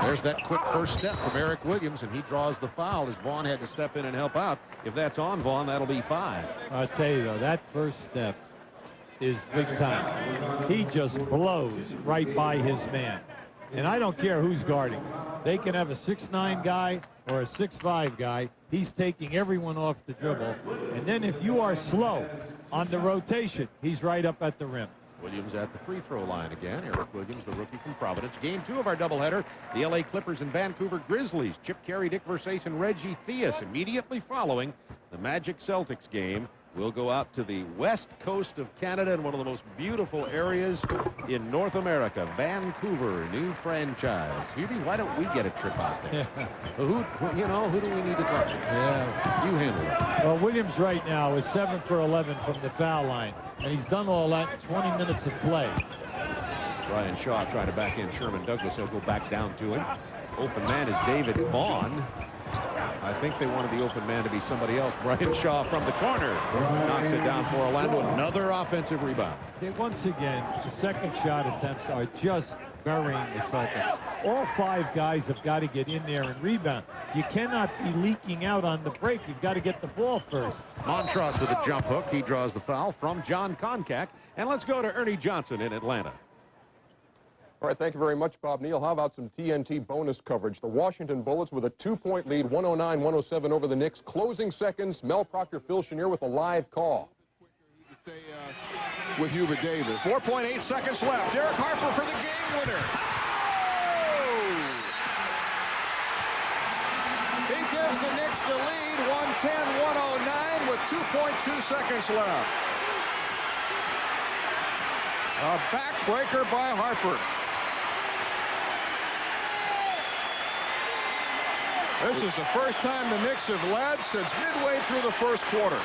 There's that quick first step from Eric Williams, and he draws the foul as Vaughn had to step in and help out. If that's on Vaughn, that'll be 5. I'll tell you, though, that first step is big time. He just blows right by his man. And I don't care who's guarding. They can have a 6'9" guy or a 6'5" guy. He's taking everyone off the dribble. And then if you are slow on the rotation, he's right up at the rim. Williams at the free throw line again. Eric Williams, the rookie from Providence. Game 2 of our doubleheader. The LA Clippers and Vancouver Grizzlies. Chip Carey, Dick Versace, and Reggie Theus. Immediately following the Magic Celtics game, we'll go out to the west coast of Canada in one of the most beautiful areas in North America. Vancouver, new franchise. Hubie, why don't we get a trip out there? Who do we need to talk to? Yeah. You handle it. Well, Williams right now is 7 for 11 from the foul line. And he's done all that in 20 minutes of play. Ryan Shaw trying to back in Sherman Douglas. He'll go back down to him. Open man is David Vaughn. I think they wanted the open man to be somebody else. Brian Shaw from the corner knocks it down for Orlando. Another offensive rebound. See, once again, the second shot attempts are just burying the Celtics. All 5 guys have got to get in there and rebound. You cannot be leaking out on the break. You've got to get the ball first. Montross with a jump hook. He draws the foul from John Koncak. And let's go to Ernie Johnson in Atlanta. All right, thank you very much, Bob Neal. How about some TNT bonus coverage? The Washington Bullets with a 2-point lead, 109-107 over the Knicks. Closing seconds, Mel Proctor, Phil Chenier with a live call. With Hubert Davis. 4.8 seconds left. Derek Harper for the game winner. He gives the Knicks the lead, 110-109 with 2.2 seconds left. A backbreaker by Harper. This is the first time the Knicks have led since midway through the first quarter.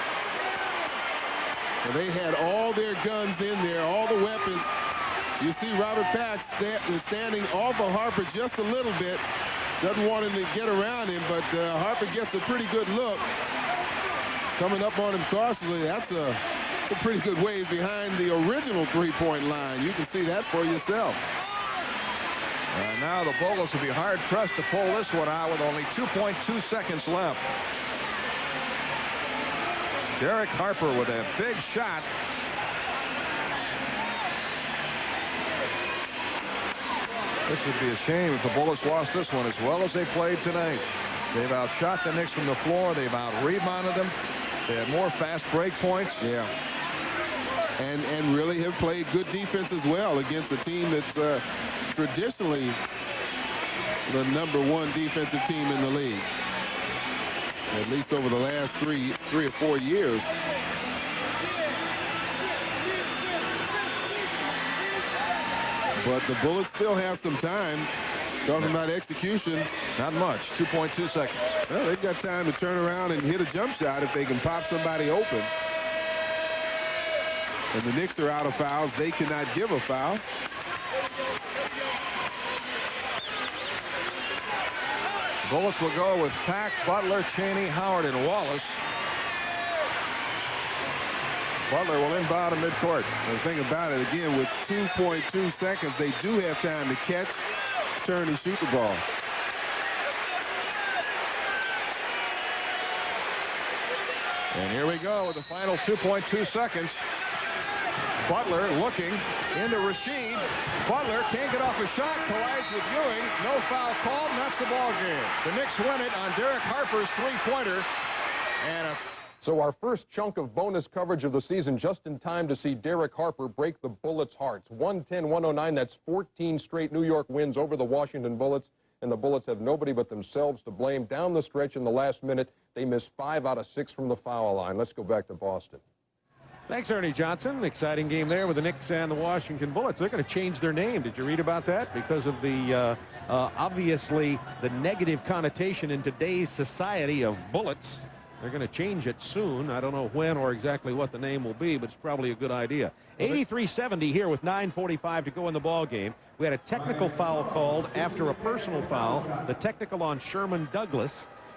And they had all their guns in there, all the weapons. You see Robert Pax standing off of Harper just a little bit. Doesn't want him to get around him, but Harper gets a pretty good look. Coming up on him cautiously. That's a pretty good ways behind the original three-point line. You can see that for yourself. And now the Bullets will be hard-pressed to pull this one out with only 2.2 seconds left. Derek Harper with a big shot. This would be a shame if the Bullets lost this one as well as they played tonight. They've outshot the Knicks from the floor. They've out-rebounded them. They had more fast break points. Yeah. And really have played good defense as well against a team that's traditionally the #1 defensive team in the league. At least over the last three or 4 years. But the Bullets still have some time. Talking about execution. Not much. 2.2 seconds. Well, they've got time to turn around and hit a jump shot if they can pop somebody open. And the Knicks are out of fouls. They cannot give a foul. Bullets will go with Pack, Butler, Chaney, Howard, and Wallace. Butler will inbound in midcourt. The thing about it, again, with 2.2 seconds, they do have time to catch, turn, and shoot the ball. And here we go with the final 2.2 seconds. Butler looking into Rasheed. Butler can't get off a shot, collides with Ewing. No foul called, and that's the ball game. The Knicks win it on Derek Harper's three-pointer. So our first chunk of bonus coverage of the season just in time to see Derek Harper break the Bullets' hearts. 110-109, that's 14 straight New York wins over the Washington Bullets, and the Bullets have nobody but themselves to blame. Down the stretch in the last minute, they missed 5 out of 6 from the foul line. Let's go back to Boston. Thanks, Ernie Johnson. Exciting game there with the Knicks and the Washington Bullets. They're going to change their name. Did you read about that? Because of the, obviously, the negative connotation in today's society of bullets. They're going to change it soon. I don't know when or exactly what the name will be, but it's probably a good idea. 83-70 here with 9:45 to go in the ball game. We had a technical foul called after a personal foul. The technical on Sherman Douglas,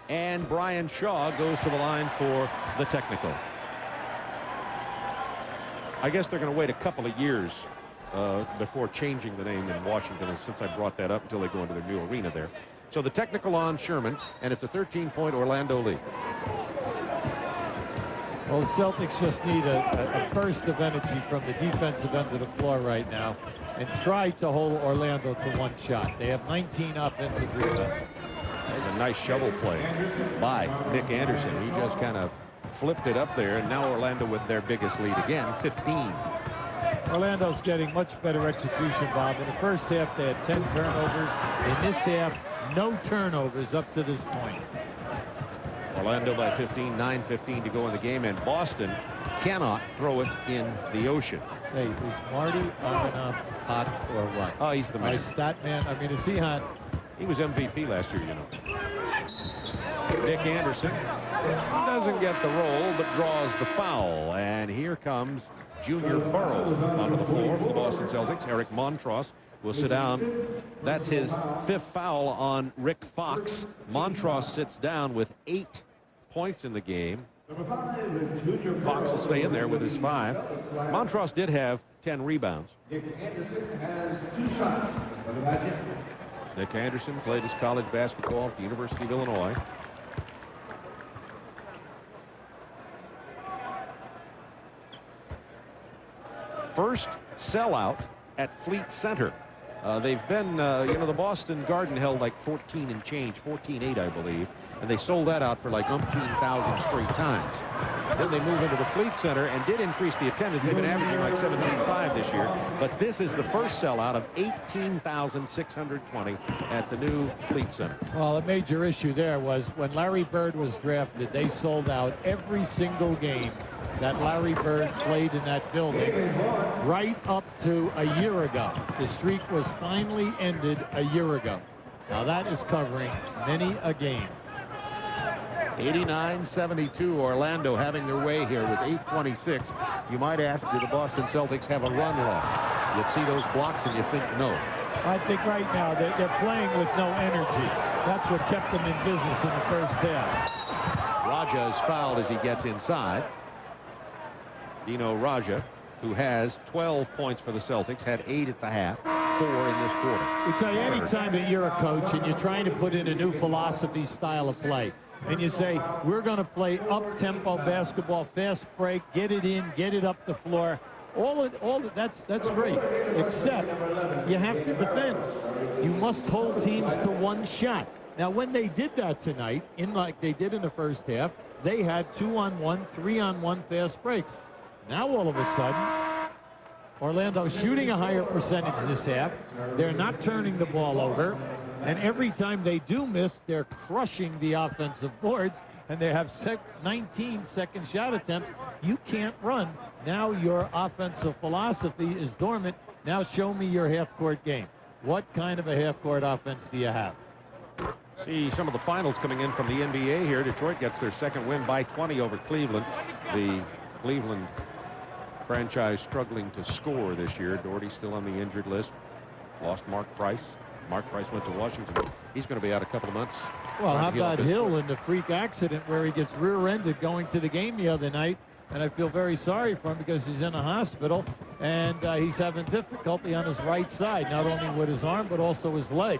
and Brian Shaw goes to the line for the technical. I guess they're going to wait a couple of years before changing the name in Washington, since I brought that up, until they go into their new arena there. So the technical on Sherman, and it's a 13-point Orlando lead. Well, the Celtics just need a burst of energy from the defensive end of the floor right now and try to hold Orlando to one shot. They have 19 offensive rebounds. There's a nice shovel play by Nick Anderson. He just kind of flipped it up there, and now Orlando with their biggest lead again, 15. Orlando's getting much better execution, Bob. In the first half, they had 10 turnovers. In this half, no turnovers up to this point. Orlando by 15, 9:15 to go in the game, and Boston cannot throw it in the ocean. Hey, is Marty hot or what? Oh, he's the man. My stat man. I mean, is he hot? He was MVP last year, you know. Nick Anderson doesn't get the roll, but draws the foul. And here comes Junior Burrow onto the floor for the Boston Celtics. Eric Montross will sit down. That's his 5th foul on Rick Fox. Montross sits down with 8 points in the game. Fox will stay in there with his 5. Montross did have 10 rebounds. Nick Anderson has 2 shots for the Magic. Nick Anderson played his college basketball at the University of Illinois. First sellout at Fleet Center. They've been, you know, the Boston Garden held like 14 and change, 14-8, I believe, and they sold that out for like umpteen thousand straight times. Then they move into the Fleet Center and did increase the attendance. They've been averaging like 17.5 this year, but this is the first sellout of 18,620 at the new Fleet Center. Well, a major issue there was when Larry Bird was drafted, they sold out every single game that Larry Bird played in that building right up to a year ago. The streak was finally ended a year ago. Now that is covering many a game. 89-72, Orlando having their way here with 8:26. You might ask, do the Boston Celtics have a run left? You'd see those blocks and you think no. I think right now they're playing with no energy. That's what kept them in business in the first half. Raja is fouled as he gets inside. Dino Raja, who has 12 points for the Celtics, had 8 at the half, 4 in this quarter. I tell you, anytime that you're a coach and you're trying to put in a new philosophy style of play, and you say, we're going to play up-tempo basketball, fast break, get it in, get it up the floor, that's great, except you have to defend. You must hold teams to one shot. Now, when they did that tonight, like they did in the first half, they had 2-on-1, 3-on-1 fast breaks. Now, all of a sudden, Orlando's shooting a higher percentage this half. They're not turning the ball over. And every time they do miss, they're crushing the offensive boards. And they have 19 second shot attempts. You can't run. Now your offensive philosophy is dormant. Now show me your half-court game. What kind of a half-court offense do you have? See some of the finals coming in from the NBA here. Detroit gets their second win by 20 over Cleveland. The Cleveland franchise struggling to score this year. Doherty still on the injured list. Lost Mark Price. Mark Price went to Washington. He's going to be out a couple of months. Well, how about Hill in the freak accident where he gets rear-ended going to the game the other night? And I feel very sorry for him because he's in a hospital and he's having difficulty on his right side, not only with his arm but also his leg.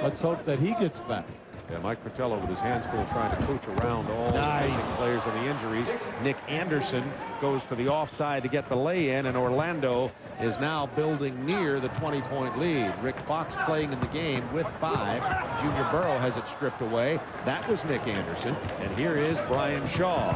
Let's hope that he gets back. Yeah, Mike Fratello with his hands full trying to coach around all the missing players and the injuries. Nick Anderson goes for the offside to get the lay-in, and Orlando is now building near the 20-point lead. Rick Fox playing in the game with 5. Junior Burrow has it stripped away. That was Nick Anderson, and here is Brian Shaw.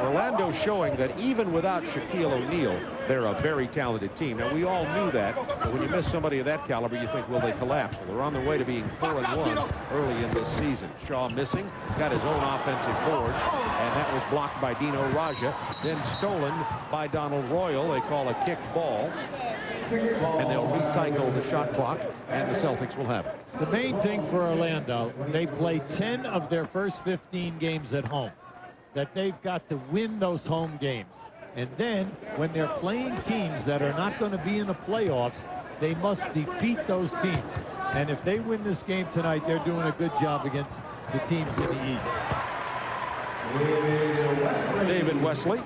Orlando showing that even without Shaquille O'Neal, they're a very talented team. Now, we all knew that, but when you miss somebody of that caliber, you think, will they collapse? Well, they're on their way to being 4-1 early in this season. Shaw missing, got his own offensive board, and that was blocked by Dino Raja, then stolen by Donald Royal. They call a kick ball, and they'll recycle the shot clock, and the Celtics will have it. The main thing for Orlando, they play 10 of their first 15 games at home, that they've got to win those home games. And then when they're playing teams that are not going to be in the playoffs, they must defeat those teams. And if they win this game tonight, they're doing a good job against the teams in the East. David Wesley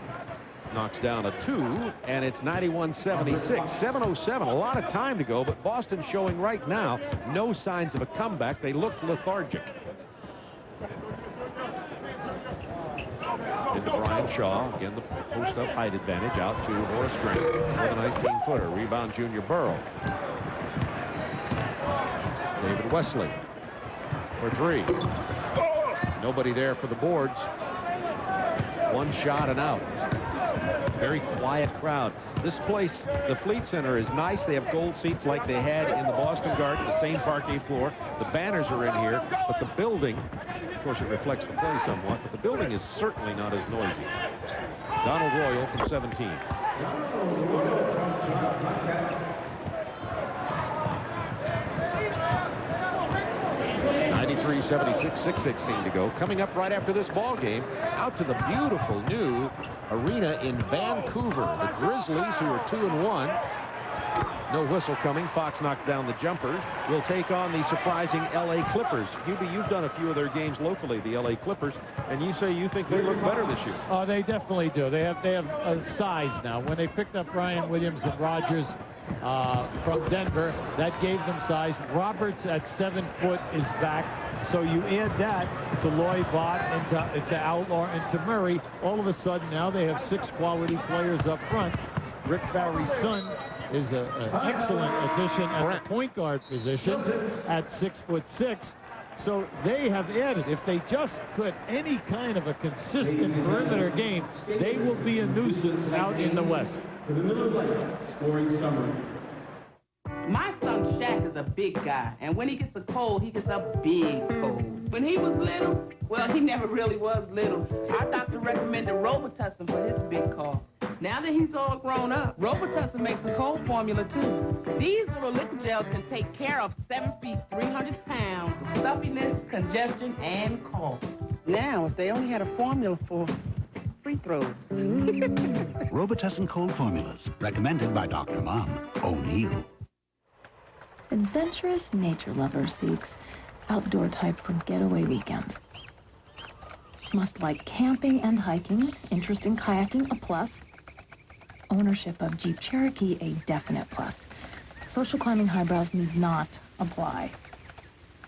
knocks down a 2, and it's 91-76. 7:07, a lot of time to go, but Boston showing right now no signs of a comeback. They look lethargic. Into Brian Shaw. Again, the post-up height advantage out to Horace Grant with a 19-footer. Rebound, Junior Burrow. David Wesley for 3. Nobody there for the boards. One shot and out. Very quiet crowd. This place, the Fleet Center, is nice. They have gold seats like they had in the Boston Garden, the same parquet floor. The banners are in here, but the building, of course, it reflects the play somewhat, but the building is certainly not as noisy. Donald Royal from 17. 93-76, 6:16 to go. Coming up right after this ball game, out to the beautiful new arena in Vancouver. The Grizzlies, who are 2-1. No whistle coming. Fox knocked down the jumpers. Will take on the surprising L.A. Clippers. Hubie, you've done a few of their games locally, the L.A. Clippers, and you say you think they look better this year. Oh, they definitely do. They have a size now. When they picked up Brian Williams and Rogers from Denver, that gave them size. Roberts at 7 foot is back. So you add that to Lloyd Bott, into Outlaw, into Murray. All of a sudden now they have 6 quality players up front. Rick Barry's son is an excellent addition at the point guard position at 6'6". So they have added. If they just put any kind of a consistent perimeter game, they will be a nuisance out in the West. For the Miller Lite scoring summary. My son Shaq is a big guy, and when he gets a cold, he gets a big cold. When he was little, well, he never really was little. Our doctor recommended Robitussin for his big cough. Now that he's all grown up, Robitussin makes a cold formula, too. These little liquid gels can take care of 7 feet, 300 pounds of stuffiness, congestion, and coughs. Now, if they only had a formula for free throws. Robitussin cold formulas, recommended by Dr. Mom O'Neill. Adventurous nature lover seeks outdoor type for getaway weekends. Must like camping and hiking, interest in kayaking, a plus. Ownership of Jeep Cherokee, a definite plus. Social climbing highbrows need not apply.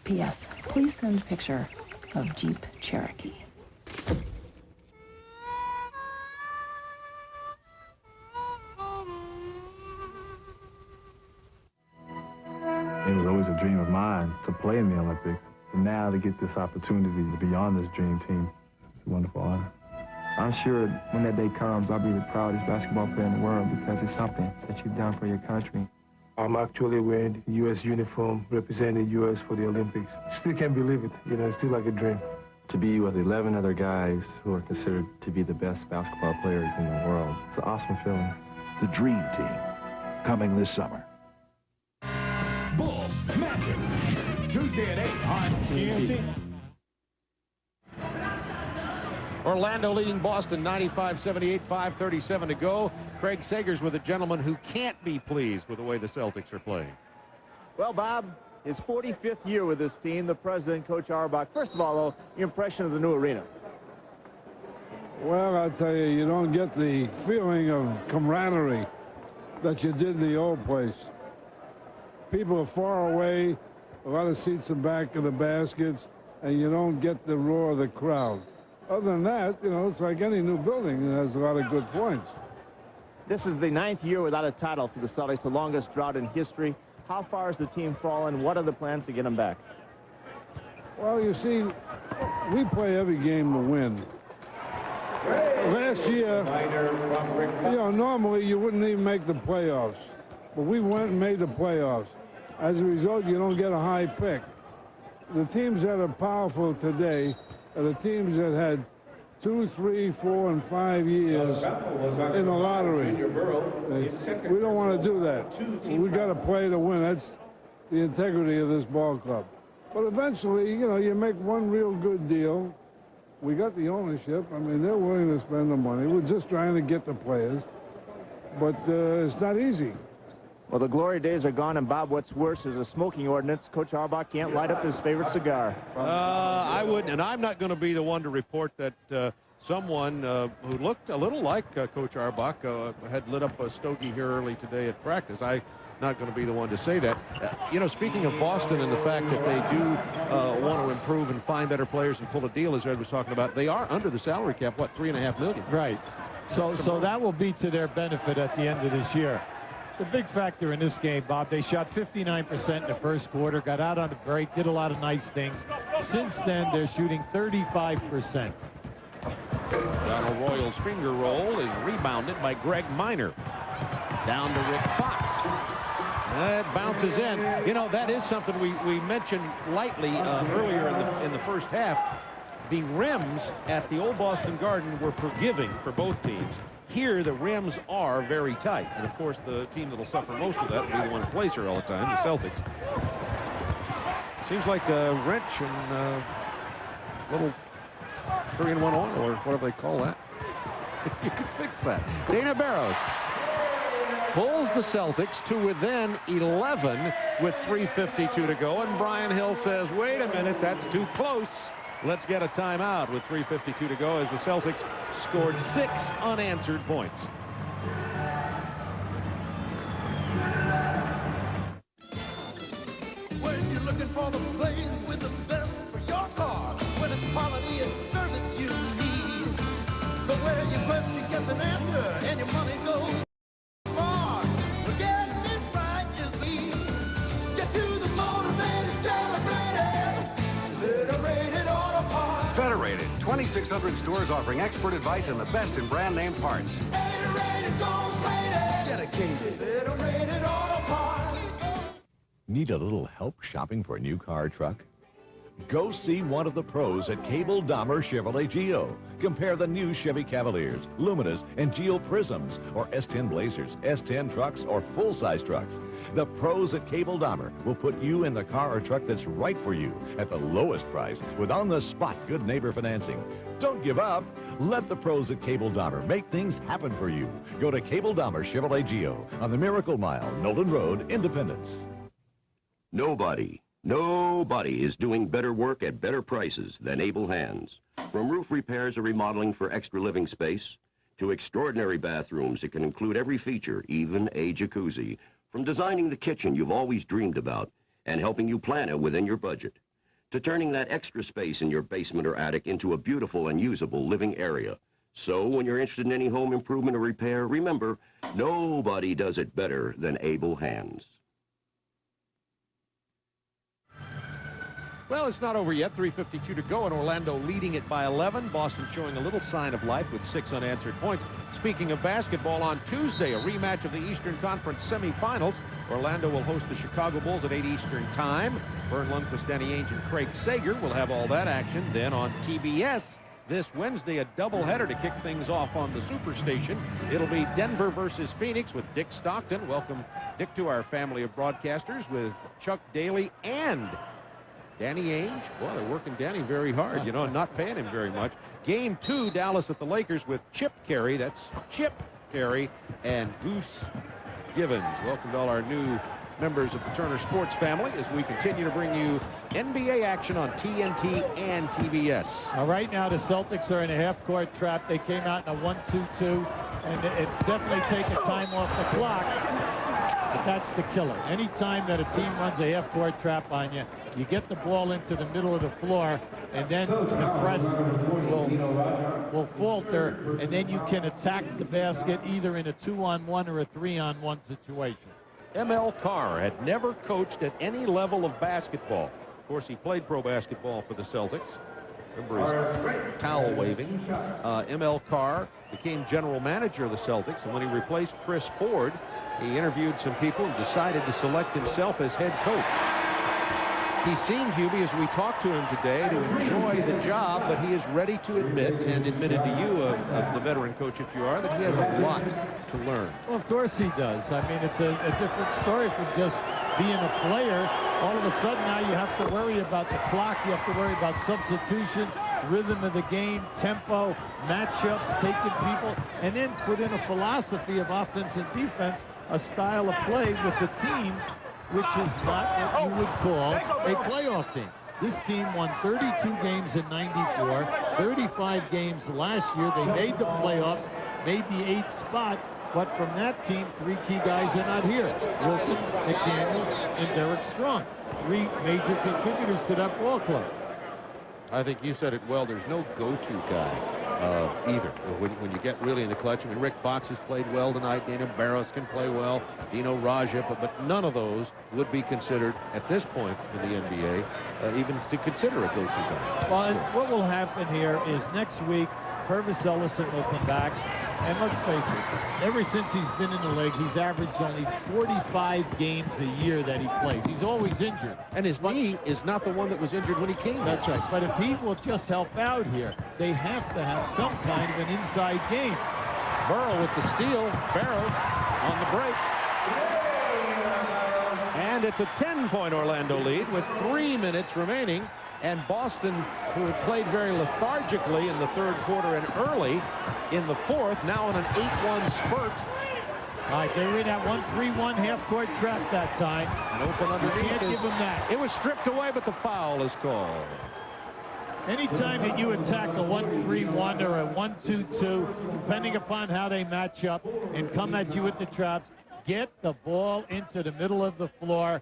P.S. Please send picture of Jeep Cherokee. It was always a dream of mine to play in the Olympics. And now to get this opportunity to be on this dream team, it's a wonderful honor. I'm sure when that day comes, I'll be the proudest basketball player in the world because it's something that you've done for your country. I'm actually wearing the U.S. uniform, representing the U.S. for the Olympics. Still can't believe it, it's still like a dream. To be with 11 other guys who are considered to be the best basketball players in the world, it's an awesome feeling. The Dream Team, coming this summer. Bulls Magic, Tuesday at 8 on TNT. Orlando leading Boston 95-78, 5:37 to go. Craig Sagers with a gentleman who can't be pleased with the way the Celtics are playing. Well, Bob, his 45th year with this team, the president, Coach Auerbach. First of all, though, your impression of the new arena. Well, I'll tell you, you don't get the feeling of camaraderie that you did in the old place. People are far away, a lot of seats in back of the baskets, and you don't get the roar of the crowd. Other than that, it's like any new building. It has a lot of good points. This is the 9th year without a title for the Celtics, the longest drought in history. How far has the team fallen? What are the plans to get them back? Well, you see, we play every game to win. Last year, normally you wouldn't even make the playoffs. But we went and made the playoffs. As a result, you don't get a high pick. The teams that are powerful today are the teams that had 2, 3, 4, and 5 years in the lottery. We don't want to do that. We got to play to win. the integrity of this ball club. But eventually, you know, you make one real good deal. We got the ownership. I mean, they're willing to spend the money. We're just trying to get the players. But it's not easy. Well, the glory days are gone, and Bob, what's worse, there's a smoking ordinance. Coach Auerbach can't light up his favorite cigar. I wouldn't, and I'm not going to be the one to report that someone who looked a little like Coach Auerbach had lit up a stogie here early today at practice. I'm not going to be the one to say that. You know, speaking of Boston and the fact that they do want to improve and find better players and pull a deal, as Ed was talking about, they are under the salary cap, what, $3.5 million? Right. So that will be to their benefit at the end of this year. The big factor in this game, Bob, they shot 59% in the first quarter, got out on the break, did a lot of nice things. Since then, they're shooting 35%. Donald Royal's finger roll is rebounded by Greg Minor. Down to Rick Fox. That bounces in. You know, that is something we mentioned lightly earlier in the first half. The rims at the old Boston Garden were forgiving for both teams. Here, the rims are very tight. And, of course, the team that will suffer most of that will be the one who plays here all the time, the Celtics. Seems like a wrench and a little 3-in-1 oil, or whatever they call that. You can fix that. Dana Barros pulls the Celtics to within 11 with 3:52 to go. And Brian Hill says, wait a minute, that's too close. Let's get a timeout with 3:52 to go as the Celtics scored 6 unanswered points. When you're looking for the place with the best for your car, when it's quality and service you need, but where your question gets an answer and your money goes far, getting it right is the key. Get to the motivated, celebrated, Federated Auto Parts. Federated, 2,600 stores offering expert advice and the best in brand name parts. Federated, gold-plated, dedicated, Federated Auto Parts. Need a little help shopping for a new car or truck? Go see one of the pros at Cable Dahmer Chevrolet Geo. Compare the new Chevy Cavaliers, Luminas, and Geo Prisms, or S10 Blazers, S10 trucks, or full-size trucks. The pros at Cable Dahmer will put you in the car or truck that's right for you at the lowest price with on-the-spot good neighbor financing. Don't give up. Let the pros at Cable Dahmer make things happen for you. Go to Cable Dahmer Chevrolet Geo on the Miracle Mile, Nolan Road, Independence. Nobody is doing better work at better prices than Able Hands. From roof repairs or remodeling for extra living space, to extraordinary bathrooms that can include every feature, even a jacuzzi, from designing the kitchen you've always dreamed about and helping you plan it within your budget, to turning that extra space in your basement or attic into a beautiful and usable living area. So when you're interested in any home improvement or repair, remember, nobody does it better than Able Hands. Well, it's not over yet. 3:52 to go, and Orlando leading it by 11. Boston showing a little sign of life with 6 unanswered points. Speaking of basketball, on Tuesday, a rematch of the Eastern Conference semifinals. Orlando will host the Chicago Bulls at 8 Eastern time. Vern Lundquist, Danny Ainge, and Craig Sager will have all that action. Then on TBS this Wednesday, a doubleheader to kick things off on the Superstation. It'll be Denver versus Phoenix with Dick Stockton. Welcome, Dick, to our family of broadcasters with Chuck Daly and Danny Ainge. Well, they're working Danny very hard, you know, and not paying him very much. Game 2, Dallas at the Lakers with Chip Carey. That's Chip Carey and Goose Givens. Welcome to all our new members of the Turner Sports family as we continue to bring you NBA action on TNT and TBS. Right now, the Celtics are in a half-court trap. They came out in a 1-2-2, and it definitely taken time off the clock. But that's the killer. Any time that a team runs a half-court trap on you, you get the ball into the middle of the floor, and then the press will falter, and then you can attack the basket either in a 2-on-1 or a 3-on-1 situation. M.L. Carr had never coached at any level of basketball. Of course, he played pro basketball for the Celtics. Remember his towel waving. M.L. Carr became general manager of the Celtics, and when he replaced Chris Ford, he interviewed some people and decided to select himself as head coach. He seemed, Hubie, as we talked to him today, to enjoy the job, but he is ready to admit, and admitted to you, of the veteran coach if you are, that he has a lot to learn. Well, of course he does. I mean, it's a different story from just being a player, all of a sudden now you have to worry about the clock, you have to worry about substitutions, rhythm of the game, tempo, matchups, taking people, and then put in a philosophy of offense and defense, a style of play with the team, which is not what you would call a playoff team. This team won 32 games in '94, 35 games last year. They made the playoffs, made the 8th spot, but from that team, 3 key guys are not here. Wilkins, McDaniels, and Derek Strong. 3 major contributors to that ball club. I think you said it well. There's no go-to guy either. When you get really in the clutch, I mean, Rick Fox has played well tonight. Dana Barros can play well. Dino Raja, but none of those would be considered at this point in the NBA even to consider a go-to guy. Well, and what will happen here is next week, Purvis Ellison will come back. And let's face it, ever since he's been in the league, he's averaged only 45 games a year that he plays. He's always injured. And his knee is not the one that was injured when he came. That's right. But if he will just help out here, they have to have some kind of an inside game. Burrow with the steal. Barrow on the break. And it's a 10-point Orlando lead with 3 minutes remaining. And Boston, who had played very lethargically in the 3rd quarter and early in the 4th, now in an 8-1 spurt. All right, they were in that 1-3-1 half-court trap that time. And open underneath. You can't give them that. It was stripped away, but the foul is called. Anytime that you attack a 1-3-1 or a 1-2-2, depending upon how they match up and come at you with the traps, get the ball into the middle of the floor.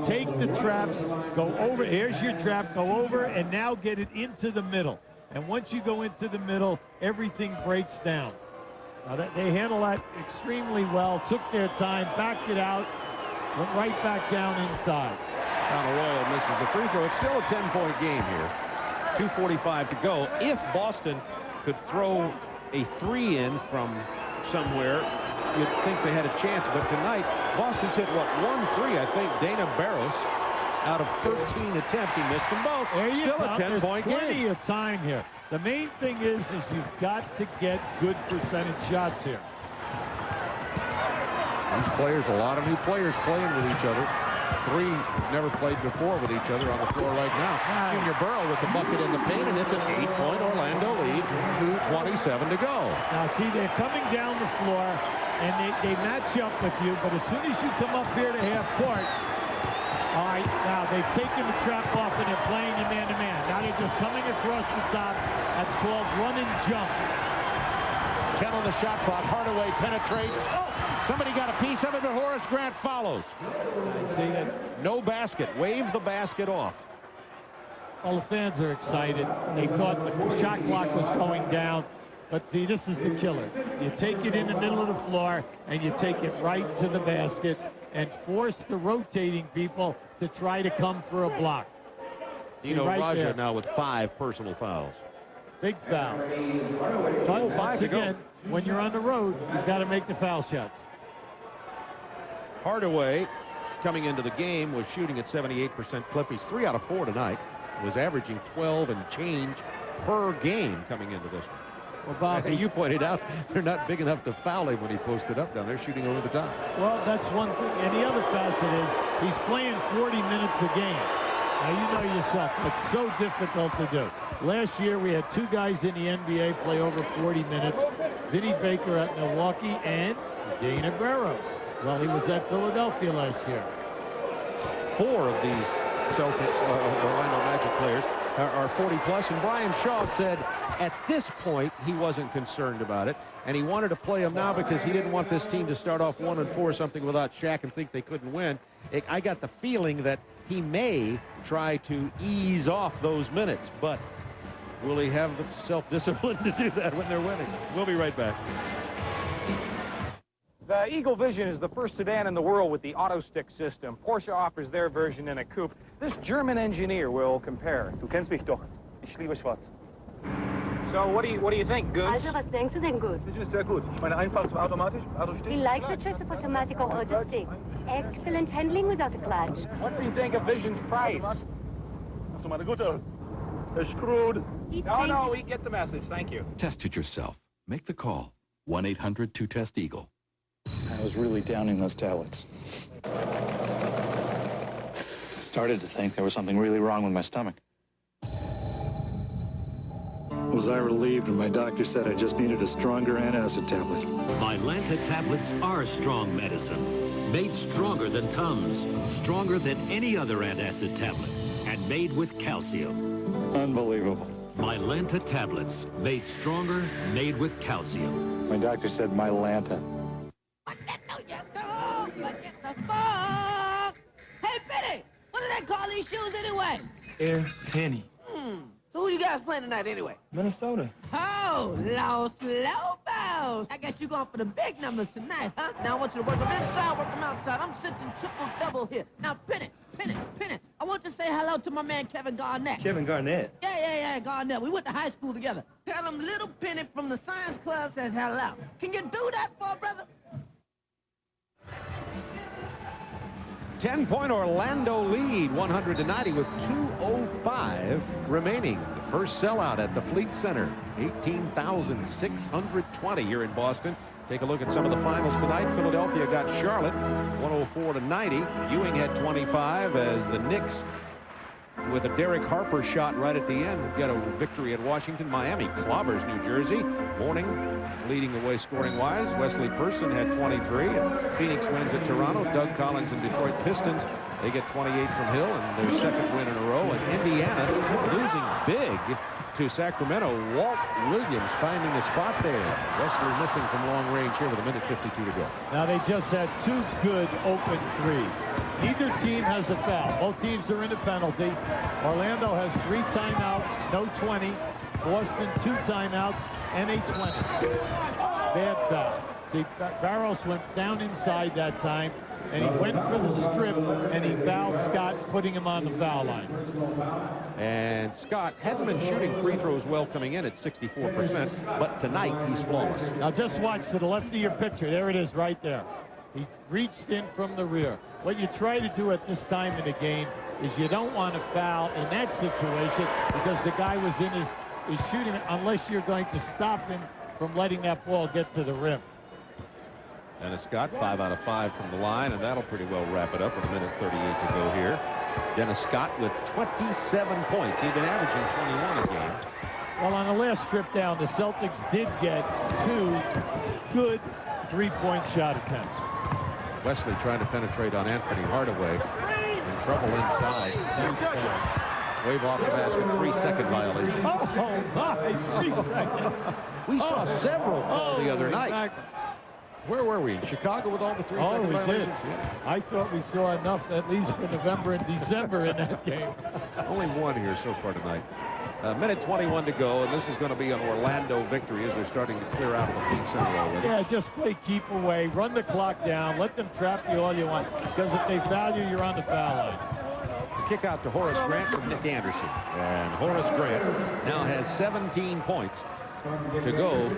Take the traps, go over. Here's your trap, go over, and now get it into the middle. And once you go into the middle, everything breaks down. Now they handle that extremely well, took their time, backed it out, went right back down inside. Arroyo misses the free throw. It's still a 10-point game here. 2:45 to go. If Boston could throw a 3 in from somewhere, you'd think they had a chance, but tonight Boston's hit what, 1-3, I think. Dana Barros out of 13 attempts, he missed them both. Still a 10-point game. Plenty of time here. The main thing is you've got to get good percentage shots here. These players, a lot of new players playing with each other. 3 never played before with each other on the floor right now. Junior Burrow with the bucket in the paint, and it's an 8-point Orlando lead. 2:27 to go. Now see, they're coming down the floor and they match up with you, but as soon as you come up here to half court, all right, now they've taken the trap off and they're playing you man-to-man. Now they're just coming across the top. That's called run and jump. 10 on the shot clock. Hardaway penetrates. Somebody got a piece of it, but Horace Grant follows. See that? No basket. Wave the basket off. Well, the fans are excited. They thought the shot clock was going down. But see, this is the killer. You take it in the middle of the floor, and you take it right to the basket and force the rotating people to try to come for a block. Dino Raja now with 5 personal fouls. Big foul. But once again, when you're on the road, you've got to make the foul shots. Hardaway, coming into the game, was shooting at 78% clip. He's 3 out of 4 tonight. Was averaging 12 and change per game coming into this one. Well, Bobby, you pointed out they're not big enough to foul him when he posted up down there, shooting over the top. Well, that's one thing. And the other facet is he's playing 40 minutes a game. Now, you know yourself, it's so difficult to do. Last year, we had 2 guys in the NBA play over 40 minutes. Vinny Baker at Milwaukee and Dana Barros. Well, he was at Philadelphia last year. 4 of these Celtics, Orlando Magic players are 40-plus, and Brian Shaw said at this point he wasn't concerned about it, and he wanted to play them now because he didn't want this team to start off 1-4 something without Shaq and think they couldn't win. I got the feeling that he may try to ease off those minutes, but will he have the self-discipline to do that when they're winning? We'll be right back. The Eagle Vision is the first sedan in the world with the auto stick system. Porsche offers their version in a coupe. This German engineer will compare. Du kennst mich doch. Ich liebe schwarz. So what do you think, Goose? Also, was denkst du denn, Goose? Vision ist sehr gut. Meine Einfahrt zum automatisch. He likes the choice of automatic or auto stick. Excellent handling without a clutch. What's he think of Vision's price? Ach du meine Gute. They're screwed. No, we get the message. Thank you. Test it yourself. Make the call. 1-800-2-TEST-EAGLE. I was really downing those tablets. started to think there was something really wrong with my stomach. Was I relieved when my doctor said I just needed a stronger antacid tablet. Mylanta tablets are strong medicine. Made stronger than Tums. Stronger than any other antacid tablet. And made with calcium. Unbelievable. Mylanta tablets. Made stronger, made with calcium. My doctor said Mylanta. Hey, Benny! What do they call these shoes anyway? Air Penny. So who you guys playing tonight anyway? Minnesota. Oh, Los Lobos. I guess you're going for the big numbers tonight, huh? Now I want you to work them inside, work them outside. I'm sitting triple-double here. Now, Penny, I want you to say hello to my man Kevin Garnett. Kevin Garnett. Yeah, Garnett. We went to high school together. Tell him little Penny from the science club says hello. Can you do that for a brother? 10-point Orlando lead, 100-90 with 2:05 remaining. The first sellout at the Fleet Center, 18,620 here in Boston. Take a look at some of the finals tonight. Philadelphia got Charlotte, 104-90. Ewing had 25 as the Knicks, with a Derek Harper shot right at the end, get a victory at Washington. Miami clobbers New Jersey. Morning leading the way scoring-wise. Wesley Person had 23. And Phoenix wins at Toronto. Doug Collins and Detroit Pistons, they get 28 from Hill and their second win in a row. And Indiana losing big to Sacramento. Walt Williams finding a spot there. Wesley missing from long range here with 1:52 to go. Now they just had two good open threes. Neither team has a foul. Both teams are in a penalty. Orlando has 3 timeouts, no 20. Boston 2 timeouts and a 20. Bad foul. See, Barros went down inside that time, and he went for the strip, and he fouled Scott, putting him on the foul line. And Scott hadn't been shooting free throws well coming in at 64%, but tonight he's flawless. Now just watch to the left of your picture. There it is right there. He reached in from the rear. What you try to do at this time in the game is you don't want to foul in that situation because the guy was in his shooting unless you're going to stop him from letting that ball get to the rim. Dennis Scott, 5 out of 5 from the line, and that'll pretty well wrap it up with 1:38 to go here. Dennis Scott with 27 points. He'd been averaging 21 a game. Well, on the last trip down, the Celtics did get 2 good three-point shot attempts. Wesley trying to penetrate on Anthony Hardaway. In trouble inside. Wave off the basket, 3-second violation. Oh, my, 3 seconds. We saw several the other night. Exactly. Where were we? In Chicago with all the 3-second violations? Did. Yeah. I thought we saw enough, at least for November and December in that game. Only one here so far tonight. 1:21 to go, and this is going to be an Orlando victory as they're starting to clear out of the Fleet Center already. Yeah, just play keep away, run the clock down, let them trap you all you want, because if they foul you, you're on the foul line. The kick out to Horace Grant from Nick Anderson. And Horace Grant now has 17 points to go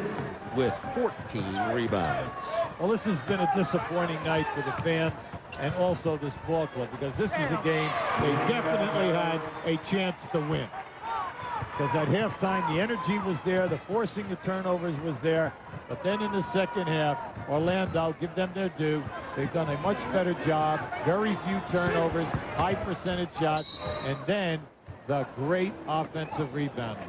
with 14 rebounds. Well, this has been a disappointing night for the fans and also this ball club because this is a game they definitely had a chance to win. Because at halftime, the energy was there, the forcing the turnovers was there, but then in the second half, Orlando, give them their due, they've done a much better job, very few turnovers, high percentage shots, and then the great offensive rebounding.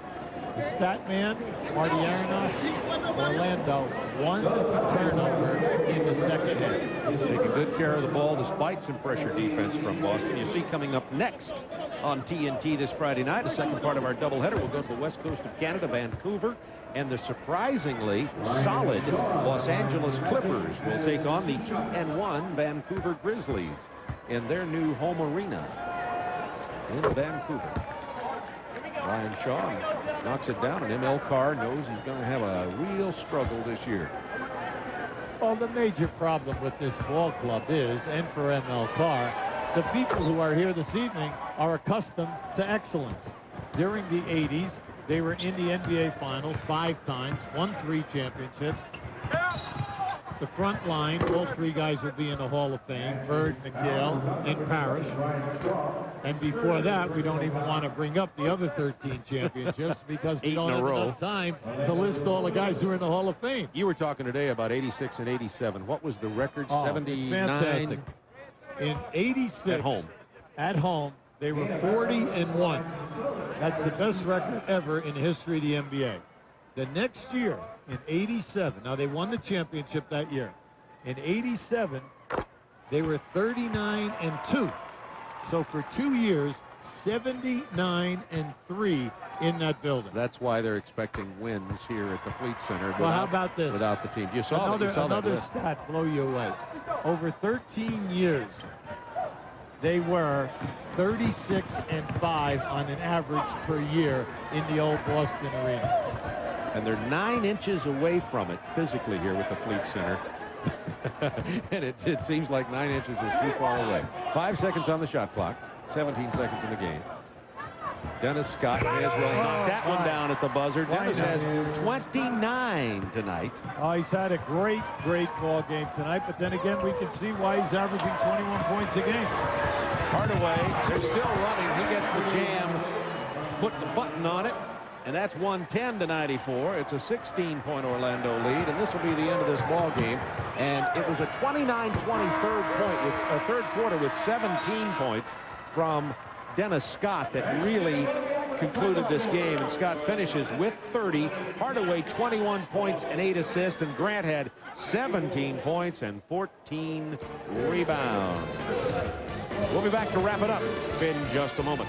The stat man, Marty Aronofsky, Orlando, 1 turnover in the second half. Taking good care of the ball despite some pressure defense from Boston. You see coming up next on TNT this Friday night, the second part of our doubleheader. We'll go to the west coast of Canada, Vancouver, and the surprisingly solid Los Angeles Clippers will take on the 2-1 Vancouver Grizzlies in their new home arena in Vancouver. Ryan Shaw knocks it down, and ML Carr knows he's going to have a real struggle this year. Well, the major problem with this ball club is, and for ML Carr, the people who are here this evening are accustomed to excellence. During the 80s, they were in the NBA Finals 5 times, won 3 championships. The front line, all 3 guys will be in the Hall of Fame, Bird, McHale, and Parrish. And before that, we don't even want to bring up the other 13 championships because we don't have enough time to list all the guys who are in the Hall of Fame. You were talking today about 86 and 87. What was the record? 79? Fantastic. In 86, at home. at home. They were 40-1. That's the best record ever in the history of the NBA. The next year, in 87, now they won the championship that year. In 87, they were 39-2. So for 2 years, 79-3 in that building. That's why they're expecting wins here at the Fleet Center. Well, how about this? Without the team. You saw another stat blow you away. Over 13 years, they were 36-5 on an average per year in the old Boston Arena. And they're 9 inches away from it physically here with the Fleet Center. And it seems like 9 inches is too far away. 5 seconds on the shot clock. 17 seconds in the game. Dennis Scott may as well knock that one down at the buzzer. Dennis has 29 tonight. Oh, he's had a great ball game tonight, but then again, we can see why he's averaging 21 points a game. Hardaway, they're still running. He gets the jam, put the button on it, and that's 110-94. It's a 16-point Orlando lead, and this will be the end of this ball game. And it was a 29-20 third quarter with 17 points from Dennis Scott that really concluded this game, and Scott finishes with 30. Hardaway 21 points and 8 assists, and Grant had 17 points and 14 rebounds. We'll be back to wrap it up in just a moment.